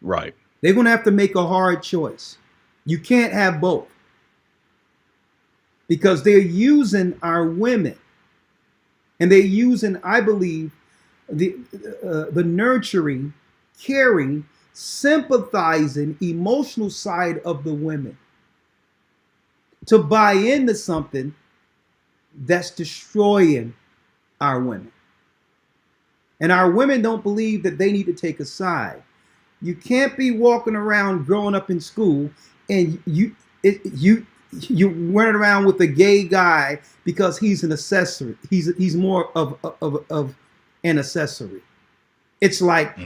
Right. They're going to have to make a hard choice. You can't have both. Because they're using our women. And they're using, I believe, the nurturing, caring, sympathizing, emotional side of the women to buy into something that's destroying our women. And our women don't believe that they need to take a side. You can't be walking around growing up in school and you running around with a gay guy because he's an accessory. He's more of an accessory. It's like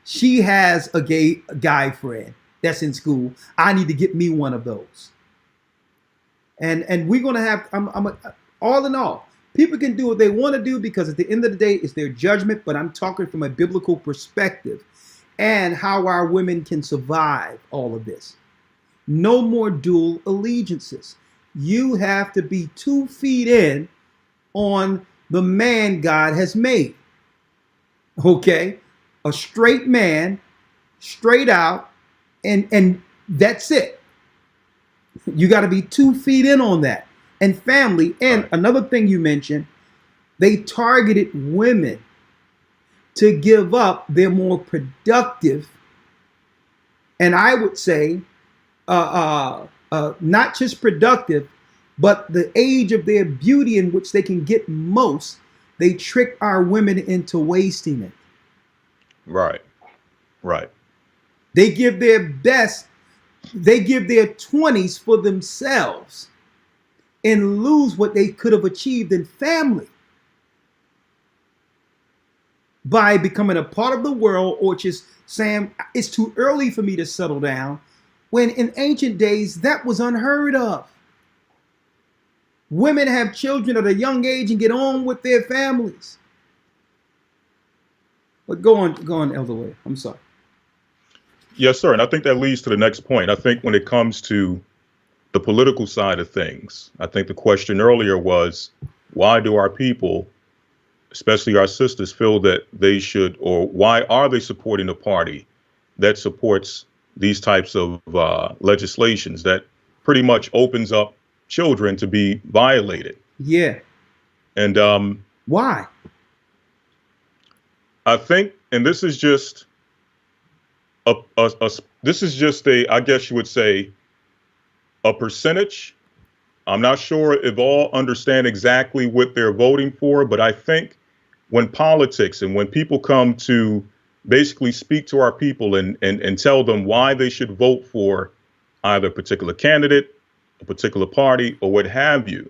she has a gay guy friend that's in school. I need to get me one of those. And we're gonna have all in all, people can do what they want to do because at the end of the day, it's their judgment. But I'm talking from a biblical perspective and how our women can survive all of this. No more dual allegiances. You have to be 2 feet in on the man God has made. Okay? A straight man, straight out, and that's it. You got to be 2 feet in on that. And family, and another thing you mentioned, they targeted women to give up their more productive, and I would say, not just productive, but the age of their beauty in which they can get most. They trick our women into wasting it. Right. Right. They give their best, they give their 20s for themselves and lose what they could have achieved in family by becoming a part of the world, or just saying, it's too early for me to settle down, when in ancient days that was unheard of. Women have children at a young age and get on with their families. But go on, Elder Wade. I'm sorry. Yes, sir. And I think that leads to the next point. I think when it comes to the political side of things, I think the question earlier was, why do our people, especially our sisters, feel that they should, or why are they supporting a party that supports these types of legislations that pretty much opens up children to be violated? Yeah. And why? I think, and this is just I guess you would say, a percentage. I'm not sure if all understand exactly what they're voting for, but I think when politics and when people come to basically speak to our people and tell them why they should vote for either a particular candidate, a particular party, or what have you,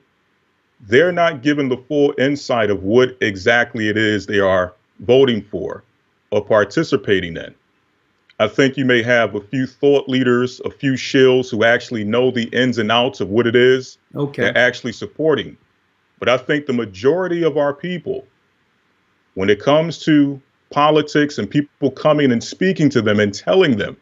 they're not given the full insight of what exactly it is they are voting for or participating in. I think you may have a few thought leaders, a few shills who actually know the ins and outs of what it is they're actually supporting. But I think the majority of our people, when it comes to politics and people coming and speaking to them and telling them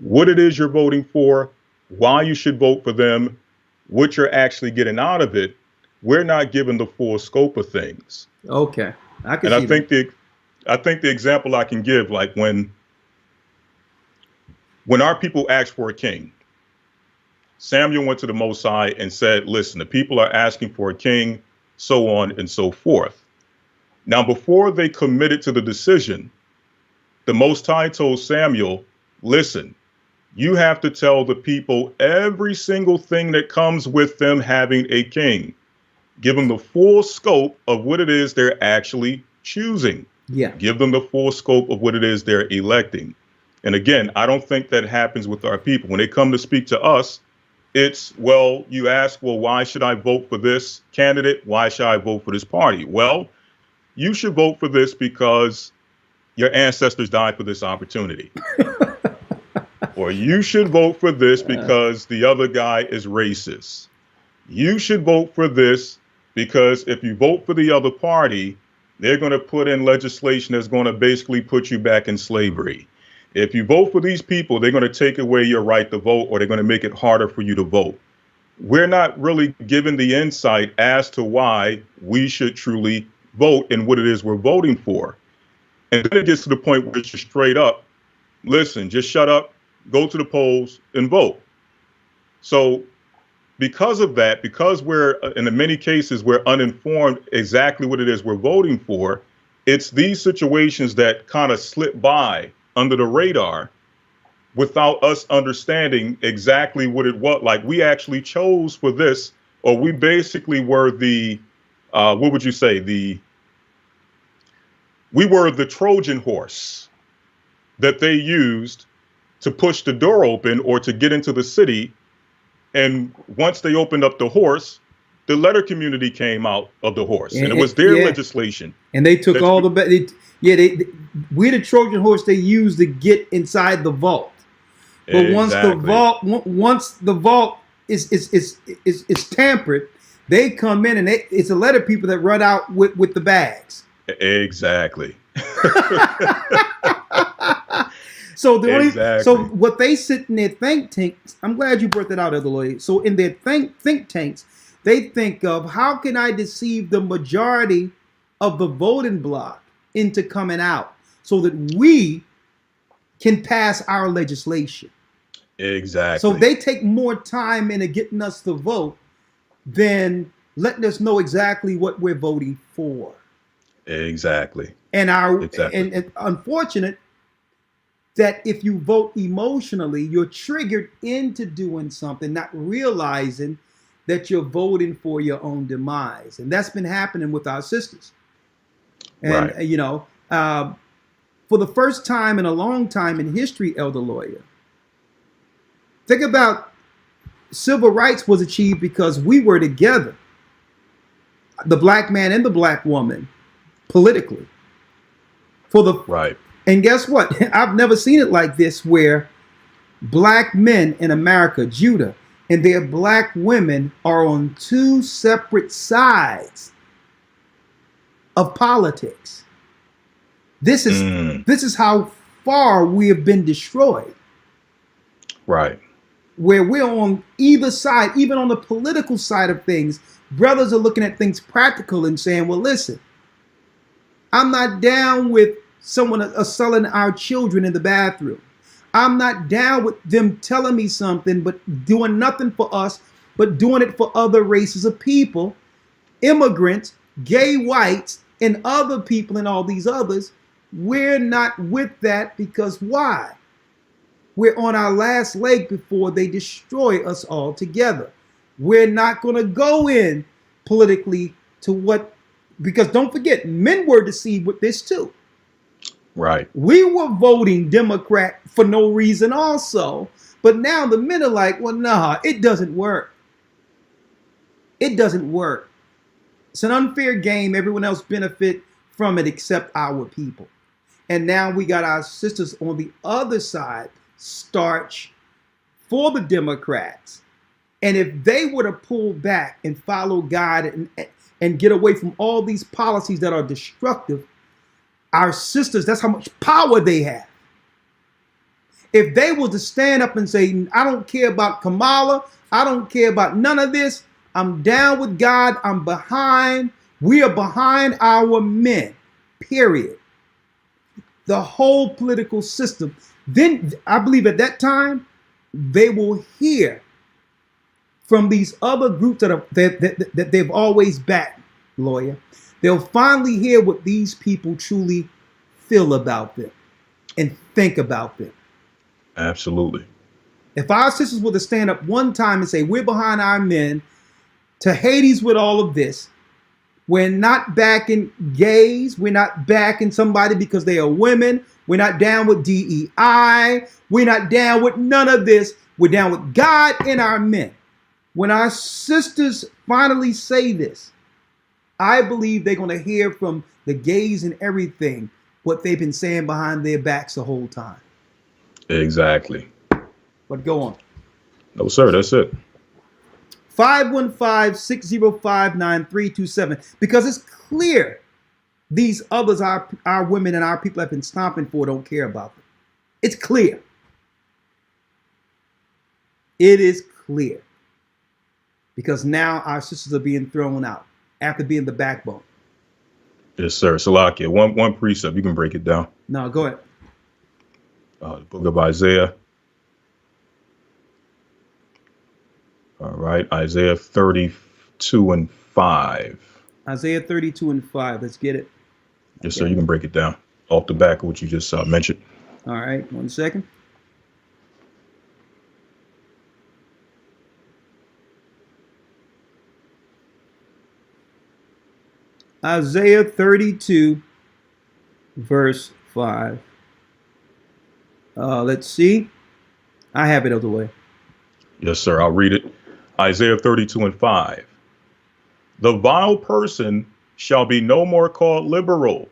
what it is you're voting for, why you should vote for them, what you're actually getting out of it, we're not given the full scope of things. Okay. I think the example I can give, like when our people asked for a king, Samuel went to the Most High and said, listen, the people are asking for a king, so on and so forth. Now, before they committed to the decision, the Most High told Samuel, listen, you have to tell the people every single thing that comes with them having a king. Give them the full scope of what it is they're actually choosing. Yeah. Give them the full scope of what it is they're electing. And again, I don't think that happens with our people. When they come to speak to us, it's, well, you ask, well, why should I vote for this candidate? Why should I vote for this party? Well, you should vote for this because your ancestors died for this opportunity. Or you should vote for this because the other guy is racist. You should vote for this because if you vote for the other party, they're going to put in legislation that's going to basically put you back in slavery. If you vote for these people, they're going to take away your right to vote, or they're going to make it harder for you to vote. We're not really given the insight as to why we should truly vote and what it is we're voting for. And then it gets to the point where it's just straight up, listen, just shut up, go to the polls and vote. So because of that, because we're, in many cases, we're uninformed exactly what it is we're voting for, it's these situations that kind of slip by under the radar without us understanding exactly what it was. Like, we actually chose for this, or we basically were the, what would you say? We were the Trojan horse that they used to push the door open or to get into the city. And once they opened up the horse, the letter community came out of the horse, and it was their legislation. And they took all the we're the Trojan horse they used to get inside the vault. But Exactly. once the vault is tampered, they come in and it's the letter people that run out with the bags. Exactly. So what they sit in their think tanks, I'm glad you brought that out, Elder Lawyer. So in their think tanks, they think of, how can I deceive the majority of the voting bloc into coming out so that we can pass our legislation. Exactly. So they take more time into getting us to vote than letting us know exactly what we're voting for. Exactly. And and unfortunate that if you vote emotionally, you're triggered into doing something, not realizing that you're voting for your own demise. And that's been happening with our sisters. And, right. For the first time in a long time in history, Elder Lawyer, think about civil rights was achieved because we were together, the black man and the black woman, politically. Right. And guess what? I've never seen it like this, where black men in America, Judah, and their black women are on two separate sides of politics. This is how far we have been destroyed. Right. Where we're on either side, even on the political side of things, brothers are looking at things practical and saying, well, listen, I'm not down with someone selling our children in the bathroom. I'm not down with them telling me something, but doing nothing for us, but doing it for other races of people, immigrants, gay whites, and other people and all these others. We're not with that because why? We're on our last leg before they destroy us all together. We're not going to go in politically to what, because don't forget, men were deceived with this too. Right. We were voting Democrat for no reason also, but now the men are like, well, nah, it doesn't work. It doesn't work. It's an unfair game. Everyone else benefit from it except our people. And now we got our sisters on the other side, starch for the Democrats. And if they were to pull back and follow God and get away from all these policies that are destructive, our sisters, that's how much power they have. If they were to stand up and say, I don't care about Kamala, I don't care about none of this, I'm down with God, I'm behind, we are behind our men, period. The whole political system. Then I believe at that time, they will hear from these other groups that they've always backed, Lawyer. They'll finally hear what these people truly feel about them and think about them. Absolutely. If our sisters were to stand up one time and say, we're behind our men, to Hades with all of this, We're not backing gays. We're not backing somebody because they are women. We're not down with DEI. We're not down with none of this. We're down with God and our men. When our sisters finally say this, I believe they're going to hear from the gays and everything what they've been saying behind their backs the whole time. Exactly. But go on. No, sir. That's it. 515-605-9327. Because it's clear these others, our women and our people have been stomping for, don't care about them. It's clear. It is clear. Because now our sisters are being thrown out after being the backbone. Yes, sir. Salakia, one precept. You can break it down. No, go ahead. The book of Isaiah. All right. Isaiah 32 and 5. Isaiah 32 and 5. Let's get it. Yes, sir. You can break it down off the back of what you just mentioned. All right. 1 second. Isaiah 32, verse 5. Let's see. I have it out of the way. Yes, sir. I'll read it. Isaiah 32 and 5. The vile person shall be no more called liberal,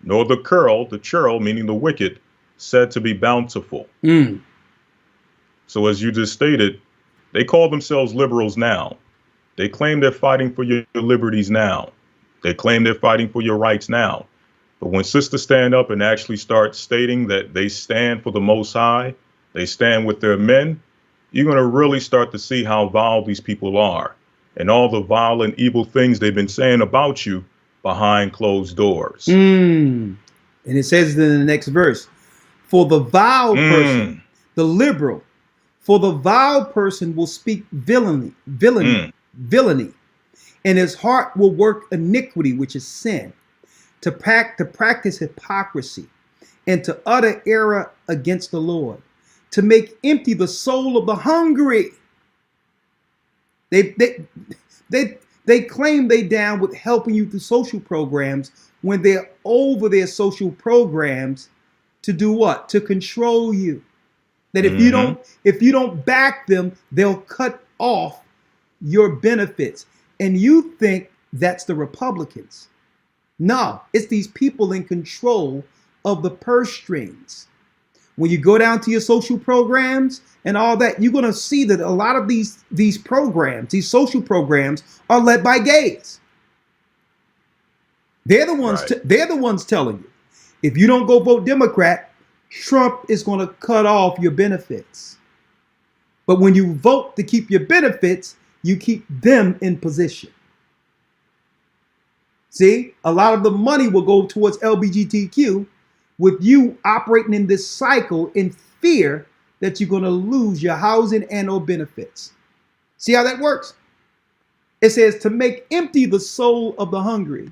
nor the churl, meaning the wicked, said to be bountiful. So as you just stated, they call themselves liberals now. They claim they're fighting for your liberties now. They claim they're fighting for your rights now. But when sisters stand up and actually start stating that they stand for the Most High, they stand with their men, you're going to really start to see how vile these people are and all the vile and evil things they've been saying about you behind closed doors. And it says in the next verse, for the vile person, the liberal, for the vile person will speak villainy, and his heart will work iniquity, which is sin, to practice hypocrisy, and to utter error against the Lord, to make empty the soul of the hungry. They claim they down with helping you through social programs when they're over their social programs to do what? To control you. That if you don't back them, they'll cut off your benefits. And you think that's the Republicans. No, it's these people in control of the purse strings. When you go down to your social programs and all that, you're going to see that a lot of these programs, these social programs, are led by gays. They're the ones. They're the ones telling you, if you don't go vote Democrat, Trump is going to cut off your benefits. But when you vote to keep your benefits, you keep them in position. See, a lot of the money will go towards LGBTQ, with you operating in this cycle in fear that you're going to lose your housing and or benefits. See how that works? It says to make empty the soul of the hungry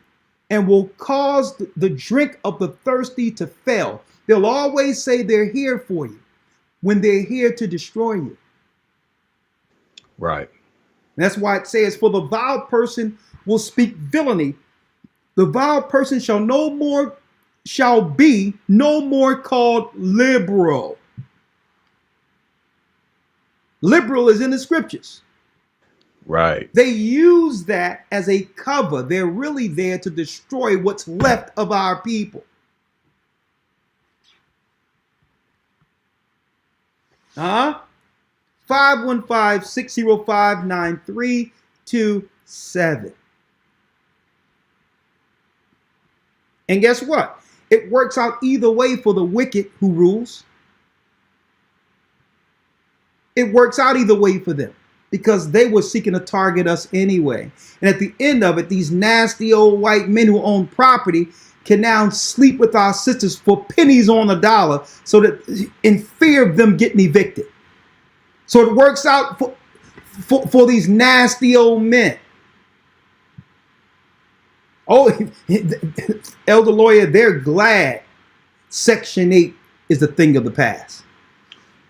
and will cause the drink of the thirsty to fail. They'll always say they're here for you when they're here to destroy you. Right. That's why it says, for the vile person will speak villainy. The vile person shall be no more called liberal. Liberal is in the scriptures. Right. They use that as a cover. They're really there to destroy what's left of our people. 515-605-9327. And guess what? It works out either way for the wicked who rules. It works out either way for them because they were seeking to target us anyway. And at the end of it, these nasty old white men who own property can now sleep with our sisters for pennies on the dollar, so that in fear of them getting evicted. So it works out for these nasty old men. Oh, elder lawyer, they're glad Section 8 is a thing of the past.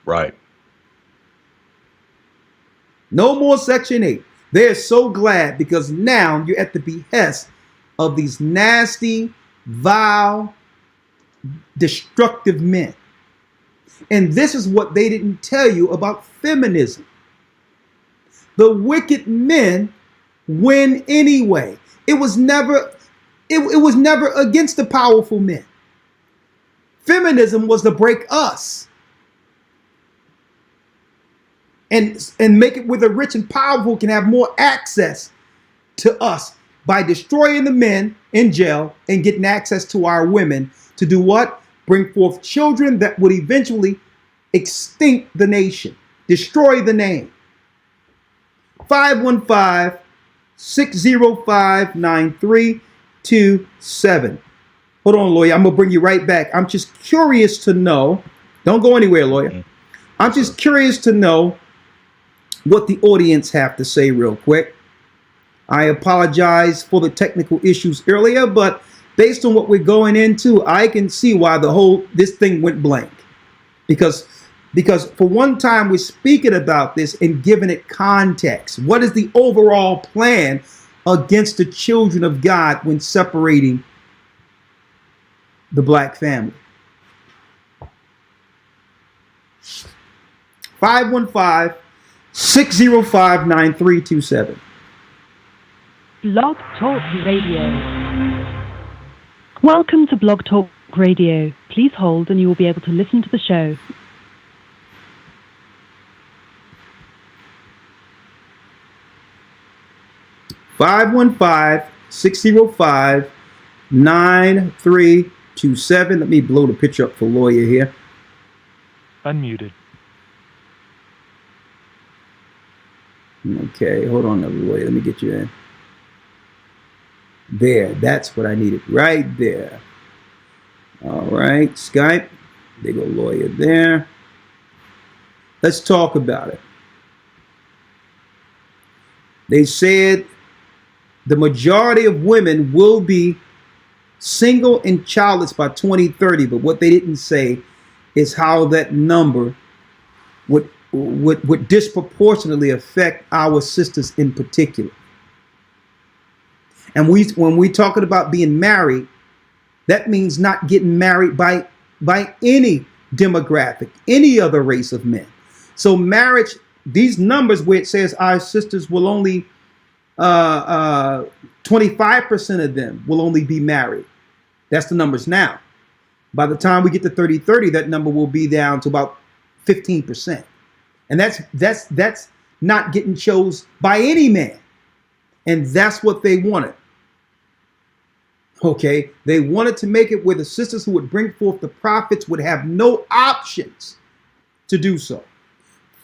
Right. No more Section 8. They're so glad because now you're at the behest of these nasty, vile, destructive men. And this is what they didn't tell you about feminism. The wicked men win anyway. It was never against the powerful men. Feminism was to break us and make it where the rich and powerful can have more access to us by destroying the men in jail and getting access to our women to do what? Bring forth children that would eventually extinct the nation, destroy the name. 515-605-9327. Hold on, lawyer. I'm going to bring you right back. I'm just curious to know. Don't go anywhere, lawyer. I'm just curious to know what the audience have to say real quick. I apologize for the technical issues earlier, but based on what we're going into, I can see why this thing went blank. Because for one time we're speaking about this and giving it context. What is the overall plan against the children of God when separating the black family? 515-605-9327. Blog Talk Radio. Welcome to Blog Talk Radio. Please hold and you will be able to listen to the show. (515-605-9327). Let me blow the picture up for lawyer here. Unmuted. Okay, hold on, lawyer. Let me get you in. There, that's what I needed right there. All right, Skype. There go lawyer there. Let's talk about it. They said the majority of women will be single and childless by 2030, but what they didn't say is how that number would disproportionately affect our sisters in particular. And when we talking about being married, that means not getting married by any demographic, any other race of men. So marriage, these numbers where it says our sisters will only 25% of them will only be married. That's the numbers now. By the time we get to 3030, that number will be down to about 15%. And that's not getting chose by any man. And that's what they wanted. Okay, they wanted to make it where the sisters who would bring forth the prophets would have no options to do so.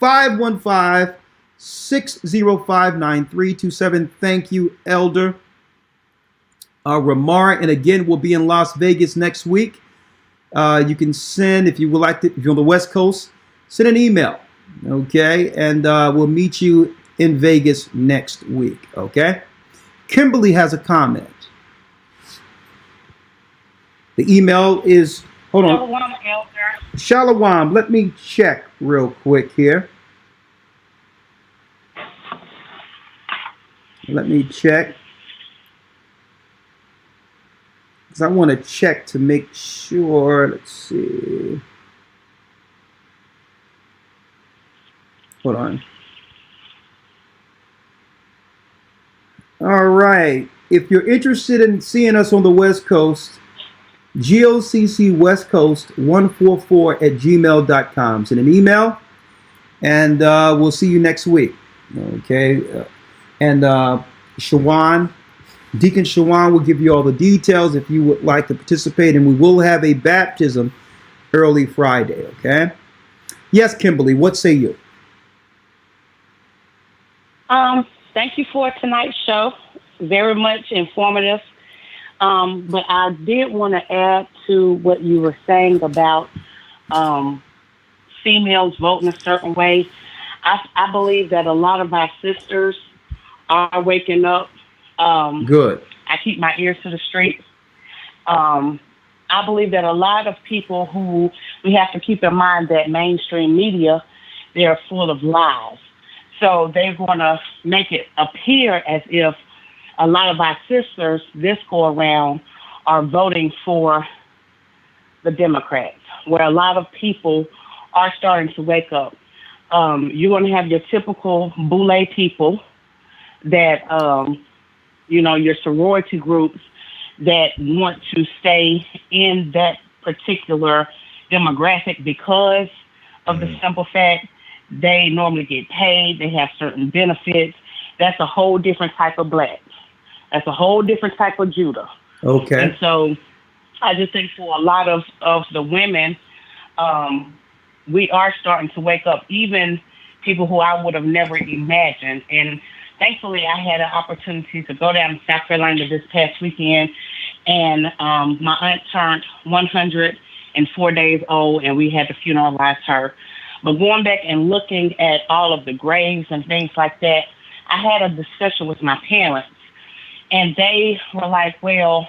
515-605-9327. Thank you, Elder Ramar. And again, we'll be in Las Vegas next week. You can send, if you would like to, if you're on the West Coast, send an email. Okay, and we'll meet you in Vegas next week. Okay, Kimberly has a comment. The email is, hold on. Shalom, Elder. Shalom. Let me check real quick here. Let me check. Because I want to check to make sure. Let's see. Hold on. All right. If you're interested in seeing us on the West Coast, GOCC West Coast 144@gmail.com. Send an email, and we'll see you next week. Okay. And Shawan, Deacon Shawan will give you all the details if you would like to participate, and we will have a baptism early Friday. Okay. Yes, Kimberly, what say you? Thank you for tonight's show. Very much informative. But I did want to add to what you were saying about females voting a certain way. I believe that a lot of our sisters are waking up. Good. I keep my ears to the street. I believe that a lot of people who we have to keep in mind that mainstream media, they're full of lies. So they're going to make it appear as if a lot of our sisters this go around are voting for the Democrats, where a lot of people are starting to wake up. You're going to have your typical boule people that, your sorority groups that want to stay in that particular demographic because of the simple fact they normally get paid, they have certain benefits. That's a whole different type of black. That's a whole different type of Judah. Okay. And so I just think for a lot of the women, we are starting to wake up, even people who I would have never imagined. And thankfully, I had an opportunity to go down to South Carolina this past weekend, and my aunt turned 104 days old, and we had to funeralize her. But going back and looking at all of the graves and things like that, I had a discussion with my parents, and they were like, well,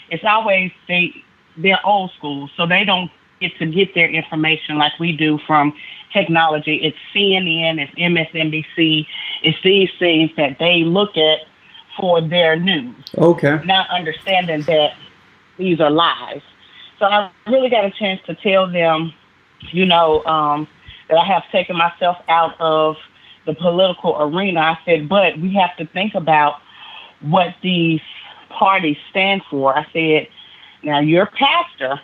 it's always they're old school, so they don't get to get their information like we do from technology. It's CNN, it's MSNBC, it's these things that they look at for their news. Okay. Not understanding that these are lies. So I really got a chance to tell them, that I have taken myself out of the political arena. I said, but we have to think about what these parties stand for. I said, now you're a pastor.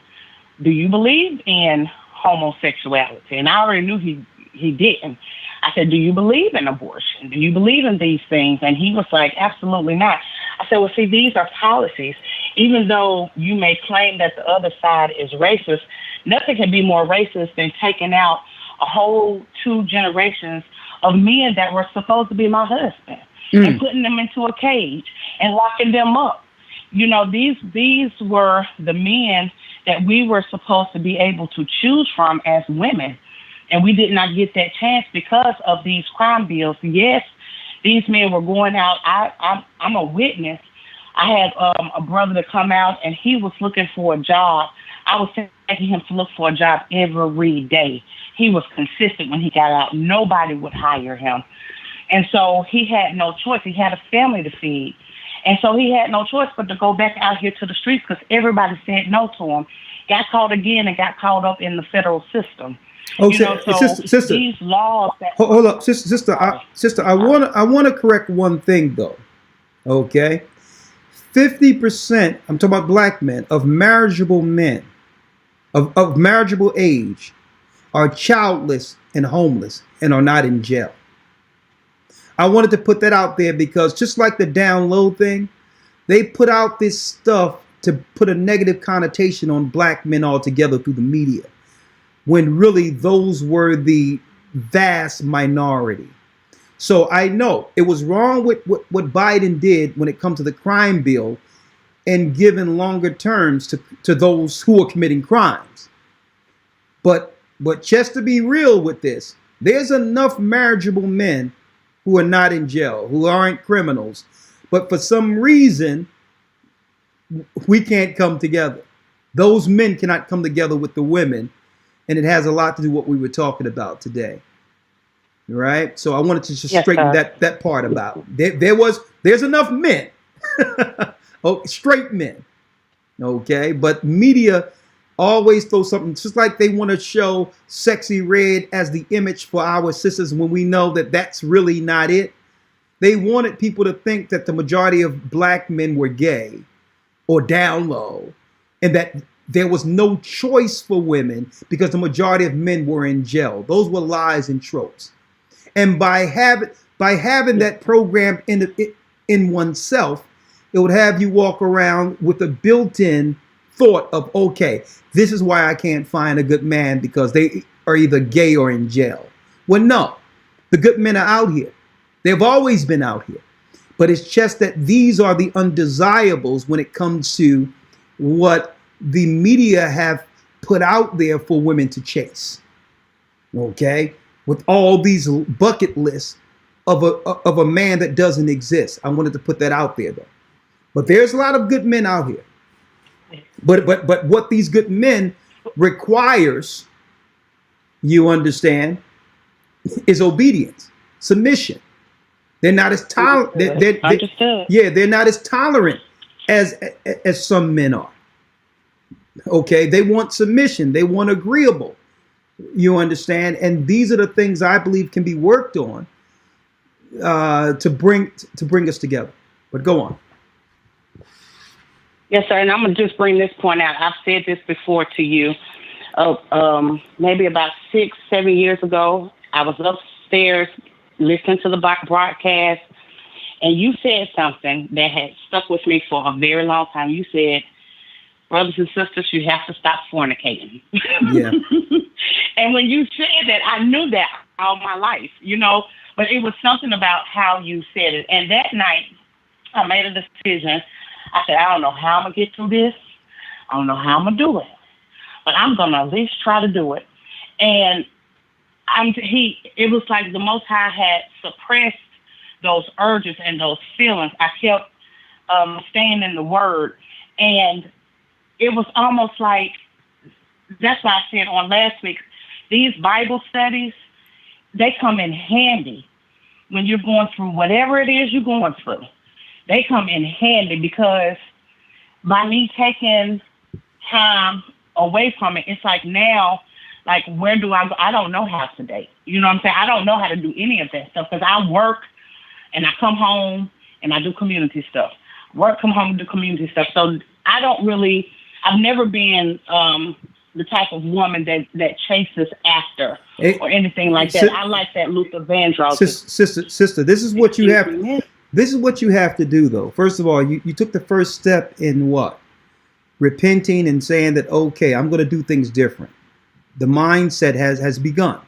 Do you believe in homosexuality? And I already knew he didn't. I said, do you believe in abortion? Do you believe in these things? And he was like, absolutely not. I said, well, see, these are policies. Even though you may claim that the other side is racist, nothing can be more racist than taking out a whole 2 generations of men that were supposed to be my husband and putting them into a cage and locking them up. These were the men that we were supposed to be able to choose from as women. And we did not get that chance because of these crime bills. Yes, these men were going out. I'm a witness. I had a brother to come out, and he was looking for a job. I was taking him to look for a job every day. He was consistent when he got out. Nobody would hire him. And so he had no choice. He had a family to feed. And so he had no choice but to go back out here to the streets because everybody said no to him. Got caught again and got caught up in the federal system. Oh, sister, these laws that hold up, sister. I want to correct one thing though. Okay, 50%. I'm talking about black men of marriageable men, of marriageable age, are childless and homeless and are not in jail. I wanted to put that out there because just like the down low thing, they put out this stuff to put a negative connotation on black men altogether through the media, when really those were the vast minority. So I know it was wrong with what Biden did when it comes to the crime bill and giving longer terms to those who are committing crimes. But just to be real with this, there's enough marriageable men who are not in jail, who aren't criminals. But for some reason, we can't come together. Those men cannot come together with the women. And it has a lot to do with what we were talking about today. Right? So I wanted to just straighten that part about. There's enough men. Straight men. Okay? But media always throw something, just like they want to show sexy red as the image for our sisters when we know that that's really not it. They wanted people to think that the majority of black men were gay or down low, and that there was no choice for women because the majority of men were in jail. Those were lies and tropes. And by having that program in oneself, it would have you walk around with a built-in thought of, okay, this is why I can't find a good man because they are either gay or in jail. Well, no, the good men are out here. They've always been out here. But it's just that these are the undesirables when it comes to what the media have put out there for women to chase. Okay? With all these bucket lists of a man that doesn't exist. I wanted to put that out there though. But there's a lot of good men out here. But what these good men requires, you understand, is obedience. submission. They're not as tolerant. Understood. Yeah, they're not as tolerant as some men are. Okay, they want submission. They want agreeable. You understand? And these are the things I believe can be worked on to bring us together. But go on. Yes, sir. And I'm going to just bring this point out. I've said this before to you. Maybe about 6-7 years ago, I was upstairs listening to the broadcast, and you said something that had stuck with me for a very long time. You said, brothers and sisters, you have to stop fornicating. Yeah. And when you said that, I knew that all my life, but it was something about how you said it. And that night, I made a decision. I said, I don't know how I'm going to get through this. I don't know how I'm going to do it, but I'm going to at least try to do it. And it was like the Most High had suppressed those urges and those feelings. I kept staying in the Word, and it was almost like, that's why I said on last week, these Bible studies, they come in handy when you're going through whatever it is you're going through. They come in handy because by me taking time away from it, it's like now, like, where do I go? I don't know how to date. You know what I'm saying? I don't know how to do any of that stuff because I work and I come home and I do community stuff. Work, come home and do community stuff. So I've never been the type of woman that chases after or anything like that. I like that Luther Vandross. Sister, this is what you have. This is what you have to do, though. First of all, you took the first step in what? Repenting and saying that, okay, I'm going to do things different. The mindset has begun.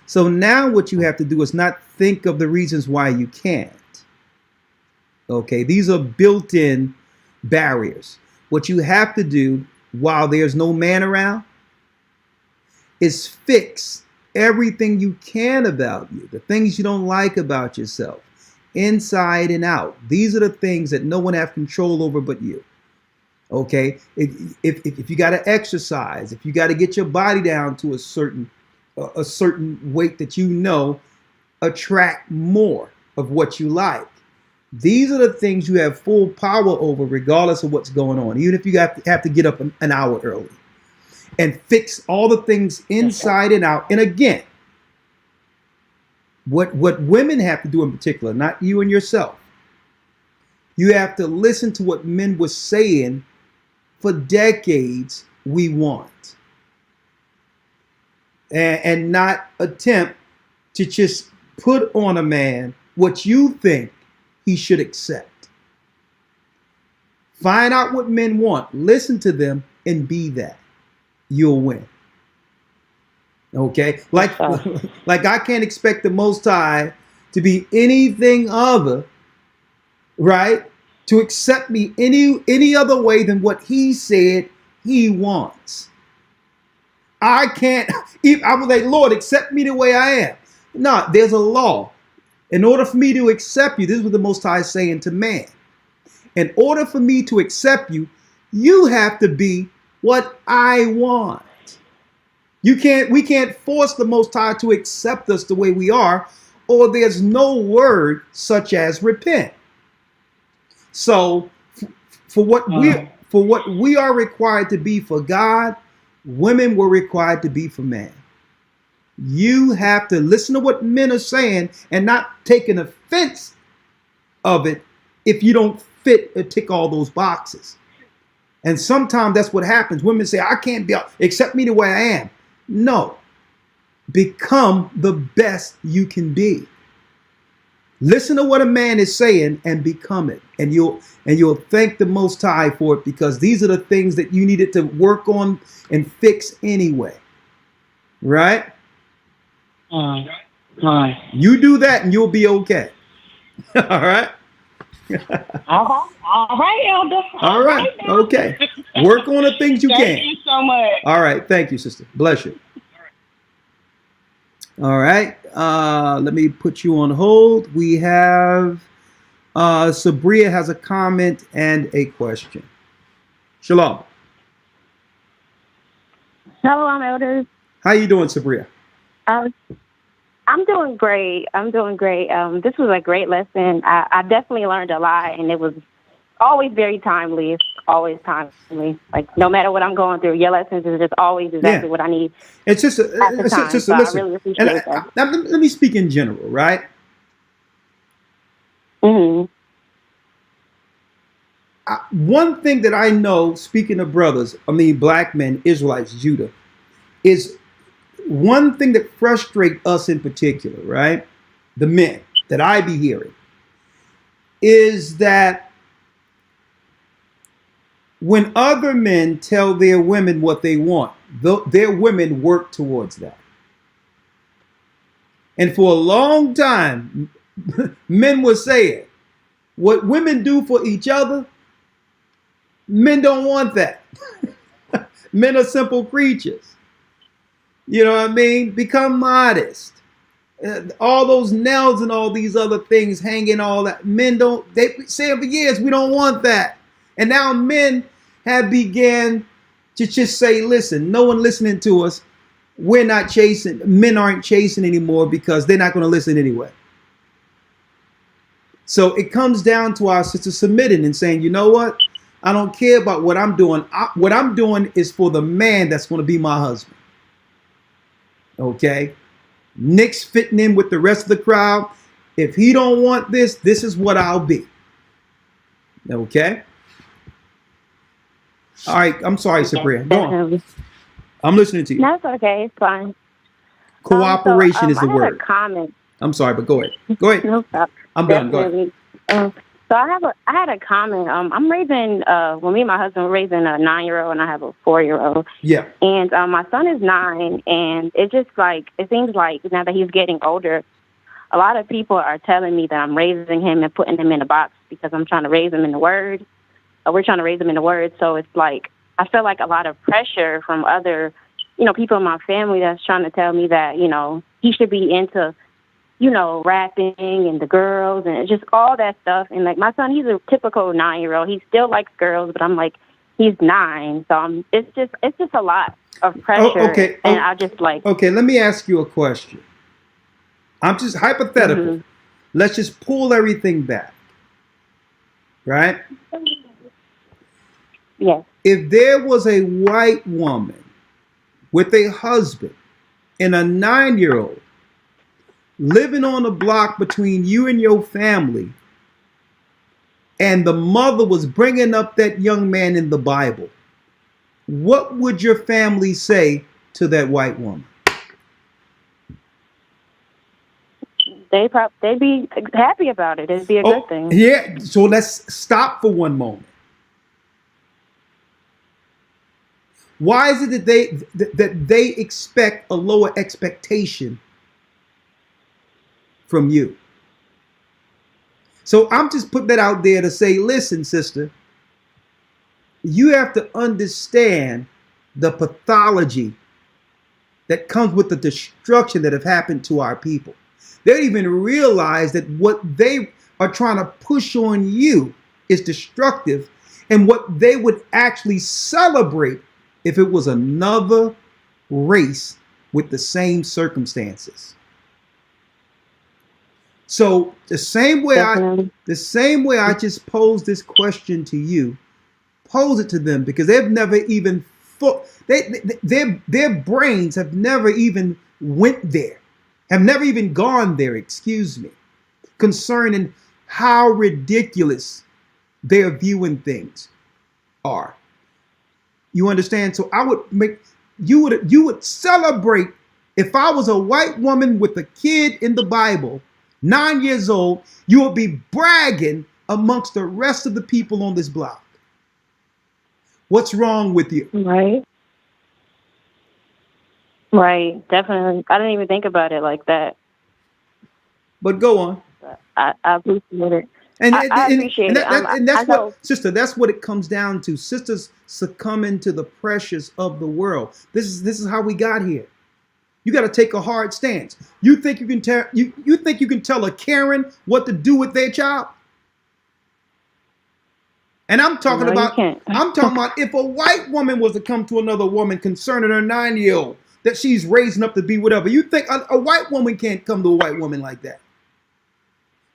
So now what you have to do is not think of the reasons why you can't. Okay, these are built-in barriers. What you have to do while there's no man around is fix everything you can about you, the things you don't like about yourself, inside and out. These are the things that no one has control over but you. Okay, if you got to exercise, if you got to get your body down to a certain weight that attract more of what you like. These are the things you have full power over, regardless of what's going on. Even if you have to get up an hour early and fix all the things inside and out. And again, what women have to do in particular, not you and yourself, you have to listen to what men were saying for decades we want. And not attempt to just put on a man what you think he should accept. Find out what men want, listen to them, and be that. You'll win. Okay? Like I can't expect the Most High to be anything other, right? To accept me any other way than what he said he wants. I can't, I was like, Lord, accept me the way I am. No, there's a law. In order for me to accept you, this is what the Most High is saying to man. In order for me to accept you, you have to be what I want. We can't force the Most High to accept us the way we are, or there's no word such as repent. So for what we are required to be for God, women were required to be for man. You have to listen to what men are saying and not take an offense of it if you don't fit or tick all those boxes. And sometimes that's what happens. Women say, I can't be, accept me the way I am. No. Become the best you can be. Listen to what a man is saying and become it. And you'll thank the Most High for it, because these are the things that you needed to work on and fix anyway. Right? You do that and you'll be okay. All right? All right, Elder. All right. Okay. Work on the things you can. Thank you so much. All right. Thank you, sister. Bless you. All right. Let me put you on hold. We have Sabria has a comment and a question. Shalom. Shalom, elders. How you doing, Sabria? I'm I'm doing great. This was a great lesson. I definitely learned a lot, and it was always very timely. It's always timely. Like, no matter what I'm going through, your lessons is just always exactly what I need It's just, at the time. sister, So I listen. really And appreciate that. let me speak in general, right? Mm-hmm. One thing that I know, speaking of brothers, black men, Israelites, Judah, is one thing that frustrates us in particular, right? The men that I be hearing, is that when other men tell their women what they want, their women work towards that. And for a long time, men were saying, what women do for each other, men don't want that. Men are simple creatures. You know what I mean? Become modest. All those nails and all these other things hanging, all that. Men don't, they say for years, we don't want that. And now men have began to just say, listen, no one listening to us. We're not chasing. Men aren't chasing anymore because they're not going to listen anyway. So it comes down to our sister submitting and saying, you know what? I don't care about what I'm doing. What I'm doing is for the man that's going to be my husband. Okay? Nick's fitting in with the rest of the crowd. If he don't want this, this is what I'll be. Okay? All right. I'm sorry, Sabria. Go on. I'm listening to you. That's okay. It's fine. Cooperation is the word. I had a comment. I'm sorry, but go ahead. Go ahead. No problem. I'm done. Go ahead. So I had a comment. I'm raising, me and my husband were raising a 9-year-old and I have a 4-year-old. Yeah. And my son is 9, and it seems like now that he's getting older, a lot of people are telling me that I'm raising him and putting him in a box because I'm trying to raise him in the Word. We're trying to raise him in the Word. So it's like, I feel like a lot of pressure from other, people in my family that's trying to tell me that, he should be into, rapping and the girls and just all that stuff. And like my son, he's a typical 9-year-old. He still likes girls, but I'm like, he's 9. So it's just a lot of pressure. Okay. And I just like. Okay, let me ask you a question. I'm just hypothetical. Mm-hmm. Let's just pull everything back. Right? Yes. If there was a white woman with a husband and a 9-year-old living on a block between you and your family, and the mother was bringing up that young man in the Bible, what would your family say to that white woman? They'd be happy about it. It'd be a good thing. Yeah. So let's stop for one moment. Why is it that they expect a lower expectation from you? So I'm just putting that out there to say, listen, sister, you have to understand the pathology that comes with the destruction that have happened to our people. They don't even realize that what they are trying to push on you is destructive, and what they would actually celebrate if it was another race with the same circumstances. So the same way I just posed this question to you, pose it to them, because they've never even thought, their brains have never even went there, have never even gone there, excuse me, concerning how ridiculous their viewing things are. You understand? So I would you would celebrate if I was a white woman with a kid in the Bible, 9 years old, you would be bragging amongst the rest of the people on this block. What's wrong with you? Right. Definitely. I didn't even think about it like that. But go on. I appreciate it. I appreciate it. And that's what, sister, that's what it comes down to. Sisters succumbing to the pressures of the world. This is how we got here. You got to take a hard stance. You think you can tell you think you can tell a Karen what to do with their child? And I'm talking about if a white woman was to come to another woman concerning her 9-year-old, that she's raising up to be whatever. You think a white woman can't come to a white woman like that?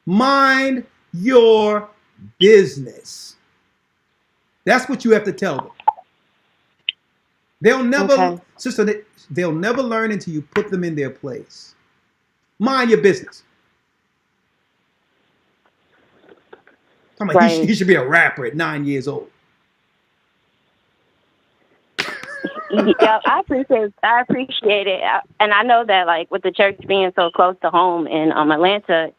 Mind your business. That's what you have to tell them. They'll never, sister, they'll never learn until you put them in their place. Mind your business. I'm like, he should be a rapper at 9 years old. Yeah, I appreciate it, and I know that like with the church being so close to home in Atlanta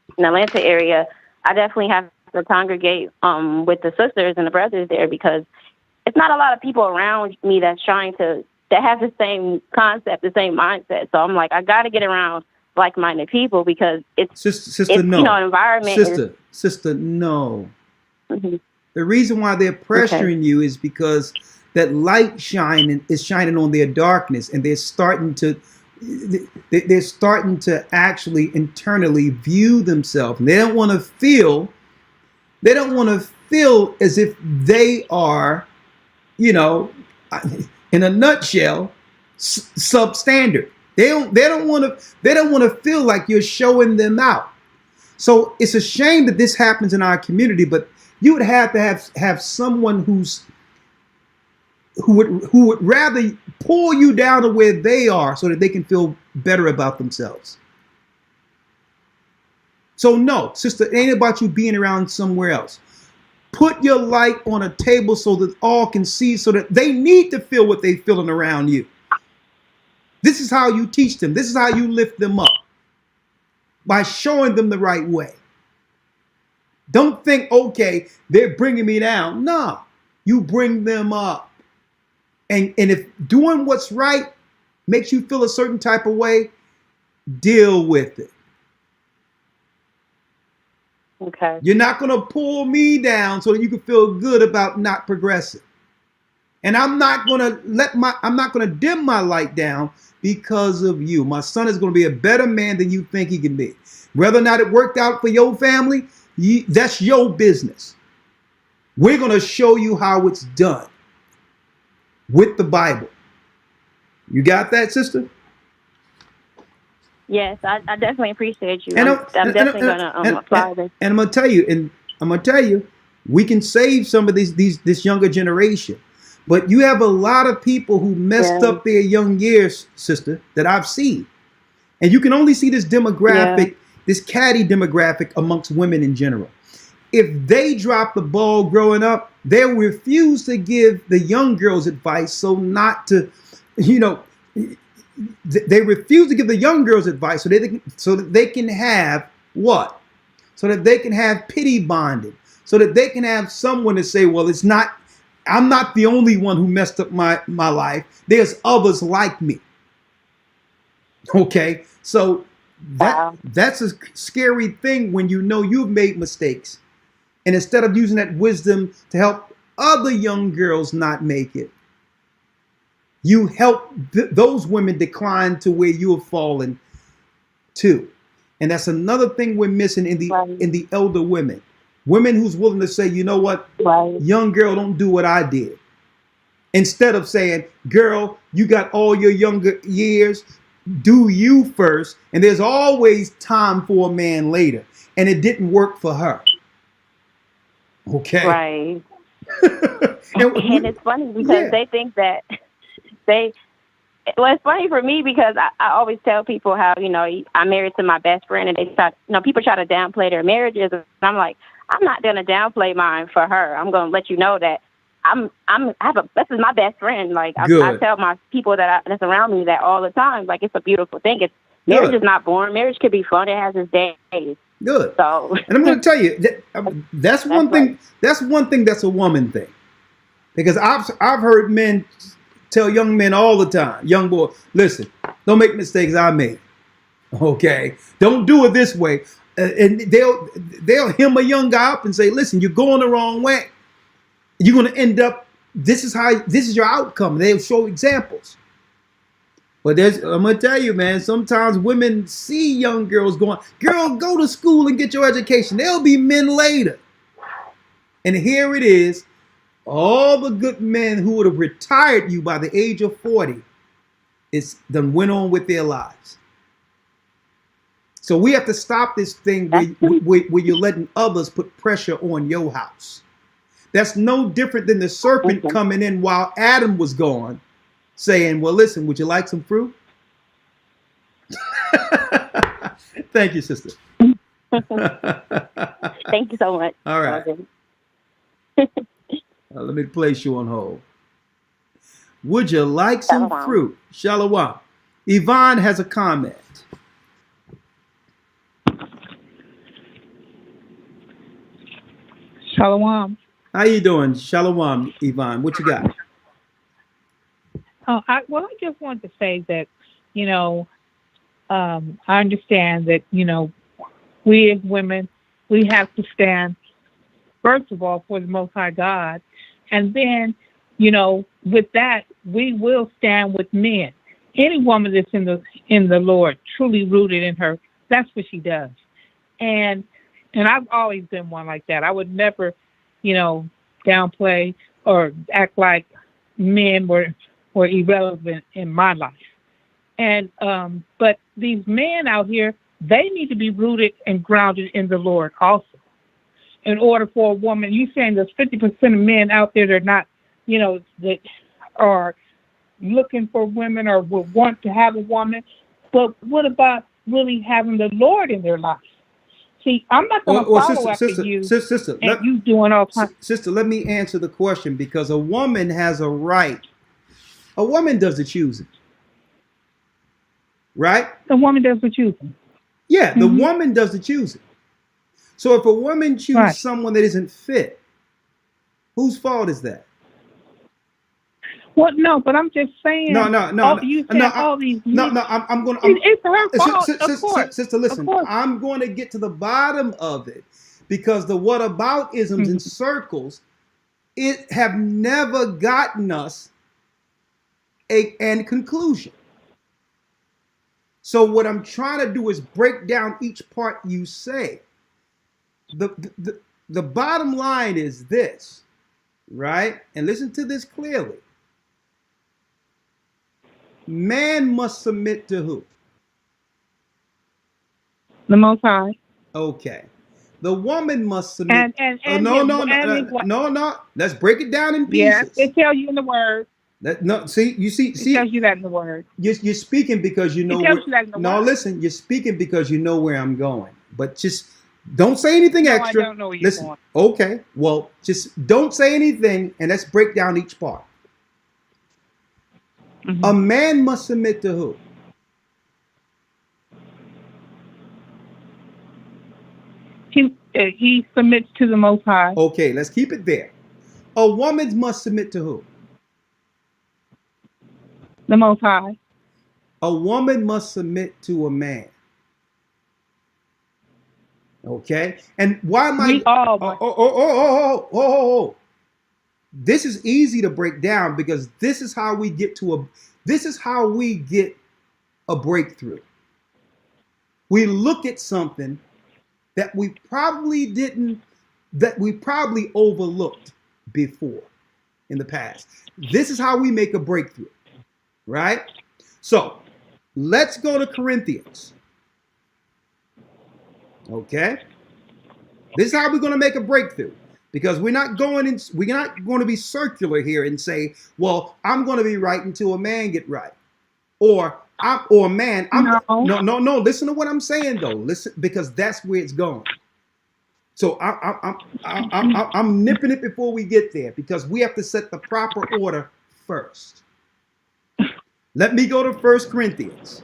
area, I definitely have to congregate with the sisters and the brothers there because it's not a lot of people around me that have the same concept, the same mindset. So I'm like, I got to get around like-minded people because it's no. Environment. Sister, no. Mm-hmm. The reason why they're pressuring you is because that light is shining on their darkness, and they're starting to actually internally view themselves. And they don't want to feel as if they are, in a nutshell, substandard. They don't want to feel like you're showing them out. So it's a shame that this happens in our community, but you would have to have someone who would rather pull you down to where they are so that they can feel better about themselves. So no, sister, it ain't about you being around somewhere else. Put your light on a table so that all can see, so that they need to feel what they're feeling around you. This is how you teach them. This is how you lift them up. By showing them the right way. Don't think, okay, they're bringing me down. No, you bring them up. And if doing what's right makes you feel a certain type of way, deal with it. Okay. You're not going to pull me down so that you can feel good about not progressing. And I'm not going to dim my light down because of you. My son is going to be a better man than you think he can be. Whether or not it worked out for your family, that's your business. We're going to show you how it's done with the Bible. You got that, sister? Yes, I definitely appreciate you. I'm definitely going to apply this. And I'm going to tell you, we can save some of this younger generation. But you have a lot of people who messed up their young years, sister, that I've seen. And you can only see this demographic, this catty demographic amongst women in general. If they drop the ball growing up, they'll refuse to give the young girls advice. So not to, they refuse to give the young girls advice so that they can have what? So that they can have pity bonding. So that they can have someone to say, well, I'm not the only one who messed up my life. There's others like me. Okay, so that's a scary thing when you know you've made mistakes. And instead of using that wisdom to help other young girls not make it, you help those women decline to where you have fallen to. And that's another thing we're missing in the elder women. Women who's willing to say, you know what, young girl, don't do what I did. Instead of saying, girl, you got all your younger years, do you first. And there's always time for a man later. And it didn't work for her. Okay. Right. and it's funny because they think that well, it's funny for me because I always tell people how, I'm married to my best friend, and people try to downplay their marriages. And I'm like, I'm not going to downplay mine for her. I'm going to let you know that this is my best friend. Like I tell my people that's around me that all the time. Like, it's a beautiful thing. Marriage is not boring. Marriage can be fun. It has its days. Good. So, and I'm going to tell you that's one thing. That's one thing that's a woman thing, because I've heard men tell young men all the time, young boy, listen, don't make mistakes I made. Okay, don't do it this way. And they'll hem a young guy up and say, listen, you're going the wrong way. You're going to end up, this is your outcome. They'll show examples. But I'm going to tell you, man, sometimes women see young girls going, girl, go to school and get your education. They'll be men later. And here it is, all the good men who would have retired you by the age of 40 it's done went on with their lives. So we have to stop this thing where you're letting others put pressure on your house. That's no different than the serpent coming in while Adam was gone, saying, well, listen, would you like some fruit? Thank you, sister. Thank you so much. All right. Let me place you on hold. Would you like some fruit? Shalom. Yvonne has a comment. Shalom. How you doing? Shalom, Yvonne. What you got? I just wanted to say that, I understand that, we as women, we have to stand, first of all, for the Most High God. And then, with that, we will stand with men. Any woman that's in the Lord, truly rooted in her, that's what she does. And I've always been one like that. I would never, downplay or act like men were irrelevant in my life. And but these men out here, they need to be rooted and grounded in the Lord also. In order for a woman, you saying there's 50% of men out there that are not, that are looking for women or would want to have a woman. But what about really having the Lord in their life? See, I'm not going to follow after you. Sister, you doing all kinds. Sister, let me answer the question, because a woman has a right. A woman does the choosing, right? The woman does the choosing. Yeah, the woman does the choosing. So if a woman chooses someone that isn't fit, whose fault is that? Well, no, but I'm just saying. No. You said all these. I'm going to. It's her fault, of course. Sister, listen. I'm going to get to the bottom of it, because the whataboutisms in circles, it have never gotten us a conclusion. So what I'm trying to do is break down each part you say. The bottom line is this, right? And listen to this clearly. Man must submit to who? The Most High. Okay. The woman must submit. No. Let's break it down in pieces. Yeah, it tells you in the Word. It tells you that in the Word. You're speaking because you know. It tells you that in the Word. Listen. You're speaking because you know where I'm going. But just don't say anything extra. I don't know where you're going. Okay. Well, just don't say anything, and let's break down each part. A man must submit to who? He submits to the Most High. Okay, let's keep it there. A woman must submit to who? The Most High. A woman must submit to a man. Okay, and why am I? This is easy to break down, because this is how we get a breakthrough. We look at something that we probably overlooked before in the past. This is how we make a breakthrough, right? So let's go to Corinthians. Okay, this is how we're going to make a breakthrough. Because we're not going to be circular here and say, well, I'm going to be right until a man get right. No. Listen to what I'm saying, though. Listen, because that's where it's going. So I'm nipping it before we get there, because we have to set the proper order first. Let me go to 1 Corinthians.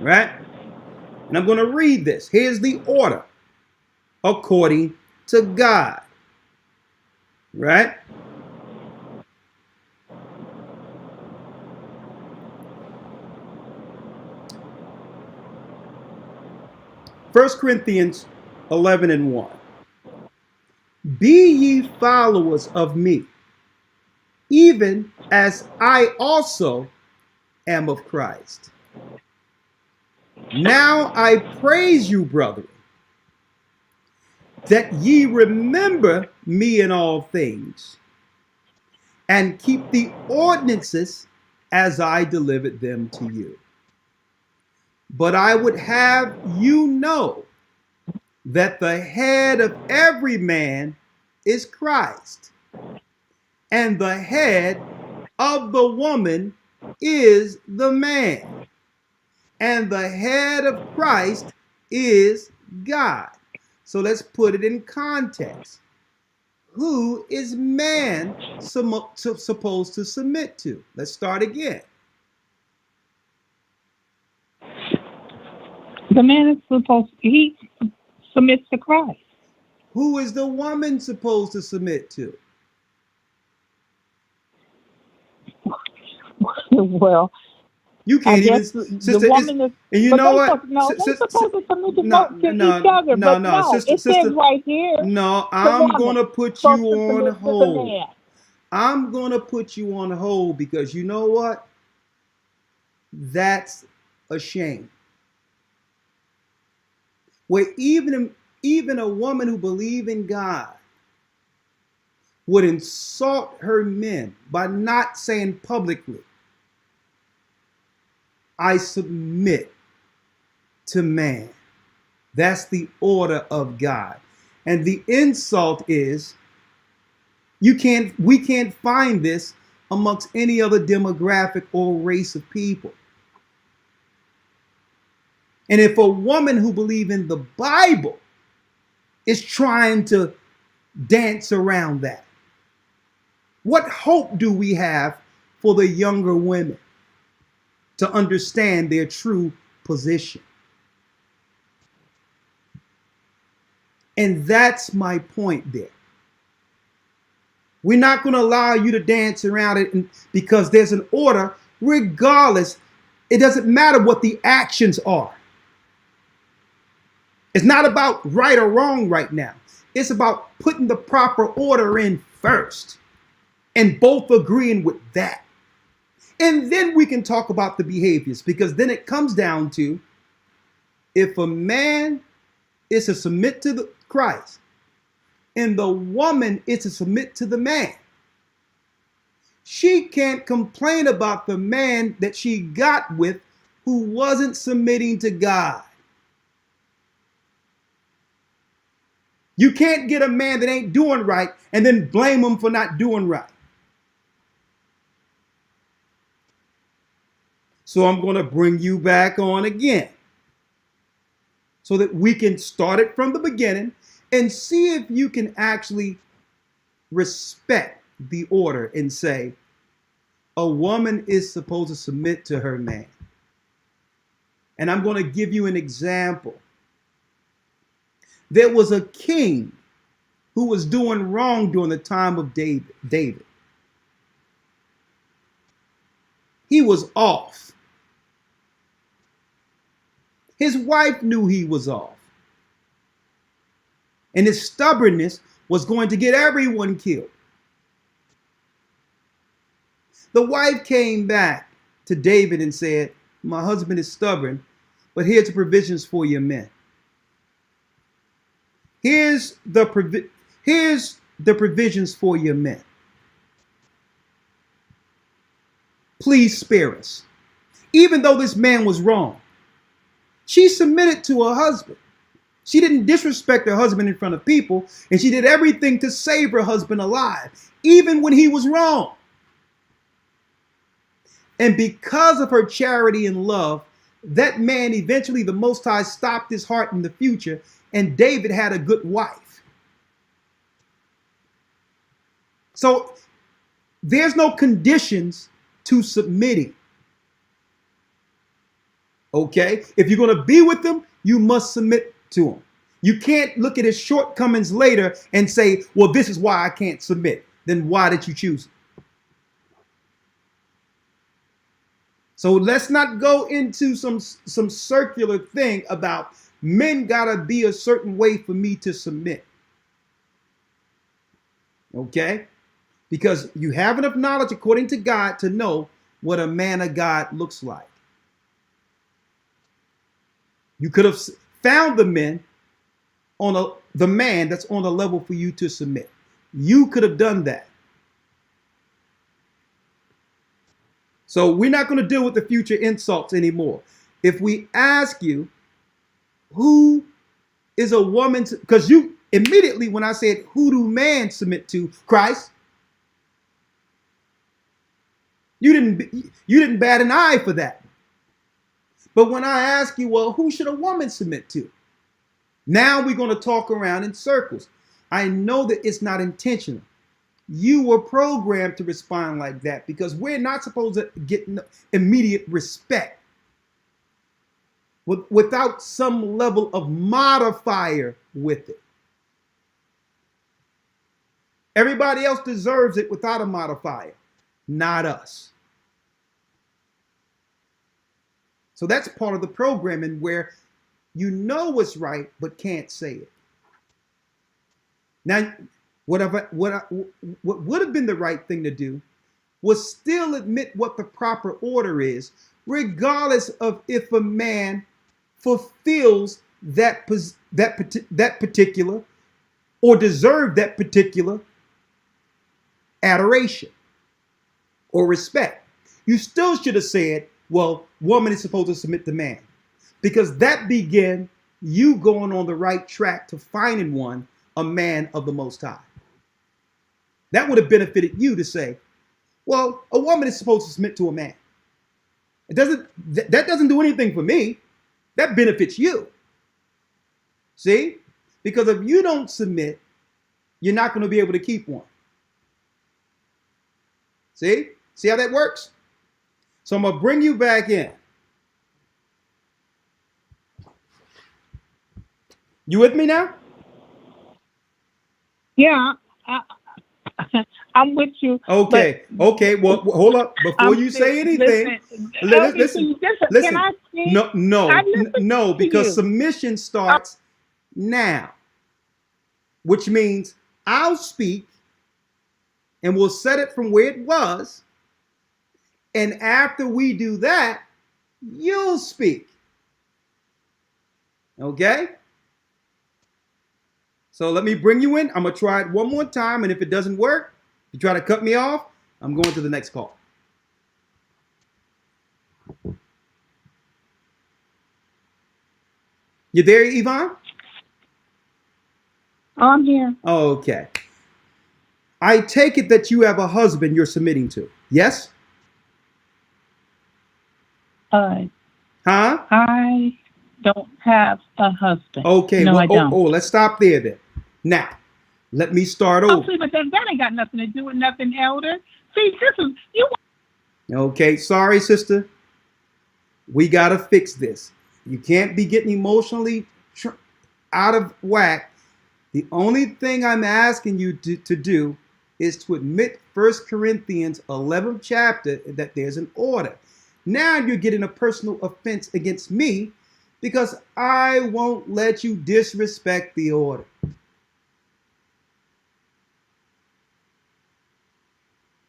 Right? And I'm going to read this. Here's the order according to God. Right? First Corinthians 11:1. Be ye followers of me, even as I also am of Christ. Now I praise you, brethren, that ye remember me in all things, and keep the ordinances as I delivered them to you. But I would have you know that the head of every man is Christ, and the head of the woman is the man, and the head of Christ is God. So let's put it in context. Who is man supposed to submit to? Let's start again. The man is he submits to Christ. Who is the woman supposed to submit to? Well, you can't even, sister. The woman is, and you know what? They're supposed to submit to each other. No, sister, it says right here. No, I'm gonna put you on hold. I'm gonna put you on hold because you know what? That's a shame. Where even a woman who believes in God would insult her men by not saying publicly, I submit to man. That's the order of God. And the insult is we can't find this amongst any other demographic or race of people. And if a woman who believes in the Bible is trying to dance around that, what hope do we have for the younger women to understand their true position? And that's my point there. We're not going to allow you to dance around it because there's an order, regardless. It doesn't matter what the actions are. It's not about right or wrong right now. It's about putting the proper order in first and both agreeing with that. And then we can talk about the behaviors, because then it comes down to if a man is to submit to Christ and the woman is to submit to the man, she can't complain about the man that she got with who wasn't submitting to God. You can't get a man that ain't doing right and then blame him for not doing right. So I'm going to bring you back on again so that we can start it from the beginning and see if you can actually respect the order and say a woman is supposed to submit to her man. And I'm going to give you an example. There was a king who was doing wrong during the time of David. He was off. His wife knew he was off. And his stubbornness was going to get everyone killed. The wife came back to David and said, my husband is stubborn, but here's the provisions for your men. Here's the provisions for your men. Please spare us. Even though this man was wrong, she submitted to her husband. She didn't disrespect her husband in front of people, and she did everything to save her husband alive, even when he was wrong. And because of her charity and love, that man eventually, the Most High, stopped his heart in the future, and David had a good wife. So there's no conditions to submitting. Okay? If you're going to be with them, you must submit to him. You can't look at his shortcomings later and say, well, this is why I can't submit. Then why did you choose him? So let's not go into some circular thing about men gotta be a certain way for me to submit. Okay? Because you have enough knowledge according to God to know what a man of God looks like. You could have found the man that's on a level for you to submit. You could have done that. So we're not going to deal with the future insults anymore. If we ask you, who is a woman? Because you immediately, when I said, who do man submit to? Christ. You didn't bat an eye for that. But when I ask you, well, who should a woman submit to? Now we're going to talk around in circles. I know that it's not intentional. You were programmed to respond like that because we're not supposed to get immediate respect without some level of modifier with it. Everybody else deserves it without a modifier, not us. So that's part of the programming where you know what's right but can't say it. Now, what would have been the right thing to do was still admit what the proper order is, regardless of if a man fulfills that particular or deserve that particular adoration or respect. You still should have said, well, woman is supposed to submit to man, because that began you going on the right track to finding one, a man of the Most High. That would have benefited you to say, well, a woman is supposed to submit to a man. That doesn't do anything for me. That benefits you. See? Because if you don't submit, you're not going to be able to keep one. See? See how that works? So I'm going to bring you back in. You with me now? Yeah, I'm with you. Okay. Okay. Well, hold up. Before you say anything, listen. Can I speak? No, because submission starts now, which means I'll speak and we'll set it from where it was. And after we do that, you'll speak. Okay? So let me bring you in. I'm going to try it one more time. And if it doesn't work, you try to cut me off, I'm going to the next call. You there, Yvonne? I'm here. Okay. I take it that you have a husband you're submitting to. Yes? Huh? I don't have a husband. Okay. No, Well, I don't. let's stop there then. Now, let me start over. See, but that ain't got nothing to do with nothing, Elder. See, this is you. Okay, sorry, sister. We got to fix this. You can't be getting emotionally out of whack. The only thing I'm asking you to do is to admit 1 Corinthians 11th chapter that there's an order. Now you're getting a personal offense against me because I won't let you disrespect the order.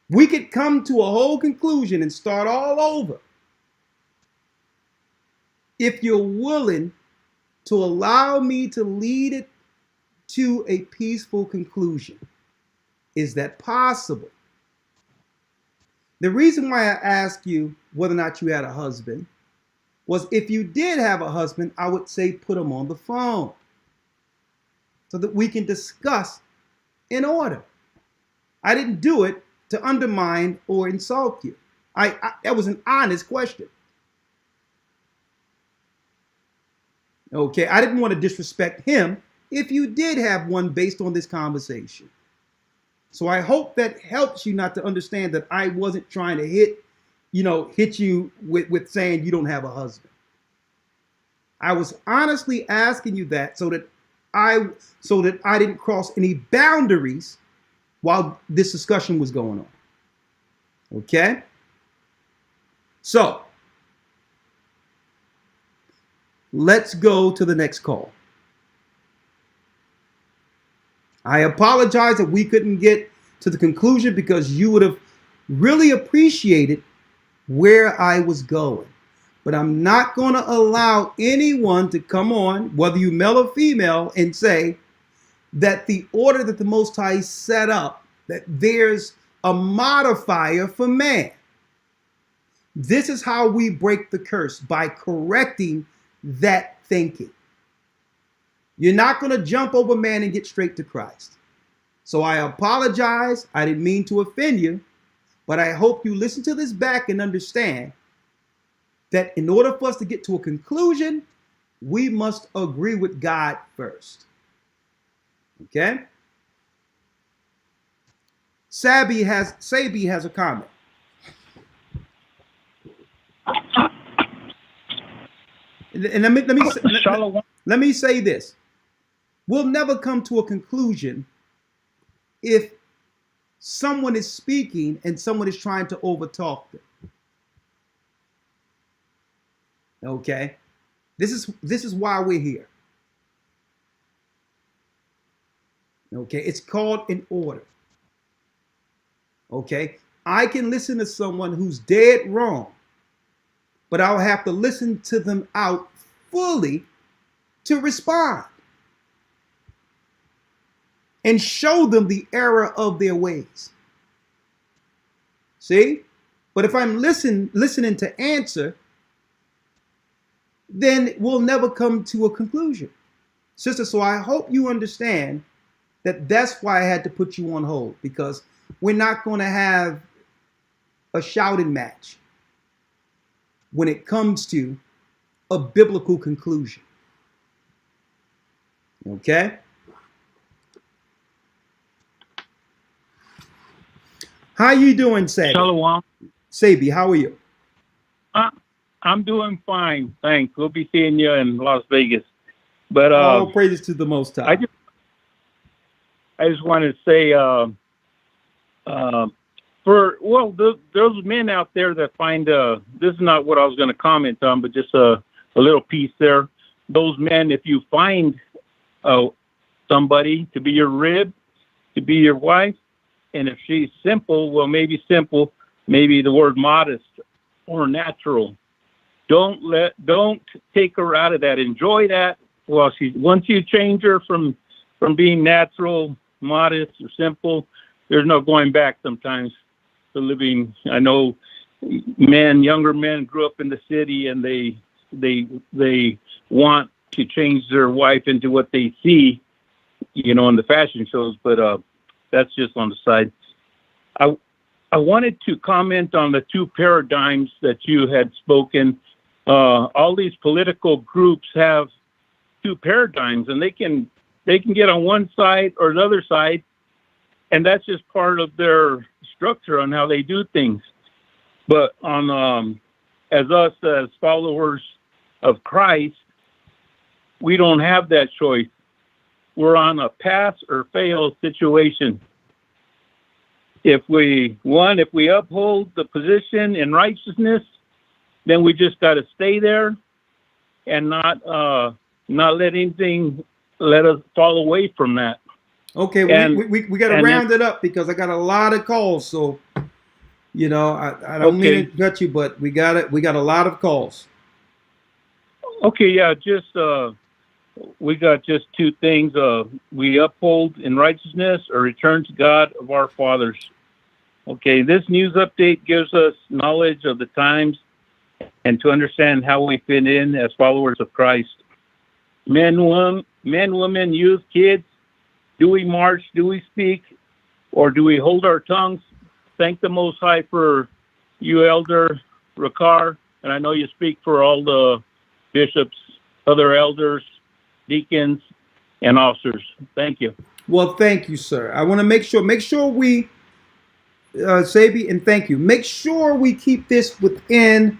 We could come to a whole conclusion and start all over if you're willing to allow me to lead it to a peaceful conclusion. Is that possible? The reason why I asked you whether or not you had a husband was if you did have a husband, I would say put him on the phone so that we can discuss in order. I didn't do it to undermine or insult you. That was an honest question. Okay, I didn't want to disrespect him if you did have one based on this conversation. So I hope that helps you not to understand that I wasn't trying to hit you with saying you don't have a husband. I was honestly asking you that so that I didn't cross any boundaries while this discussion was going on. Okay? So, let's go to the next call. I apologize that we couldn't get to the conclusion because you would have really appreciated where I was going. But I'm not going to allow anyone to come on, whether you male or female, and say that the order that the Most High set up, that there's a modifier for man. This is how we break the curse, by correcting that thinking. You're not going to jump over man and get straight to Christ. So I apologize. I didn't mean to offend you, but I hope you listen to this back and understand that in order for us to get to a conclusion, we must agree with God first. Okay? Sabi has a comment. And let me say this. We'll never come to a conclusion if someone is speaking and someone is trying to overtalk them. Okay? This is why we're here. Okay? It's called an order. Okay? I can listen to someone who's dead wrong, but I'll have to listen to them out fully to respond and show them the error of their ways. See? But if I'm listening to answer, then we'll never come to a conclusion. Sister, so I hope you understand that that's why I had to put you on hold, because we're not going to have a shouting match when it comes to a biblical conclusion. Okay? How you doing, Sabi? Shalom. Sabi, how are you? I'm doing fine, thanks. We'll be seeing you in Las Vegas. But all praises to the Most High. I just wanted to say, those men out there that find this is not what I was going to comment on, but just a little piece there. Those men, if you find somebody to be your rib, to be your wife, and if she's simple, well, maybe the word modest or natural. Don't take her out of that. Enjoy that. Well, once you change her from being natural, modest, or simple, there's no going back sometimes to living. I know younger men grew up in the city, and they want to change their wife into what they see, in the fashion shows, but that's just on the side. I wanted to comment on the two paradigms that you had spoken. All these political groups have two paradigms, and they can get on one side or the other side, and that's just part of their structure on how they do things. But as followers of Christ, we don't have that choice. We're on a pass or fail situation. If we uphold the position in righteousness, then we just got to stay there and not let anything let us fall away from that. Okay, we got to round it up because I got a lot of calls. So, I don't mean to cut you, but we got a lot of calls. Okay, yeah, we got just two things. We uphold in righteousness or return to God of our fathers. Okay, this news update gives us knowledge of the times and to understand how we fit in as followers of Christ. Men, women, youth, kids, do we march, do we speak, or do we hold our tongues? Thank the Most High for you, Elder Rakar, and I know you speak for all the bishops, other elders, deacons, and officers. Thank you. Well, thank you, sir. I want to make sure we, Sabi, and thank you. Make sure we keep this within,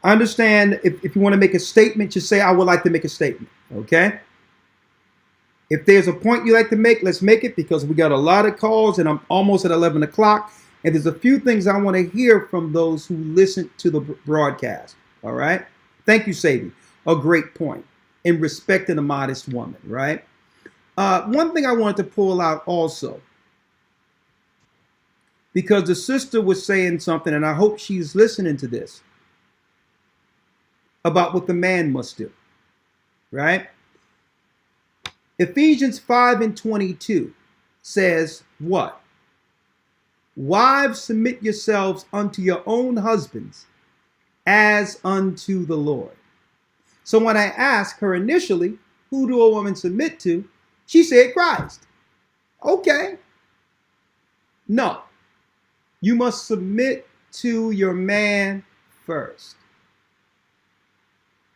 understand if you want to make a statement, just say, I would like to make a statement, okay? If there's a point you like to make, let's make it, because we got a lot of calls and I'm almost at 11 o'clock. And there's a few things I want to hear from those who listen to the broadcast, all right? Thank you, Sabi. A great point in respecting a modest woman, right? One thing I wanted to pull out also, because the sister was saying something, and I hope she's listening to this, about what the man must do, right? Ephesians 5:22 says what? Wives, submit yourselves unto your own husbands as unto the Lord. So when I asked her initially, who do a woman submit to? She said Christ. Okay. No. You must submit to your man first,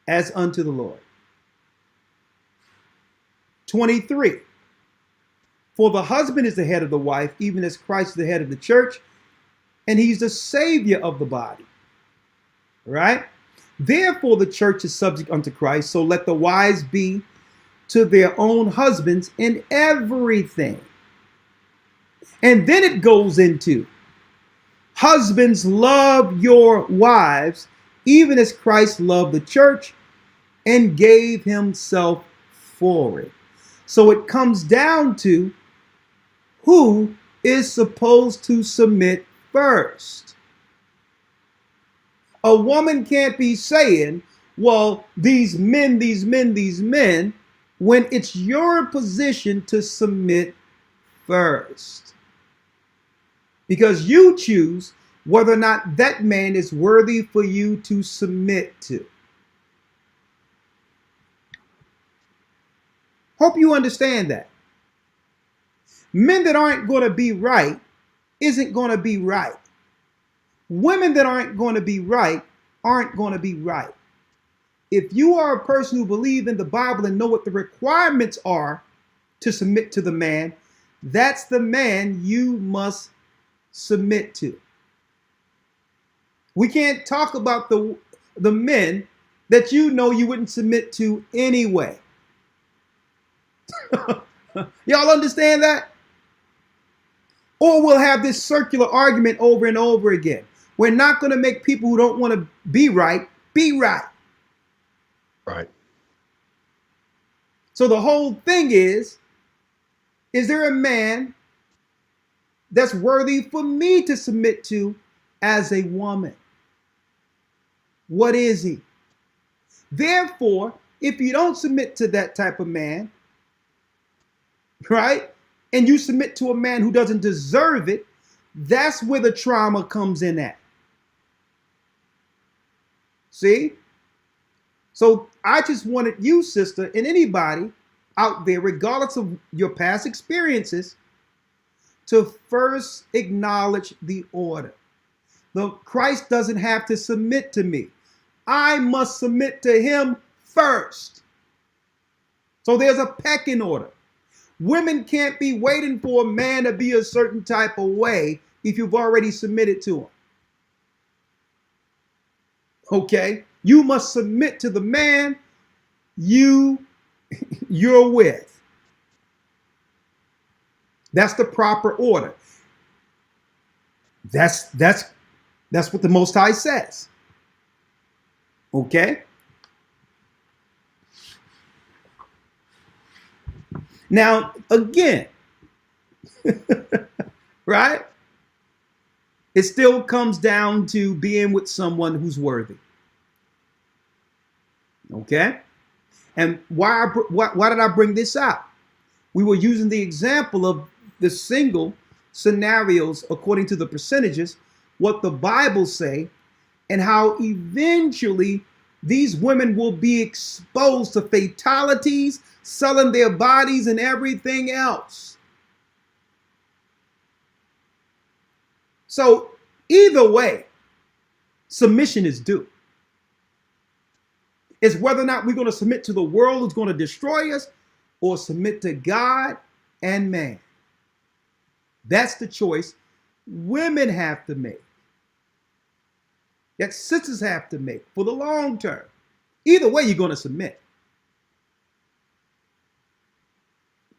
as unto the Lord. 23. For the husband is the head of the wife, even as Christ is the head of the church, and he's the savior of the body. Right? Therefore, the church is subject unto Christ, so let the wives be to their own husbands in everything. And then it goes into, husbands, love your wives, even as Christ loved the church and gave himself for it. So it comes down to who is supposed to submit first. A woman can't be saying, well, these men, when it's your position to submit first. Because you choose whether or not that man is worthy for you to submit to. Hope you understand that. Men that aren't going to be right isn't going to be right. Women that aren't going to be right aren't going to be right. If you are a person who believes in the Bible and know what the requirements are to submit to the man, that's the man you must submit to. We can't talk about the men that you know you wouldn't submit to anyway. Y'all understand that? Or we'll have this circular argument over and over again. We're not going to make people who don't want to be right. Right. So the whole thing is there a man that's worthy for me to submit to as a woman? What is he? Therefore, if you don't submit to that type of man, right, and you submit to a man who doesn't deserve it, that's where the trauma comes in at. See? So I just wanted you, sister, and anybody out there, regardless of your past experiences, to first acknowledge the order. Christ doesn't have to submit to me. I must submit to him first. So there's a pecking order. Women can't be waiting for a man to be a certain type of way if you've already submitted to him. Okay? You must submit to the man you're with. That's the proper order. That's what the Most High says. Okay? Now, again, right? It still comes down to being with someone who's worthy. Okay? And why did I bring this out? We were using the example of the single scenarios according to the percentages, what the Bible say, and how eventually these women will be exposed to fatalities, selling their bodies and everything else. So either way, submission is due. It's whether or not we're going to submit to the world who's going to destroy us or submit to God and man. That's the choice women have to make. That sisters have to make for the long term. Either way, you're going to submit.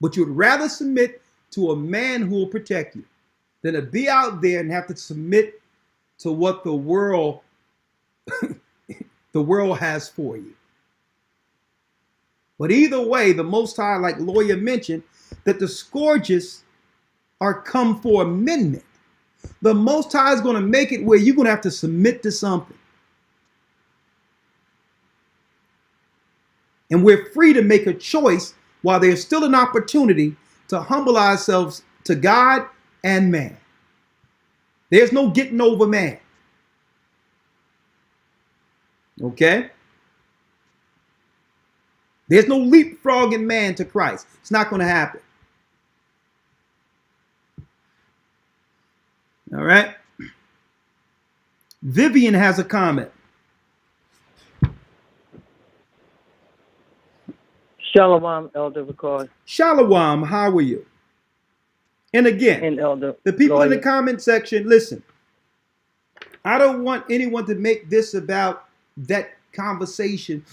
But you'd rather submit to a man who will protect you than to be out there and have to submit to what the world has for you. But either way, the Most High, like Lawyer mentioned, that the scourges are come for amendment. The Most High is going to make it where you're going to have to submit to something. And we're free to make a choice while there's still an opportunity to humble ourselves to God and man. There's no getting over man. Okay? There's no leapfrogging man to Christ. It's not going to happen. All right? Vivian has a comment. Shalom, Elder Ricard. Shalom, how are you? And again, And Elder the people in the Lawyer. comment section, listen, I don't want anyone to make this about that conversation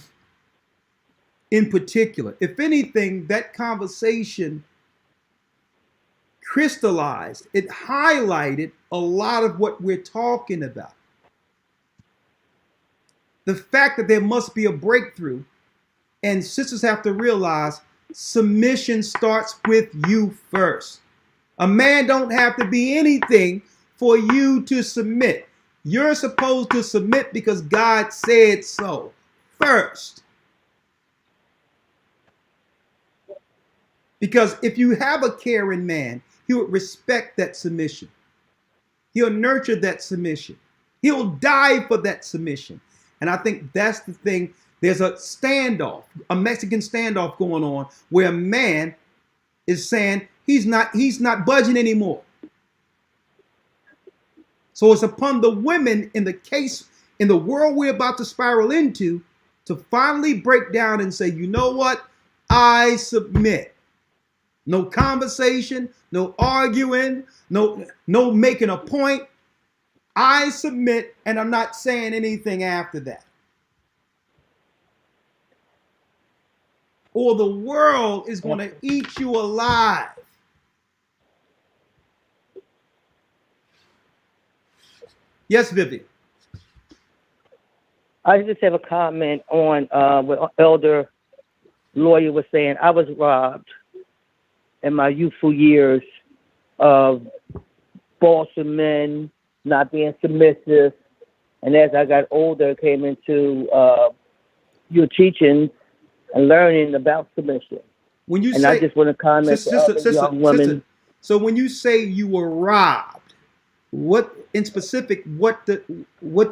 in particular. If anything, that conversation crystallized, it highlighted a lot of what we're talking about. The fact that there must be a breakthrough, and sisters have to realize submission starts with you first. A man don't have to be anything for you to submit. You're supposed to submit because God said so first. Because if you have a caring man, he would respect that submission. He'll nurture that submission. He'll die for that submission. And I think that's the thing. There's a standoff, a Mexican standoff going on where a man is saying he's not budging anymore. So it's upon the women in the world we're about to spiral into to finally break down and say, you know what? I submit. No conversation, no arguing, no making a point. I submit, and I'm not saying anything after that. Or the world is going to eat you alive. Yes, Vivian. I just have a comment on what Elder Lawyer was saying. I was robbed in my youthful years of bossing men, not being submissive. And as I got older, came into your teaching and learning about submission. When you and say, I just want to comment to young women. So when you say you were robbed, what in specific, what do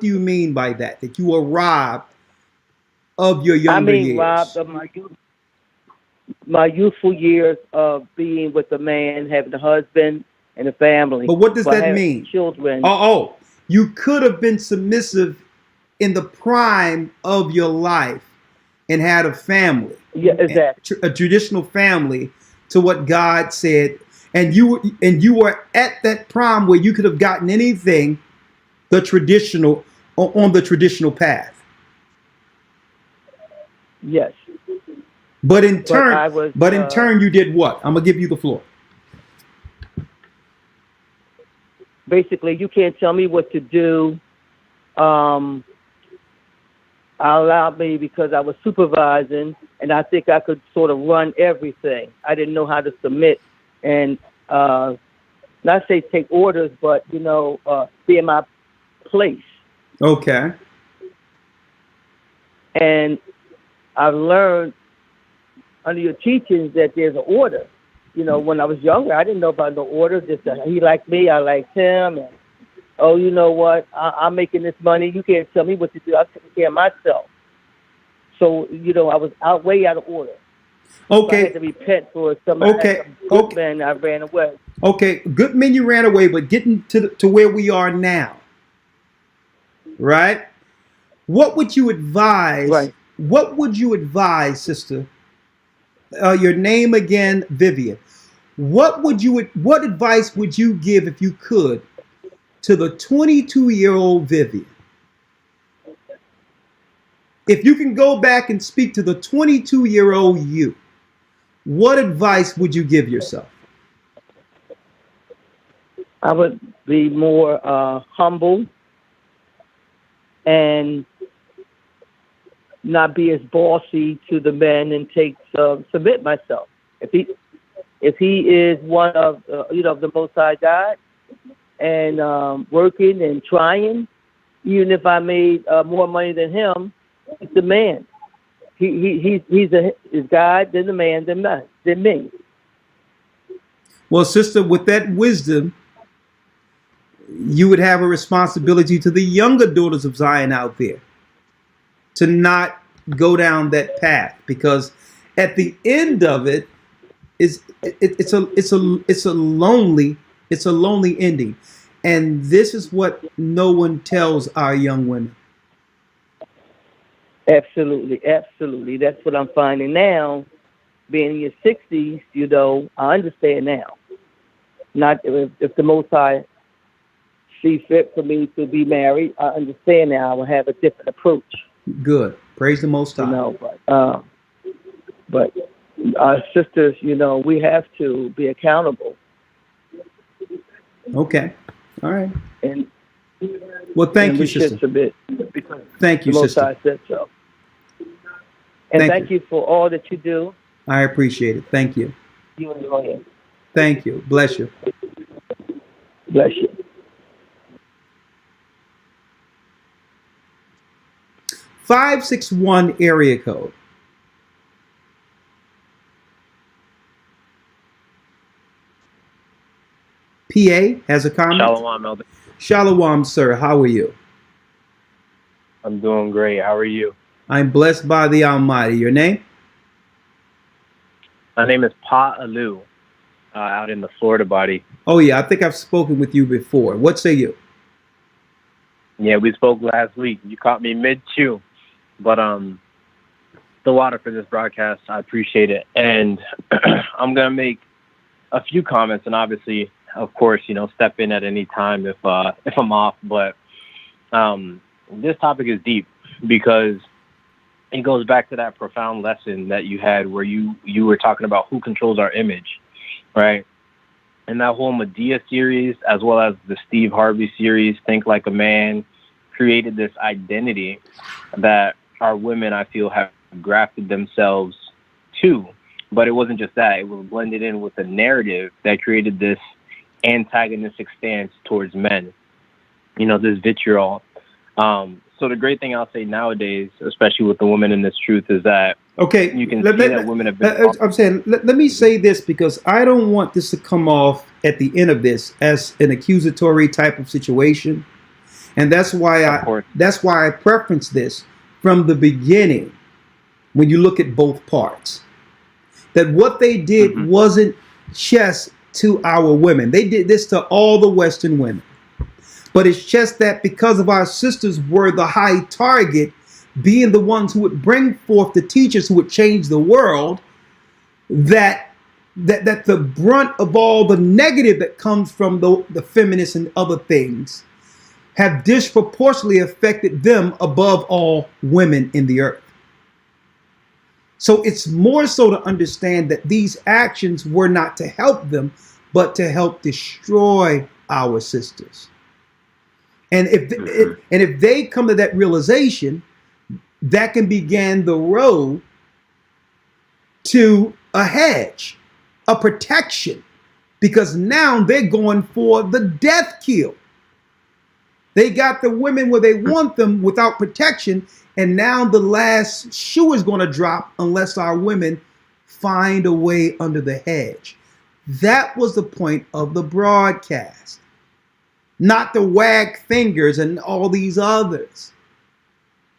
you mean by that? That you were robbed of your younger years? Robbed of my youthful years of being with a man, having a husband and a family. But what does that mean? Children. Oh, you could have been submissive in the prime of your life and had a family. Yeah, exactly. A traditional family to what God said. And you were at that prime where you could have gotten anything on the traditional path. Yes. But in turn, you did what? I'm gonna give you the floor. Basically, you can't tell me what to do. Allowed me because I was supervising, and I think I could sort of run everything. I didn't know how to submit and not say take orders, but be in my place. Okay. And I've learned under your teachings that there's an order. When I was younger, I didn't know about no order. Just he liked me, I liked him, and oh, you know what? I'm making this money. You can't tell me what to do. I'm taking care of myself. So I was way out of order. Okay. So I had to repent for some. Okay. Good men, I ran away. Okay, good men, you ran away, but getting to where we are now, right? What would you advise? Right. What would you advise, sister? Your name again, Vivian. What advice would you give if you could to the 22-year-old Vivian? If you can go back and speak to the 22-year-old you, what advice would you give yourself? I would be more humble and not be as bossy to the men and submit myself. If he is one of the Most High God and working and trying, even if I made more money than him, he's the man. He's God, then the man, then me. Well, sister, with that wisdom, you would have a responsibility to the younger daughters of Zion out there to not go down that path, because at the end of it is it's a lonely ending, and this is what no one tells our young women. Absolutely, absolutely. That's what I'm finding now. Being in your 60s, you know, I understand now. Not if the Most High see fit for me to be married, I understand now. I will have a different approach. Good. Praise the Most High. You know, but our sisters, you know, we have to be accountable. Okay. All right. And well, thank you, we sister. should submit because thank you, the Most sister. High said so. And thank you for all that you do. I appreciate it. Thank you. You and Lawyer. Thank you. Bless you. Bless you. (561) area code. PA has a comment. Shalom, Elder. Shalom, sir. How are you? I'm doing great. How are you? I'm blessed by the Almighty. Your name? My name is Pa Alu, out in the Florida body. Oh, yeah. I think I've spoken with you before. What say you? Yeah, we spoke last week. You caught me mid-chew. But the water for this broadcast, I appreciate it. And I'm going to make a few comments, and obviously, of course, you know, step in at any time if I'm off. But this topic is deep because it goes back to that profound lesson that you had where you were talking about who controls our image, right? And that whole Medea series, as well as the Steve Harvey series, Think Like a Man, created this identity that our women, I feel, have grafted themselves to. But it wasn't just that. It was blended in with a narrative that created this antagonistic stance towards men, you know, this vitriol. So the great thing I'll say nowadays, especially with the women in this truth, is that you can see that women have been... I'm saying, let me say this, because I don't want this to come off at the end of this as an accusatory type of situation. And that's why I preference this from the beginning when you look at both parts. That what they did wasn't just to our women. They did this to all the Western women. But it's just that because of our sisters were the high target, being the ones who would bring forth the teachers who would change the world, that the brunt of all the negative that comes from the feminists and other things have disproportionately affected them above all women in the earth. So it's more so to understand that these actions were not to help them, but to help destroy our sisters. And if they come to that realization, that can begin the road to a hedge, a protection, because now they're going for the death kill. They got the women where they want them without protection, and now the last shoe is going to drop unless our women find a way under the hedge. That was the point of the broadcast. Not to wag fingers and all these others.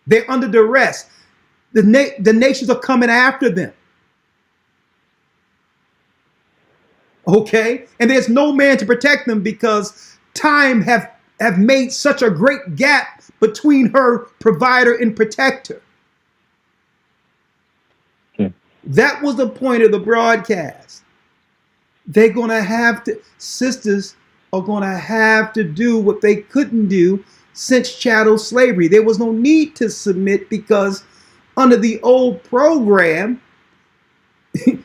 They're under duress. The nations are coming after them. Okay? And there's no man to protect them because time have made such a great gap between her provider and protector. That was the point of the broadcast. They're going to have to, sisters are going to have to do what they couldn't do since chattel slavery. There was no need to submit because under the old program,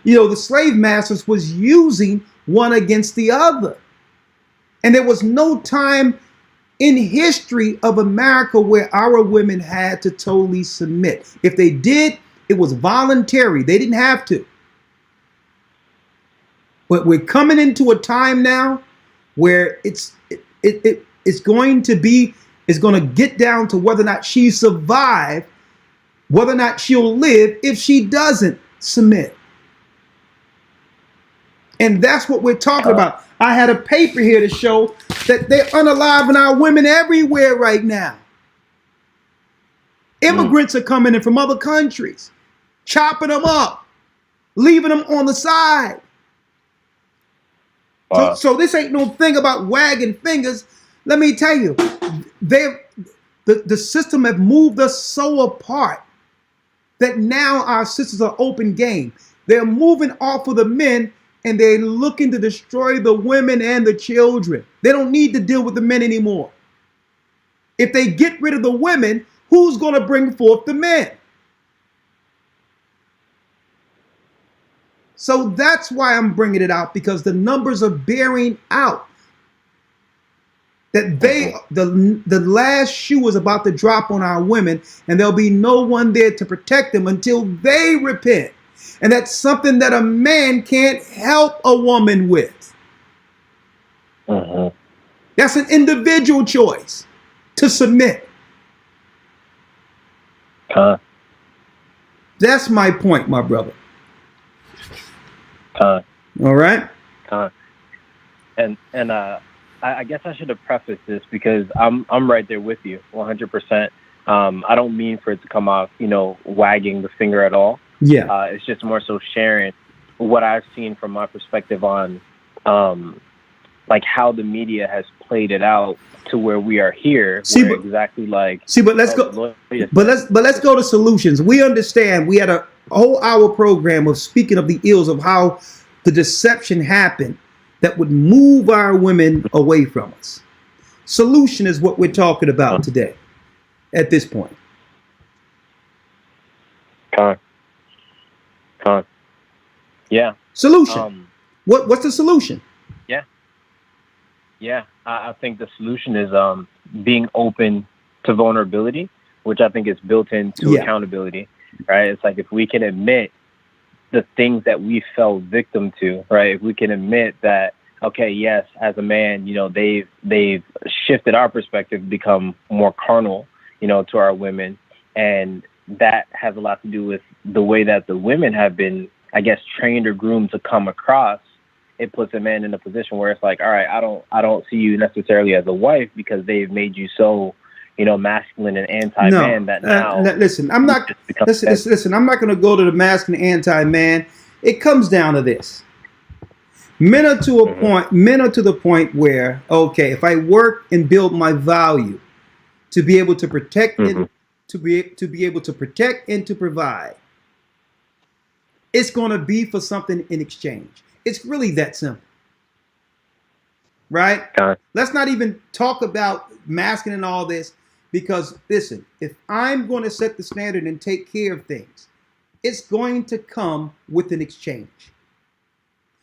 you know, the slave masters was using one against the other. And there was no time in history of America where our women had to totally submit. If they did, it was voluntary. They didn't have to. But we're coming into a time now where it's going to get down to whether or not she survived, whether or not she'll live if she doesn't submit. And that's what we're talking about. I had a paper here to show that they're unaliving our women everywhere right now. Immigrants are coming in from other countries, chopping them up, leaving them on the side. So this ain't no thing about wagging fingers. Let me tell you, the system have moved us so apart that now our sisters are open game. They're moving off of the men and they're looking to destroy the women and the children. They don't need to deal with the men anymore. If they get rid of the women, who's going to bring forth the men? So that's why I'm bringing it out, because the numbers are bearing out that the last shoe is about to drop on our women, and there'll be no one there to protect them until they repent. And that's something that a man can't help a woman with. That's an individual choice to submit. That's my point, my brother. All right. And I guess I should have prefaced this because I'm right there with you 100%. I don't mean for it to come off, wagging the finger at all. Yeah. It's just more so sharing what I've seen from my perspective on like how the media has played it out to where we are here. But let's go. But let's go to solutions. We understand. We had a whole hour program of speaking of the ills of how the deception happened that would move our women away from us. Solution is what we're talking about today. At this point. Yeah. Solution. What's the solution? Yeah. I think the solution is being open to vulnerability, which I think is built into accountability, right? It's like if we can admit the things that we fell victim to, right? If we can admit that, okay, yes, as a man, they've shifted our perspective to become more carnal, to our women. And that has a lot to do with the way that the women have been, I guess, trained or groomed to come across. It puts a man in a position where it's like, all right, I don't see you necessarily as a wife because they've made you so, masculine and anti-man that now. Listen, I'm not. Listen. I'm not going to go to the masculine anti-man. It comes down to this. Men are to a point. Men are to the point where, okay, if I work and build my value to be able to protect and to be able to protect and to provide, it's going to be for something in exchange. It's really that simple, right? Let's not even talk about masking and all this, because listen, if I'm going to set the standard and take care of things, it's going to come with an exchange,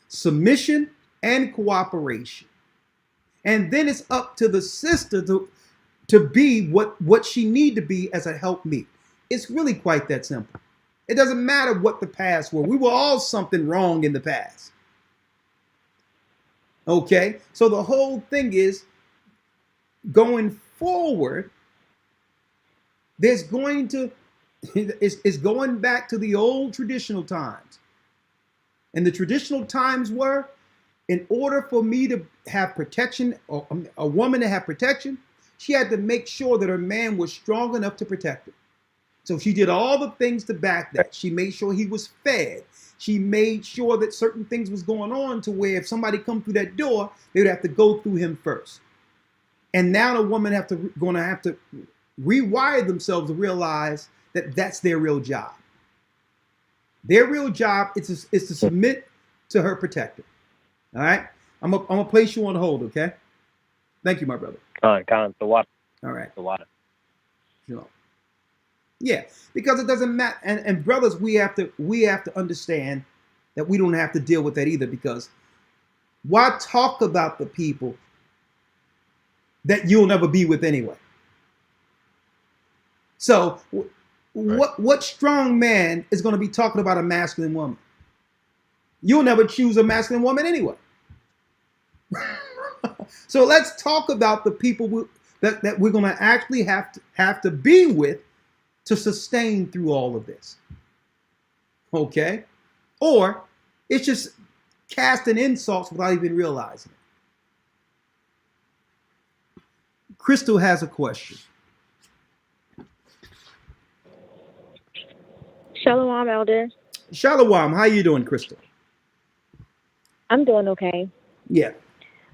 submission and cooperation, and then it's up to the sister to be what she need to be as a helpmeet. It's really quite that simple. It doesn't matter what the past were. We were all something wrong in the past. Okay, so the whole thing is going forward. There's going to it's going back to the old traditional times, and the traditional times were, in order for me to have protection, or a woman to have protection, she had to make sure that her man was strong enough to protect her. So she did all the things to back that. She made sure he was fed. She made sure that certain things was going on to where if somebody come through that door, they would have to go through him first. And now the woman going to have to rewire themselves to realize that that's their real job. Their real job is to submit to her protector. All right? I'm gonna place you on hold, okay? Thank you, my brother. The water. All right. The water. Sure. Yeah, because it doesn't matter. And brothers, we have to understand that we don't have to deal with that either, because why talk about the people that you'll never be with anyway? So what strong man is going to be talking about a masculine woman? You'll never choose a masculine woman anyway. So let's talk about the people that we're going to actually have to be with to sustain through all of this. Okay? Or it's just casting insults without even realizing it. Crystal has a question. Shalom, Elder. Shalom, how you doing, Crystal? I'm doing okay. Yeah.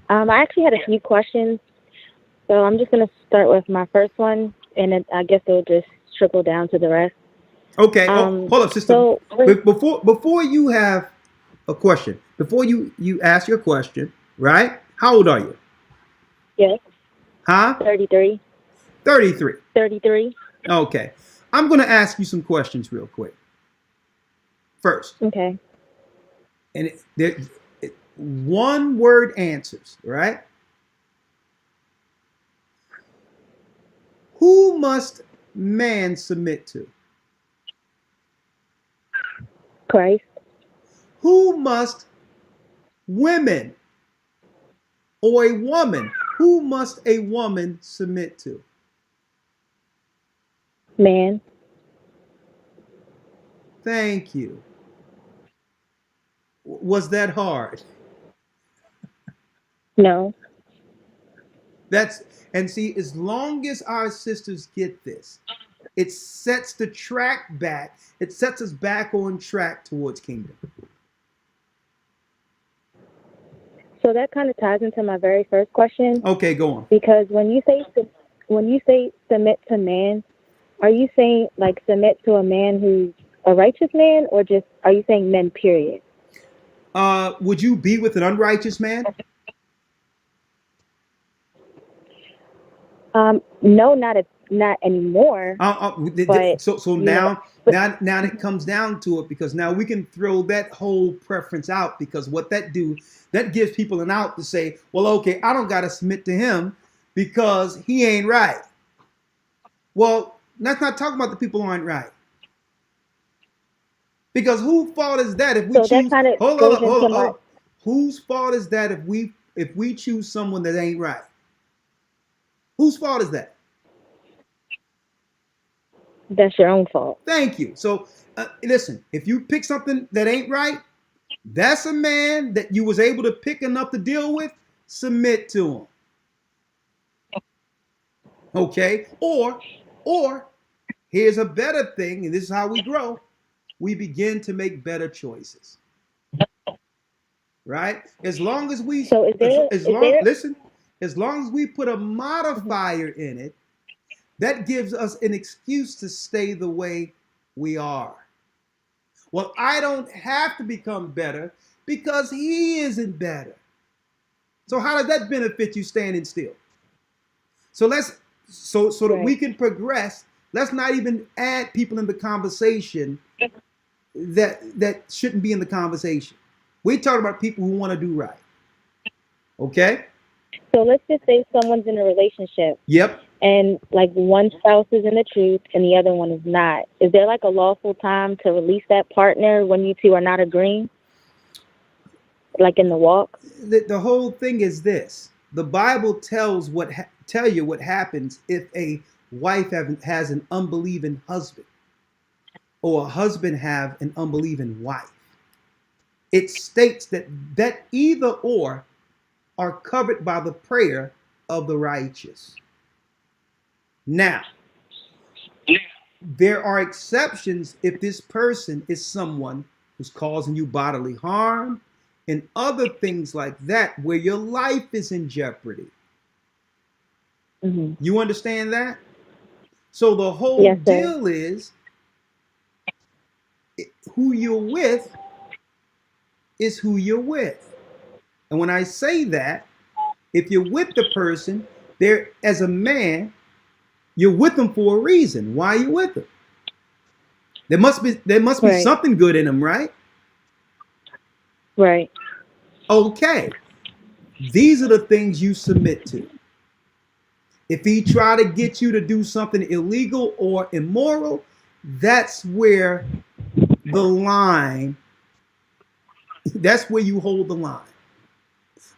I actually had a few questions, so I'm just going to start with my first one, and then I guess it'll just trickle down to the rest. Okay. Hold up, sister. So, before you have a question, before you ask your question, right? How old are you? Yes. Huh? 33. 33. 33. Okay. I'm going to ask you some questions real quick. First. Okay. And one word answers, right? Who must man submit to? Christ. Who must women or a woman, who must a woman submit to? Man. Thank you. Was that hard? No. And see, as long as our sisters get this, it sets the track back. It sets us back on track towards kingdom. So that kind of ties into my very first question. Okay, go on. Because when you say submit to man, are you saying like submit to a man who's a righteous man, or just are you saying men period? Would you be with an unrighteous man? No, not anymore. So now it comes down to it, because now we can throw that whole preference out, because what that gives people an out to say, well, okay, I don't got to submit to him because he ain't right. Well, let's not talk about the people who aren't right. Because whose fault is that if we choose? Hold up. Whose fault is that if we choose someone that ain't right? Whose fault is that? That's your own fault. Thank you. So listen, if you pick something that ain't right, that's a man that you was able to pick enough to deal with. Submit to him. Okay? Or here's a better thing, and this is how we grow. We begin to make better choices. Right? As long as we listen, as long as we put a modifier in it, that gives us an excuse to stay the way we are. Well, I don't have to become better because he isn't better. So how does that benefit you standing still? So that we can progress, let's not even add people in the conversation that shouldn't be in the conversation. We're talking about people who want to do right. Okay? So let's just say someone's in a relationship. Yep. And like one spouse is in the truth and the other one is not. Is there like a lawful time to release that partner when you two are not agreeing? Like in the walk? The whole thing is this. The Bible tells tell you what happens if a wife has an unbelieving husband, or a husband have an unbelieving wife. It states that either or are covered by the prayer of the righteous. Now, there are exceptions if this person is someone who's causing you bodily harm and other things like that, where your life is in jeopardy. Mm-hmm. You understand that? So the whole deal is who you're with is who you're with. And when I say that, if you're with the person, there as a man, you're with them for a reason. Why are you with them? There must be something good in them, right? Right. Okay. These are the things you submit to. If he try to get you to do something illegal or immoral, that's where the line, that's where you hold the line.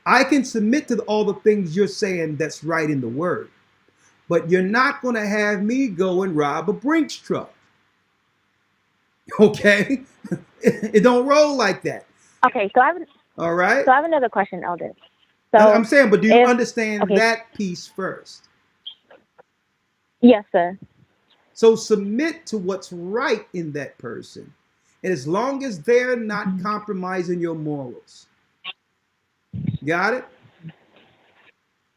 I can submit to all the things you're saying that's right in the word, but you're not going to have me go and rob a Brinks truck. Okay? It don't roll like that. Okay, so all right. So I have another question, Elder. So I'm saying, but do you understand that piece first? Yes, sir. So submit to what's right in that person. And as long as they're not compromising your morals. Got it?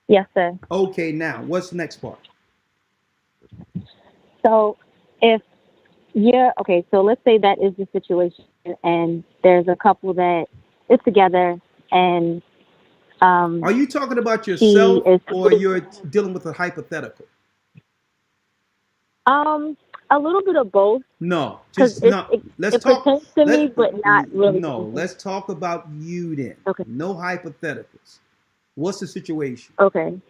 Yes, sir. Okay, now what's the next part? So if okay, so let's say that is the situation and there's a couple that is together and Are you talking about yourself or you're dealing with a hypothetical? A little bit of both. No, Because just no. Let's it talk. pertains to me, but not really. No, let's talk about you then. Okay. No hypotheticals. What's the situation? Okay.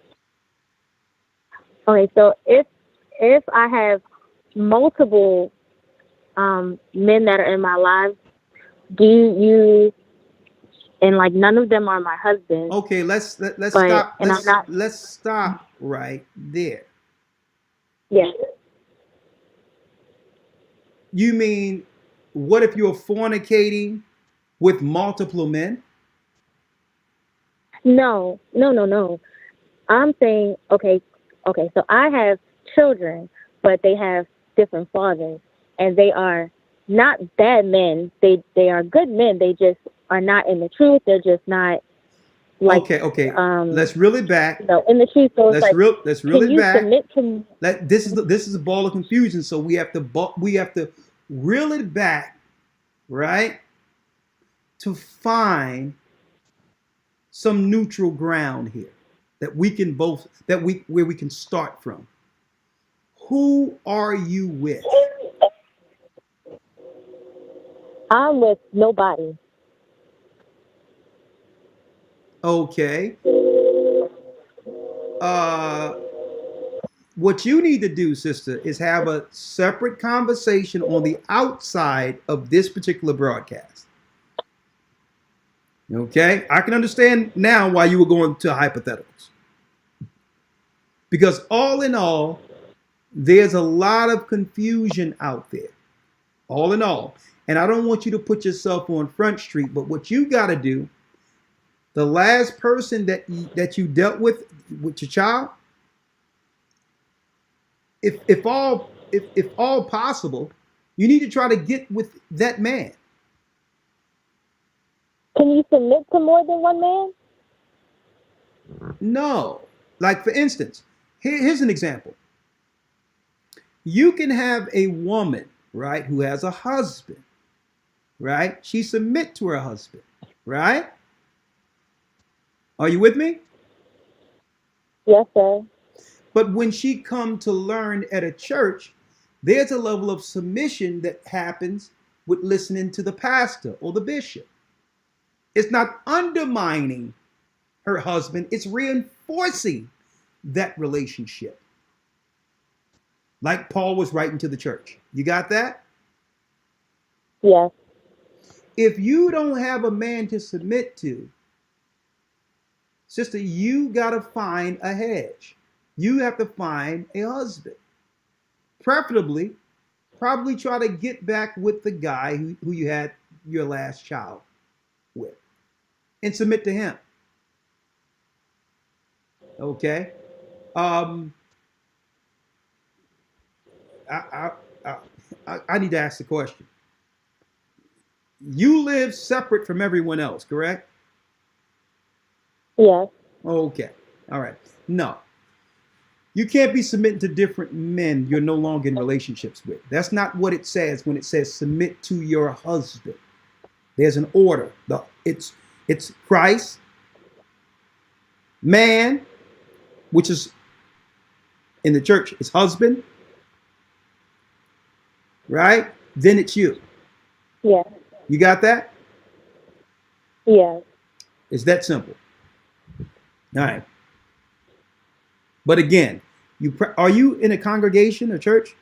Okay, so if I have multiple men that are in my life, do you and like none of them are my husband. Okay, let's but, stop. And Let's stop right there. Yeah. You mean, what if you're fornicating with multiple men? No. I'm saying, okay, so I have children, but they have different fathers, and they are not bad men. They are good men. They just are not in the truth. They're just not like. Okay. Let's reel it back. In the truth. So let's reel it back. Submit to this is a ball of confusion. So we have to reel it back, right? To find some neutral ground here where we can start from. Who are you with? I'm with nobody. Okay. What you need to do, sister, is have a separate conversation on the outside of this particular broadcast. Okay? I can understand now why you were going to hypotheticals. Because all in all, there's a lot of confusion out there. All in all. And I don't want you to put yourself on Front Street, but what you got to do, the last person that you dealt with your child, if all possible, you need to try to get with that man. Can you submit to more than one man? No. Like, for instance, here's an example. You can have a woman, right, who has a husband, right? She submit to her husband, right? Are you with me? Yes, sir. But when she come to learn at a church, there's a level of submission that happens with listening to the pastor or the bishop. It's not undermining her husband, it's reinforcing that relationship. Like Paul was writing to the church. You got that? Yes. If you don't have a man to submit to, sister, you got to find a hedge. You have to find a husband. Preferably, probably try to get back with the guy who you had your last child with and submit to him. Okay? I need to ask the question. You live separate from everyone else, correct? Yes. Okay. All right. No. You can't be submitting to different men you're no longer in relationships with. That's not what it says when it says submit to your husband. There's an order. It's Christ, man, which is in the church, it's husband, right? Then it's you. Yes. You got that? Yes. It's that simple. All right. But again, are you in a congregation or church?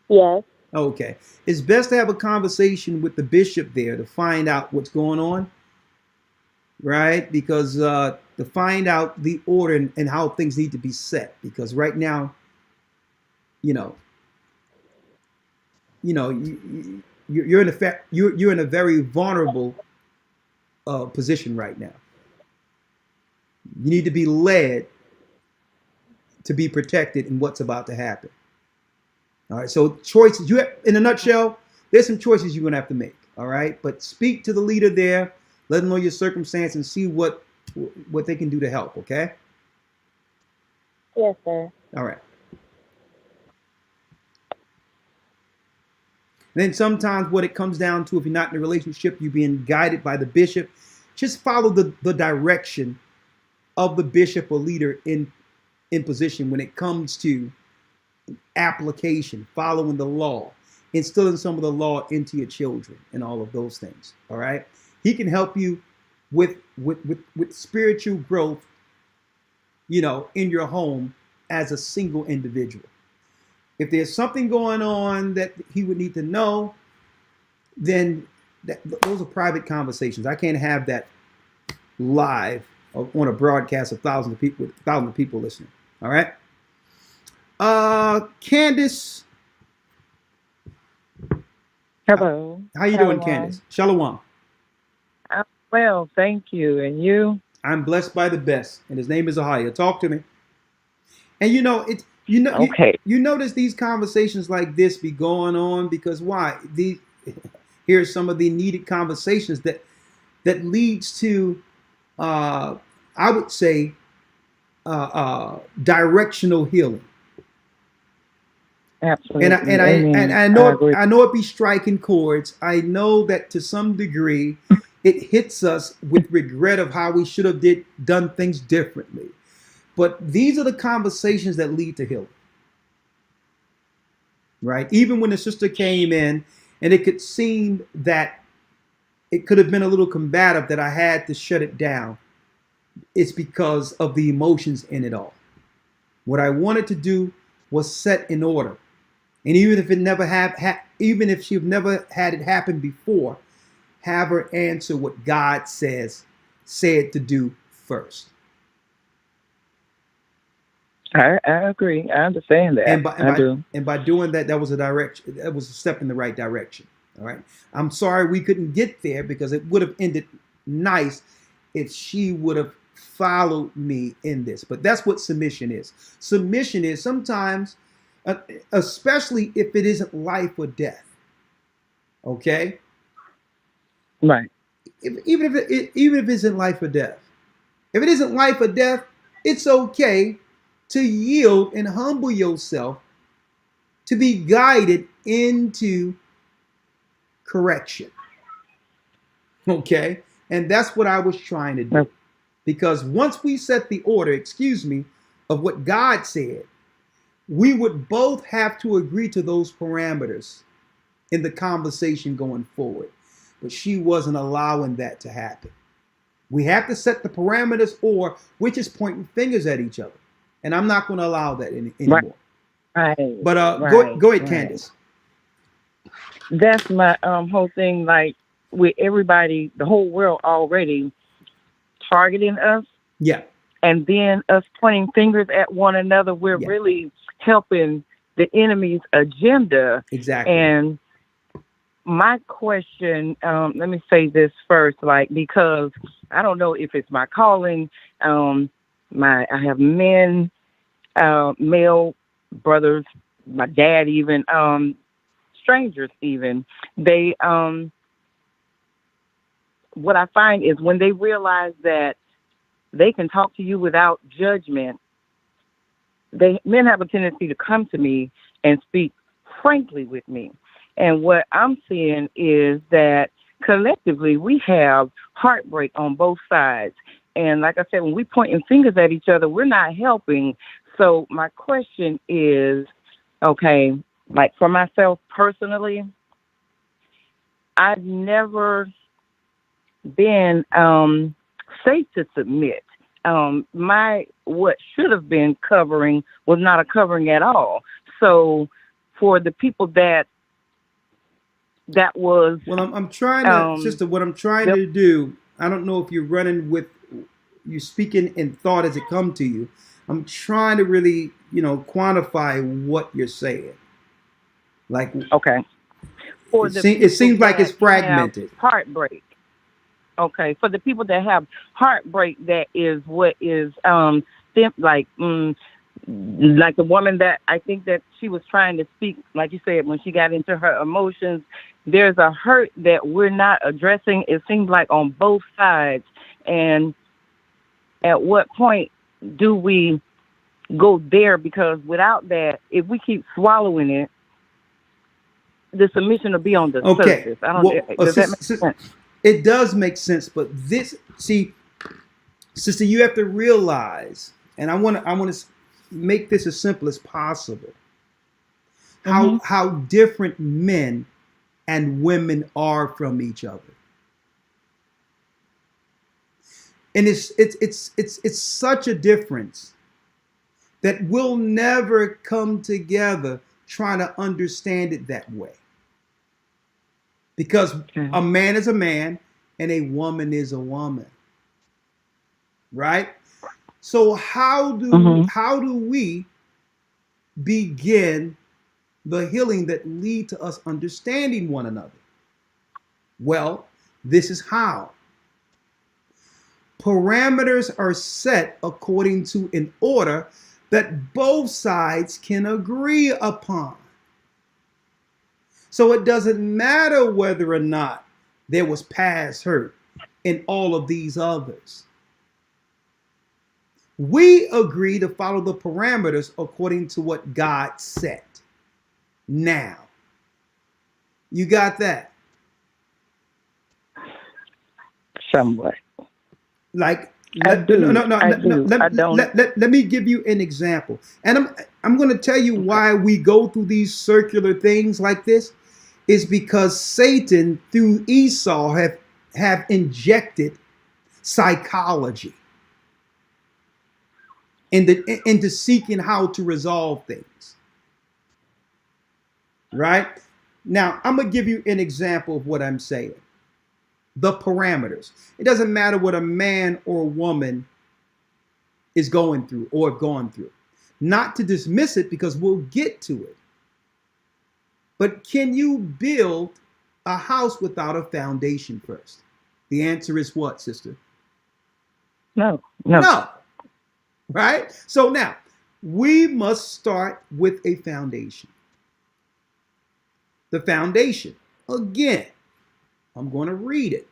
Yes. Okay. It's best to have a conversation with the bishop there to find out what's going on, right? Because to find out the order and how things need to be set. Because right now, you're in a very vulnerable position right now. You need to be led to be protected in what's about to happen. All right. So choices, in a nutshell, there's some choices you're going to have to make. All right. But speak to the leader there, let them know your circumstance and see what they can do to help. Okay. Yes, sir. All right. Then sometimes what it comes down to, if you're not in a relationship, you're being guided by the bishop, just follow the direction of the bishop or leader in position when it comes to application, following the law, instilling some of the law into your children and all of those things. All right. He can help you with spiritual growth, in your home as a single individual. If there's something going on that he would need to know, then those are private conversations. I can't have that live on a broadcast of thousands of people listening. All right. Candace. Hello. How you doing, Candace? Shalom. I'm well, thank you. And you? I'm blessed by the best, and his name is Ahia. Talk to me. And okay. You notice these conversations like this be going on because why? Here's some of the needed conversations that leads to, I would say, directional healing. Absolutely. And I know it be striking chords. I know that to some degree it hits us with regret of how we should have done things differently. But these are the conversations that lead to healing. Right? Even when the sister came in and it could seem that it could have been a little combative, that I had to shut it down, it's because of the emotions in it all. What I wanted to do was set in order. And even if it never even if she've never had it happen before, have her answer what God said to do first. I agree. I understand that. And by doing that, that was a step in the right direction. All right. I'm sorry we couldn't get there because it would have ended nice if she would have followed me in this. But that's what submission is. Submission is sometimes, especially if it isn't life or death. Okay. Right. Even if it isn't life or death. If it isn't life or death, it's okay to yield and humble yourself to be guided into correction. Okay? And that's what I was trying to do. Because once we set the order, of what God said, we would both have to agree to those parameters in the conversation going forward. But she wasn't allowing that to happen. We have to set the parameters, or we're just pointing fingers at each other. And I'm not going to allow that anymore. Right. But go ahead, Candace. That's my whole thing. Like, with everybody, the whole world already targeting us. Yeah. And then us pointing fingers at one another, we're really helping the enemy's agenda. Exactly. And my question, let me say this first, because I don't know if it's my calling. I have men, male brothers, my dad even, strangers even. They, what I find is when they realize that they can talk to you without judgment, men have a tendency to come to me and speak frankly with me. And what I'm seeing is that collectively we have heartbreak on both sides. And like I said, when we pointing fingers at each other, we're not helping. So my question is, okay, like for myself personally, I've never been safe to submit. What should have been covering was not a covering at all. So for the people that was... Well, I'm trying to, sister, what I'm trying to do, I don't know if you're speaking in thought as it come to you. I'm trying to really, quantify what you're saying. Like, okay. It seems like it's fragmented. Heartbreak. Okay. For the people that have heartbreak, that is what is like the woman that I think that she was trying to speak, like you said, when she got into her emotions, there's a hurt that we're not addressing. It seems like on both sides. And at what point do we go there? Because without that, if we keep swallowing it, the submission will be on the surface. I don't. Does that make sense? It does make sense, but this, see, sister, you have to realize, and I want to make this as simple as possible. How different men and women are from each other, and it's such a difference that we'll never come together trying to understand it that way. Because a man is a man and a woman is a woman, right? So how do we begin the healing that lead to us understanding one another? Well, this is how. Parameters are set according to an order that both sides can agree upon. So it doesn't matter whether or not there was past hurt in all of these others. We agree to follow the parameters according to what God set. Now, you got that? Somewhat. Like, let me give you an example. And I'm going to tell you why we go through these circular things like this is because Satan through Esau have injected psychology into seeking how to resolve things. Right? Now, I'm going to give you an example of what I'm saying. The parameters. It doesn't matter what a man or a woman is going through or have gone through. Not to dismiss it, because we'll get to it. But can you build a house without a foundation first? The answer is what, sister? No. Right? So now, we must start with a foundation. The foundation, again, I'm going to read it.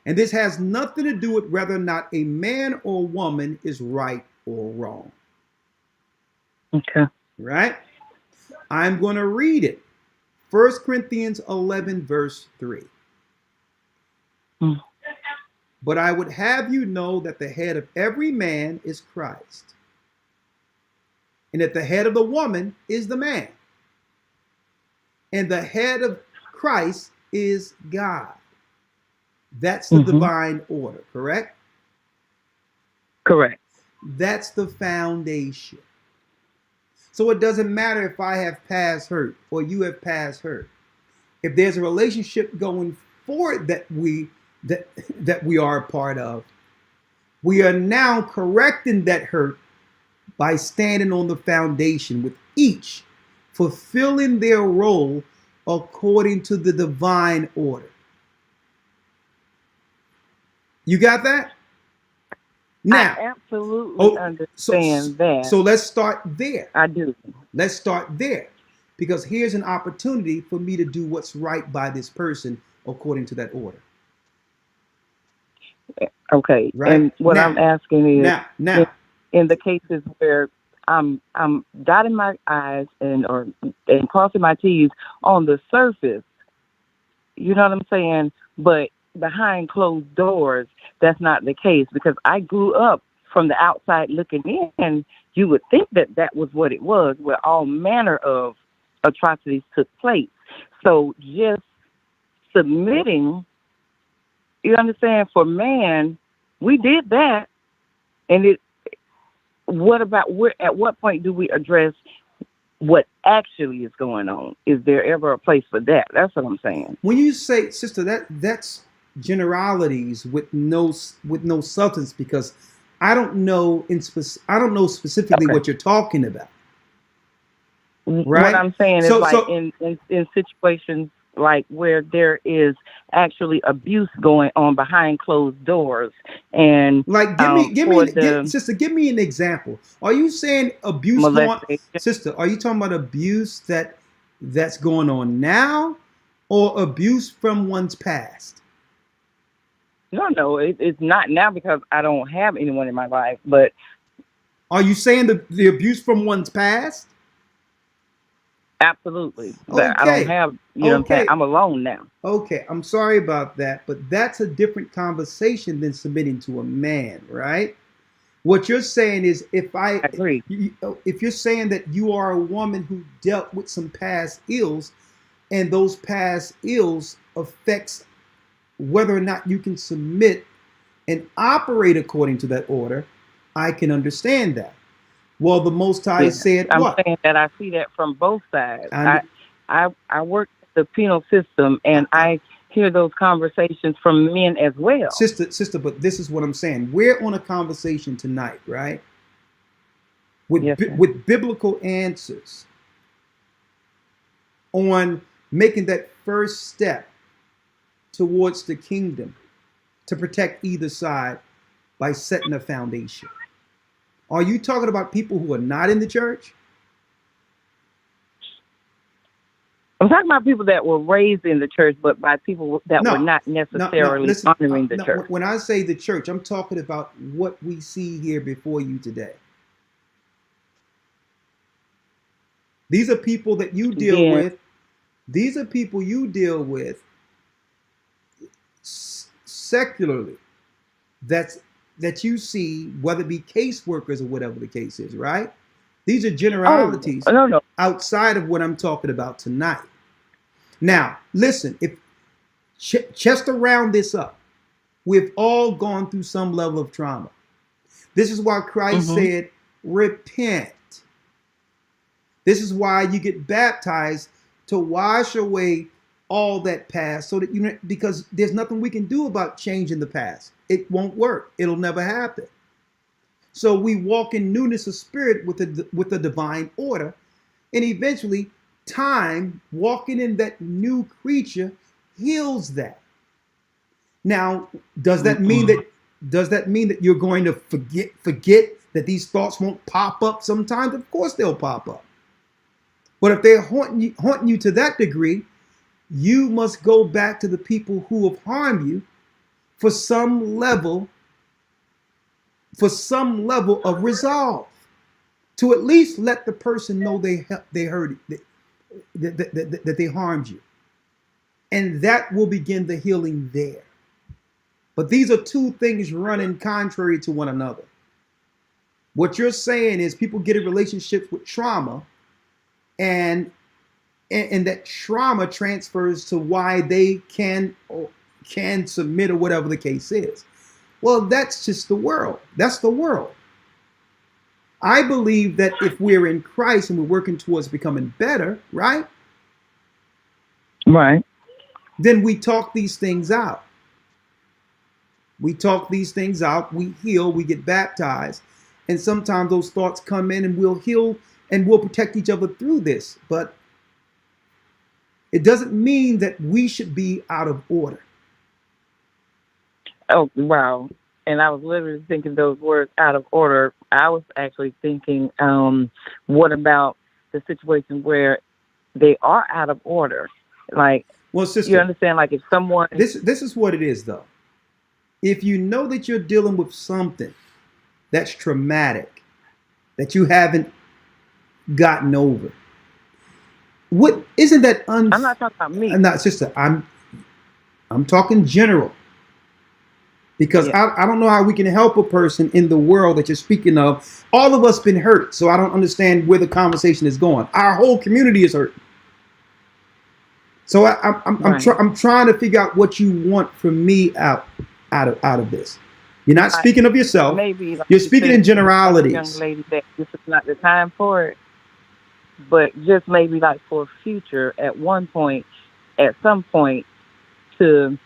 And this has nothing to do with whether or not a man or woman is right or wrong. Okay. Right? I'm going to read it. 1 Corinthians 11, verse 3. But I would have you know that the head of every man is Christ, and that the head of the woman is the man, and the head of Christ is God. That's the divine order, correct? Correct. That's the foundation. So it doesn't matter if I have past hurt or you have past hurt. If there's a relationship going forward that we are a part of, we are now correcting that hurt by standing on the foundation with each fulfilling their role according to the divine order. You got that? Now, I absolutely understand that. So let's start there. I do. Let's start there. Because here's an opportunity for me to do what's right by this person according to that order. Okay. Right? And what I'm asking is, now, in the cases where I'm dotting my I's and crossing my T's on the surface, you know what I'm saying? But behind closed doors, that's not the case, because I grew up from the outside looking in. You would think that that was what it was, where all manner of atrocities took place. So just submitting, you understand, for man, we did that. And at what point do we address what actually is going on? Is there ever a place for that? That's what I'm saying. When you say, sister, that's generalities with no substance, because I don't know specifically what you're talking about. Right? What I'm saying is, in situations like where there is actually abuse going on behind closed doors. And Like, sister, give me an example. Are you saying abuse sister? Are you talking about abuse that's going on now, or abuse from one's past? No, it's not now because I don't have anyone in my life. But are you saying the abuse from one's past? Absolutely. But I don't have, what I'm saying? I'm alone now. Okay, I'm sorry about that, but that's a different conversation than submitting to a man, right? What you're saying is if you're saying that you are a woman who dealt with some past ills, and those past ills affects whether or not you can submit and operate according to that order, I can understand that. Well, the Most High said what? I'm saying that I see that from both sides. I work the penal system, and I hear those conversations from men as well. Sister, but this is what I'm saying. We're on a conversation tonight, right? With biblical answers on making that first step towards the kingdom to protect either side by setting a foundation. Are you talking about people who are not in the church? I'm talking about people that were raised in the church, but by people that were not necessarily honoring the church. When I say the church, I'm talking about what we see here before you today. These are people that you deal with. These are people you deal with secularly. That you see, whether it be caseworkers or whatever the case is, right? These are generalities outside of what I'm talking about tonight. Now, listen, if just to round this up, we've all gone through some level of trauma. This is why Christ said, repent. This is why you get baptized, to wash away all that past, so that because there's nothing we can do about changing the past. It won't work. It'll never happen. So we walk in newness of spirit with the divine order, and eventually time, walking in that new creature, heals that. Now, does that mean that you're going to forget that these thoughts won't pop up sometimes? Of course they'll pop up. But if they're haunting you to that degree, you must go back to the people who have harmed you for some level of resolve, to at least let the person know they hurt it, that they harmed you, and that will begin the healing there. But these are two things running contrary to one another. What you're saying is people get in relationships with trauma, and that trauma transfers to why they can submit or whatever the case is. Well, that's just the world. That's the world. I believe that if we're in Christ and we're working towards becoming better, right? Right. Then we talk these things out. We talk these things out. We heal. We get baptized. And sometimes those thoughts come in, and we'll heal and we'll protect each other through this. But it doesn't mean that we should be out of order. Oh, wow. And I was literally thinking those words, out of order. I was actually thinking, what about the situation where they are out of order? Like, well, sister, you understand, like if someone... This is what it is, though. If you know that you're dealing with something that's traumatic, that you haven't gotten over, what isn't that I'm not talking about me. Not, sister, I'm talking general. Because I don't know how we can help a person in the world that you're speaking of. All of us been hurt, so I don't understand where the conversation is going. Our whole community is hurt. So I'm trying to figure out what you want from me out of this. You're not speaking of yourself. Maybe like you're speaking in generalities. Young lady, that this is not the time for it. But just maybe like for future, at some point, to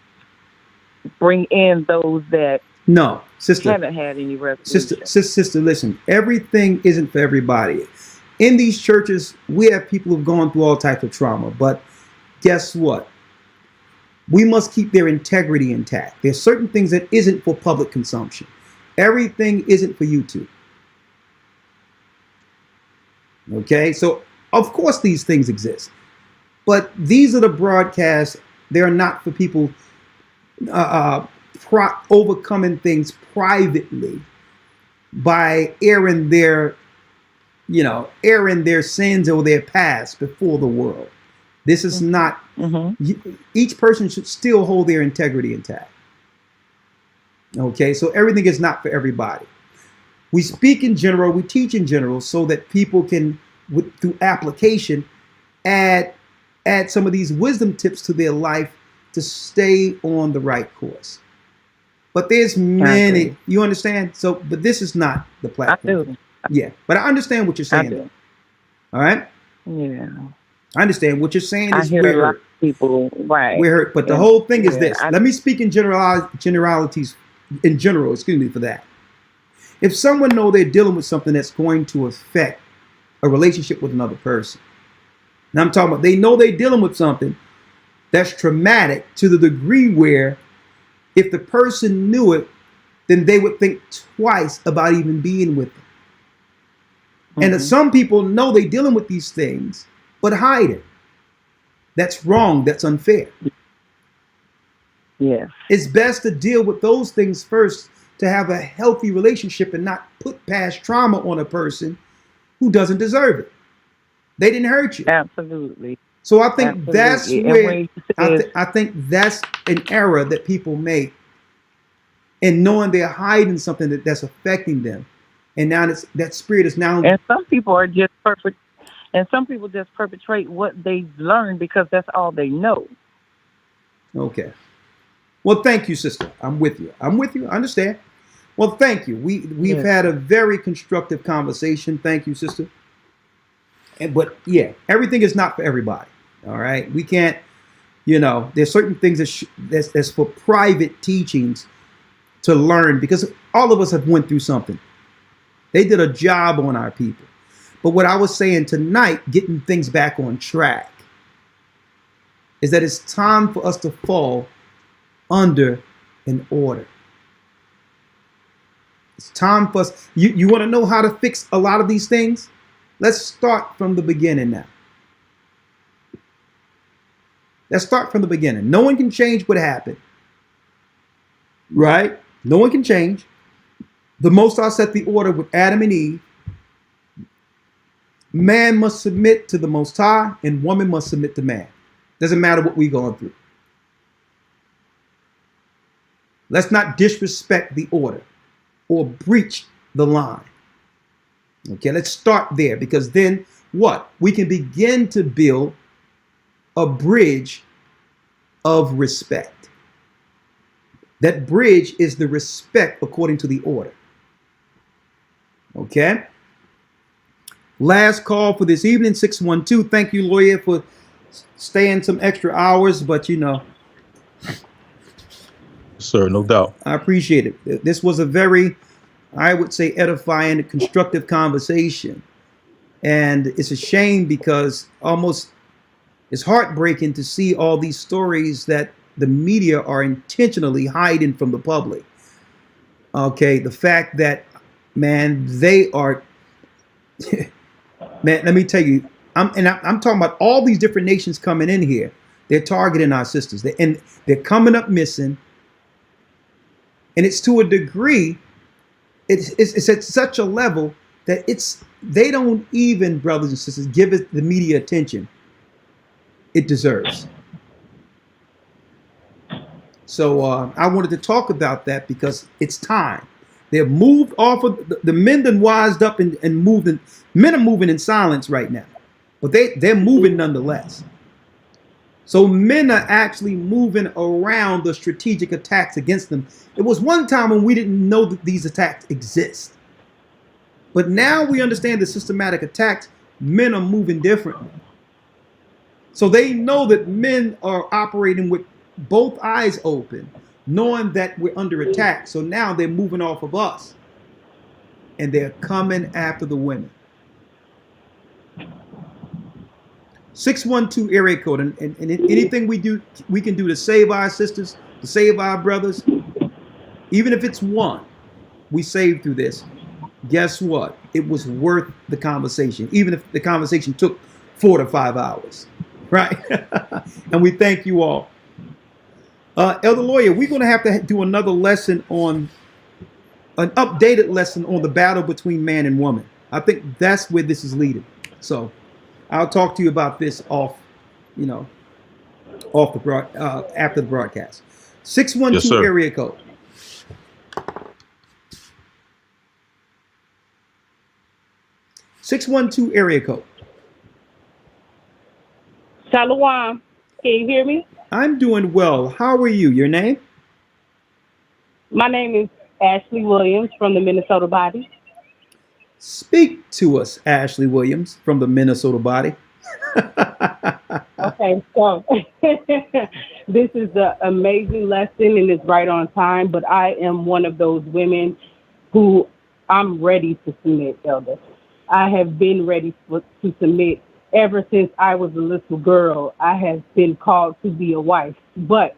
bring in those that sister, haven't had any resolution. Sister, listen, everything isn't for everybody. In these churches, we have people who've gone through all types of trauma, but guess what? we must keep their integrity intact. There's certain things that isn't for public consumption. Everything isn't for YouTube. Okay, so of course these things exist, but these are the broadcasts. They're not for people overcoming things privately by airing their sins or their past before the world. This is not. Each person should still hold their integrity intact. Okay, so everything is not for everybody. We speak in general, we teach in general, so that people can, through application, add some of these wisdom tips to their life to stay on the right course. But there's many, you understand? So, but this is not the platform. I do. Yeah, but I understand what you're saying. do. All right? Yeah. I understand what you're saying I is hear we're a lot hurt. of people, right. We're hurt. But the And- whole thing is yeah, this. Let me speak in generalities, in general, excuse me for that. If someone know they're dealing with something that's going to affect a relationship with another person, and I'm talking about they know they're dealing with something that's traumatic to the degree where if the person knew it, then they would think twice about even being with them. And some people know they're dealing with these things, but hide it. That's wrong. That's unfair. Yeah. It's best to deal with those things first to have a healthy relationship and not put past trauma on a person who doesn't deserve it. They didn't hurt you. Absolutely. So I think that's Absolutely. And where when you said- I think that's an error that people make in knowing they're hiding something that's affecting them. And now that spirit is now. And some people are just perfect. And some people just perpetrate what they've learned because that's all they know. Okay. Well, thank you, sister. I'm with you. I understand. Well, thank you. We've had a very constructive conversation. Thank you, sister. But yeah, everything is not for everybody. All right. We can't, there's certain things that's for private teachings to learn, because all of us have went through something. They did a job on our people. But what I was saying tonight, getting things back on track, is that it's time for us to fall under an order. It's time for us. You want to know how to fix a lot of these things? Let's start from the beginning now. Let's start from the beginning. No one can change what happened. Right? No one can change. The Most High set the order with Adam and Eve. Man must submit to the Most High, and woman must submit to man. Doesn't matter what we're going through. Let's not disrespect the order or breach the line. Okay, let's start there, because then what? We can begin to build a bridge of respect. That bridge is the respect according to the order. Okay? Last call for this evening, 612. Thank you, lawyer, for staying some extra hours, but Sir, no doubt. I appreciate it. This was a very, I would say, edifying, constructive conversation. And it's a shame because almost it's heartbreaking to see all these stories that the media are intentionally hiding from the public. Okay, the fact that, man, they are, man, let me tell you, I'm talking about all these different nations coming in here. They're targeting our sisters, and they're coming up missing. And it's to a degree, it's at such a level that they don't even, brothers and sisters, give it the media attention it deserves. So I wanted to talk about that because it's time. They've moved off of the men done wised up and moved. Men are moving in silence right now, but they're moving nonetheless. So men are actually moving around the strategic attacks against them. It was one time when we didn't know that these attacks exist. But now we understand the systematic attacks. Men are moving differently. So they know that men are operating with both eyes open, knowing that we're under attack. So now they're moving off of us. And they're coming after the women. 612 area code, and anything we can do to save our sisters, to save our brothers, even if it's one, we saved through this. Guess what? It was worth the conversation, even if the conversation took 4 to 5 hours, right? And we thank you all. Elder Lawyer, we're going to have to do another lesson on an updated lesson on the battle between man and woman. I think that's where this is leading. So I'll talk to you about this off the after the broadcast. 612 area code. 612 area code. Shalom. Can you hear me? I'm doing well. How are you? Your name? My name is Ashley Williams from the Minnesota Body. Speak to us, Ashley Williams from the Minnesota Body. Okay, so this is an amazing lesson and it's right on time, but I am one of those women who I'm ready to submit, Elder. I have been ready to submit ever since I was a little girl. I have been called to be a wife, but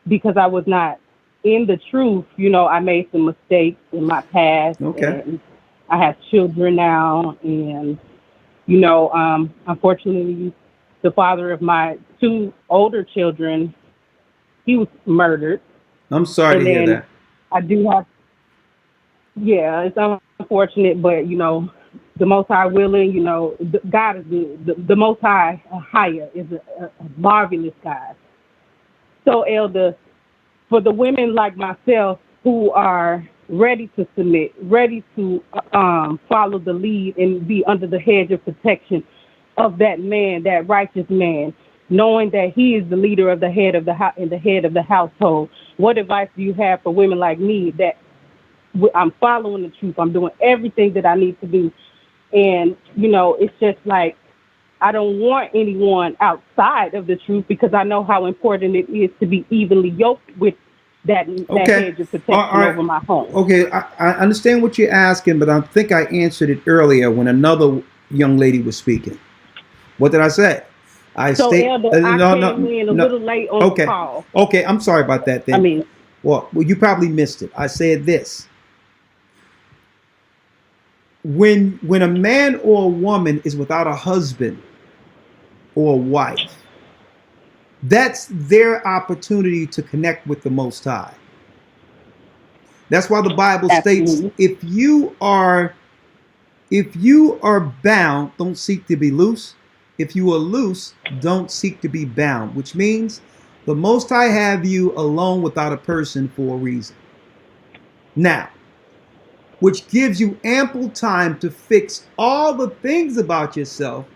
because I was not in the truth, I made some mistakes in my past. Okay. And I have children now, and unfortunately, the father of my 2 older children, he was murdered. I'm sorry to hear that. I do have, it's unfortunate, but the Most High willing, God is good. The Most High, higher, is a marvelous God. So, Elder, for the women like myself who are ready to submit, ready to follow the lead and be under the hedge of protection of that man, that righteous man, knowing that he is the leader of the head of the household. What advice do you have for women like me that I'm following the truth? I'm doing everything that I need to do. And, it's just like, I don't want anyone outside of the truth because I know how important it is to be evenly yoked with that hedge of protection over my home. Okay, I understand what you're asking, but I think I answered it earlier when another young lady was speaking. What did I say? Elder, I came in a little late on the call. Okay, I'm sorry about that then. Well, you probably missed it. I said this. When a man or a woman is without a husband or a wife, that's their opportunity to connect with the Most High. That's why the Bible states, if you are bound, don't seek to be loose. If you are loose, don't seek to be bound, which means the Most High have you alone without a person for a reason. Now, which gives you ample time to fix all the things about yourself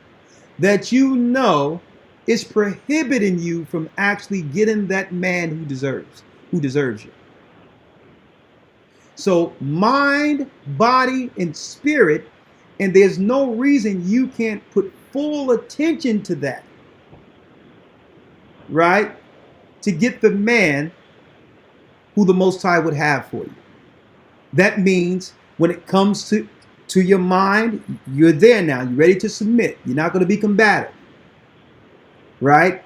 that is prohibiting you from actually getting that man who deserves you. So mind, body, and spirit, and there's no reason you can't put full attention to that, right? To get the man who the Most High would have for you. That means when it comes to your mind, you're there now. You're ready to submit. You're not going to be combative, right?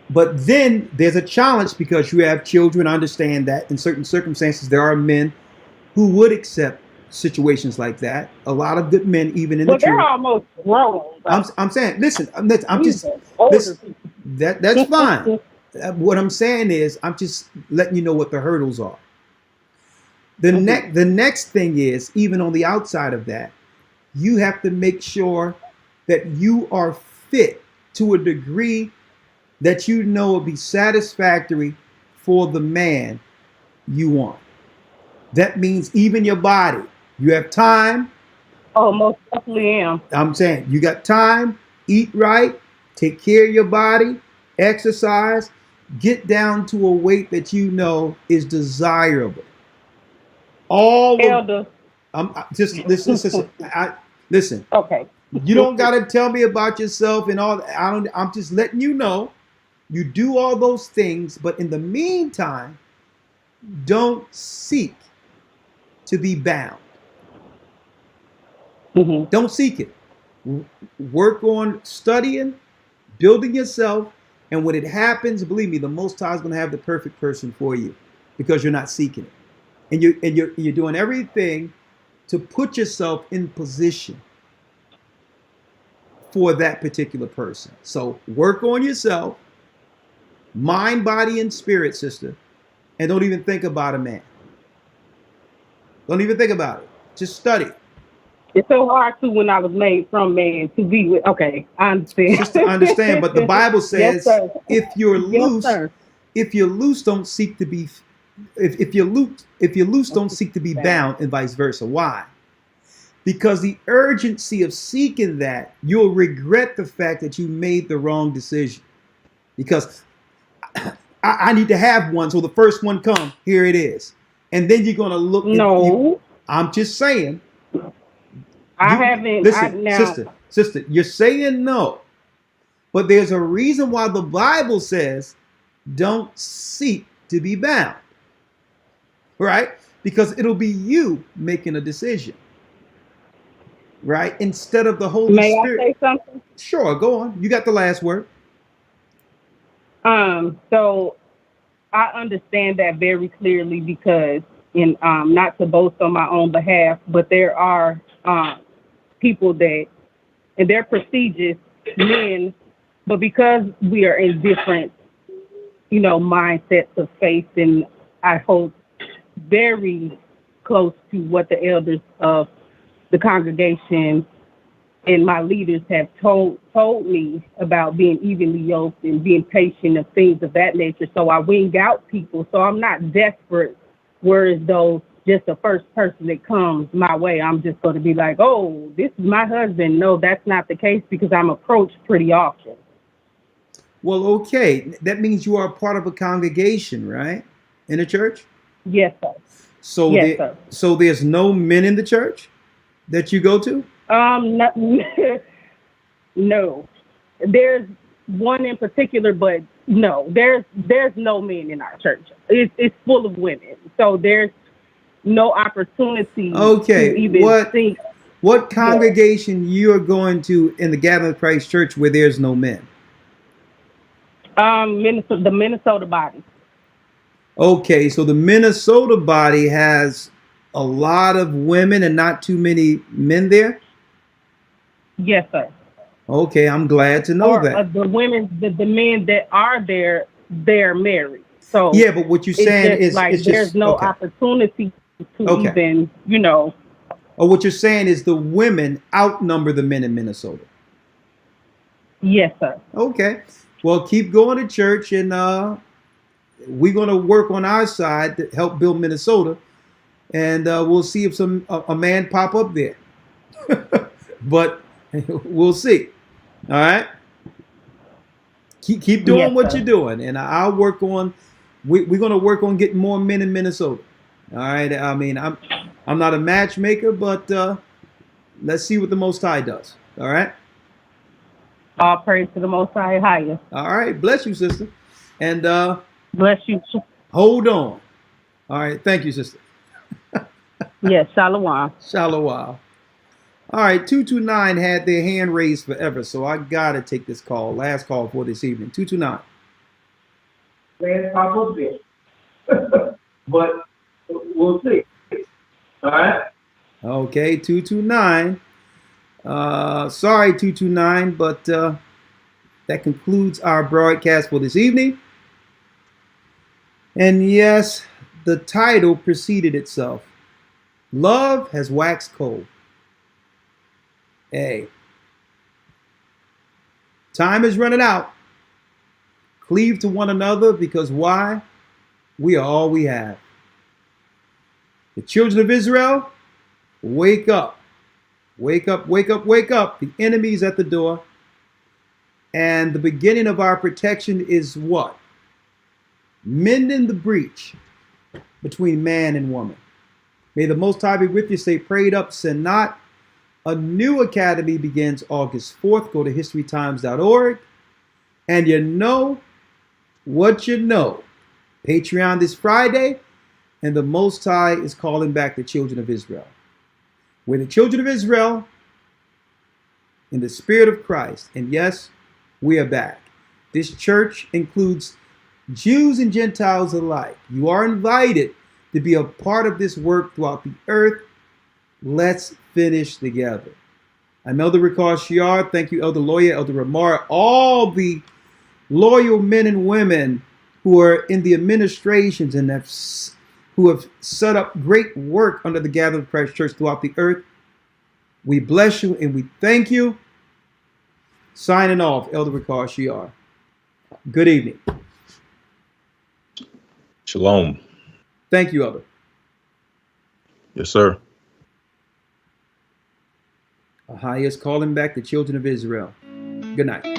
But then there's a challenge because you have children. I understand that in certain circumstances, there are men who would accept situations like that. A lot of good men, even in the truth. But they're almost grown. I'm saying, listen, that's fine. What I'm saying is, I'm just letting you know what the hurdles are. The next thing is, even on the outside of that, you have to make sure that you are fit to a degree that will be satisfactory for the man you want. That means even your body. You have time. Oh, most definitely am. I'm saying you got time, eat right, take care of your body, exercise, get down to a weight that is desirable. Elder. Listen. Okay. You don't got to tell me about yourself and all. I'm just letting you know. You do all those things, but in the meantime, don't seek to be bound. Mm-hmm. Don't seek it. Work on studying, building yourself. And when it happens, believe me, the Most High is going to have the perfect person for you because you're not seeking it. And you're doing everything to put yourself in position for that particular person. So work on yourself, mind, body, and spirit, sister. And don't even think about a man. Don't even think about it. Just study. It's so hard to when I was made from man to be with. Okay, I understand. Just to understand, but the Bible says, Yes, if you're loose, sir. if you're loose, don't seek to be. If you're loose, don't seek to be bound, and vice versa. Why? Because the urgency of seeking that, you'll regret the fact that you made the wrong decision. Because I need to have one, so the first one come, here it is, and then you're gonna look. No, I'm just saying. I haven't. Listen, sister, you're saying no, but there's a reason why the Bible says don't seek to be bound, right? Because it'll be you making a decision, right? Instead of the Holy Spirit. May I say something? Sure, go on. You got the last word. So I understand that very clearly because, not to boast on my own behalf, but there are people that, and they're prestigious men, but because we are in different, mindsets of faith, and I hold very close to what the elders of the congregation and my leaders have told me about being evenly yoked and being patient and things of that nature. So I wing out people. So I'm not desperate, whereas though just the first person that comes my way, I'm just going to be like, oh, this is my husband. No, that's not the case because I'm approached pretty often. Well, okay. That means you are a part of a congregation, right? In a church? Yes, sir. So, yes, sir. So there's no men in the church that you go to? No. There's one in particular, but no, there's no men in our church. It's full of women. So there's no opportunity to even think. What congregation you are going to in the Gathering of Christ Church where there's no men? The Minnesota body. Okay, so the Minnesota body has a lot of women and not too many men there? Yes, sir. Okay, I'm glad to know that. The women, the men that are there, they're married. So yeah, but what you're saying is like it's there's just, no okay. opportunity to even, Or what you're saying is the women outnumber the men in Minnesota. Yes, sir. Okay. Well, keep going to church, and we're going to work on our side to help build Minnesota, and we'll see if a man pop up there. But we'll see. All right. Keep doing what you're doing, and I'll work on. We're going to work on getting more men in Minnesota. All right. I mean, I'm not a matchmaker, but let's see what the Most High does. All right. All praise to the Most High higher. All right. Bless you, sister. And bless you. Hold on. All right. Thank you, sister. Yes. Shalom. Shalom. All right. 229 had their hand raised forever, so I got to take this call. Last call for this evening. 229. Last call for this. But we'll see. All right. Okay. 229. Sorry, 229, but that concludes our broadcast for this evening. And yes, the title preceded itself. Love has waxed cold. Hey, time is running out. Cleave to one another, because why? We are all we have. The children of Israel, wake up. Wake up, wake up, wake up. The enemy is at the door. And the beginning of our protection is what? Mending the breach between man and woman. May the Most High be with you. Stay prayed up, sin not. A new academy begins August 4th. Go to historytimes.org. And you know what you know. Patreon this Friday. And the Most High is calling back the children of Israel. We're the children of Israel in the spirit of Christ. And yes, We are back. This church includes Jews and Gentiles alike. You are invited to be a part of this work throughout the earth. Let's finish together. I'm Elder Ricard Shiar. Thank you, Elder Lawyer, Elder Ramar, all the loyal men and women who are in the administrations and who have set up great work under the Gathering of Christ Church throughout the earth. We bless you and we thank you. Signing off, Elder Ricard Shiar. Good evening. Shalom. Thank you, Elder. Yes, sir. Ahia is calling back the children of Israel. Good night.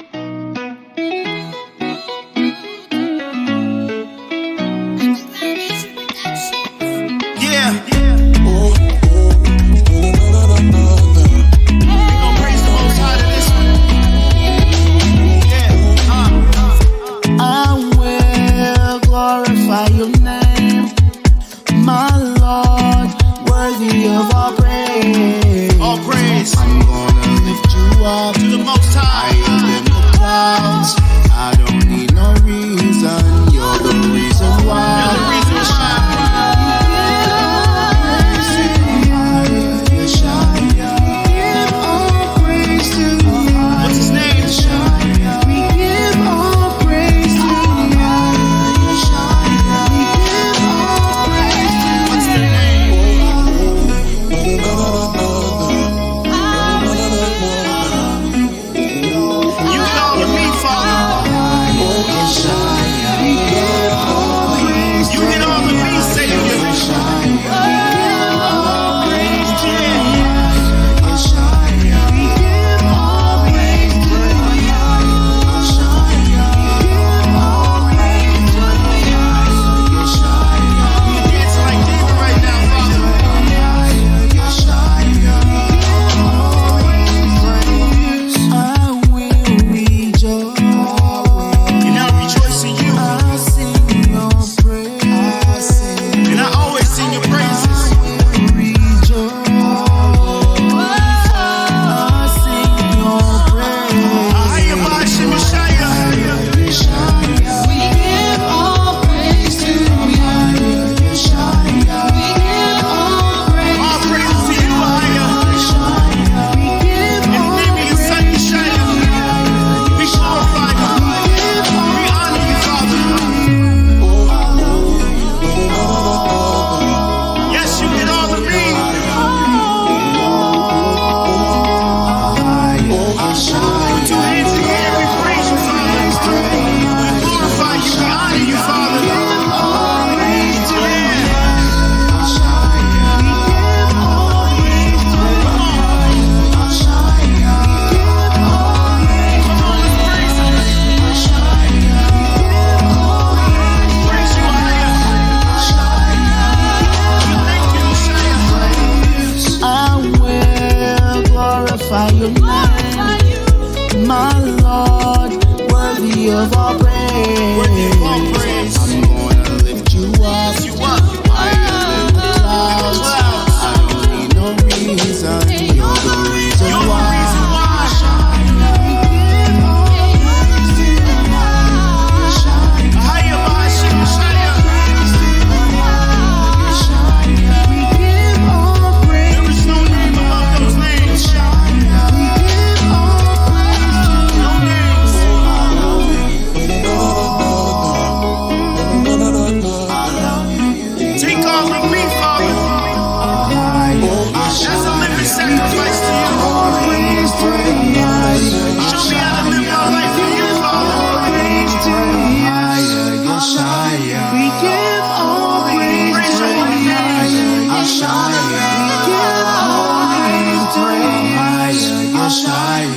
Yeshaya.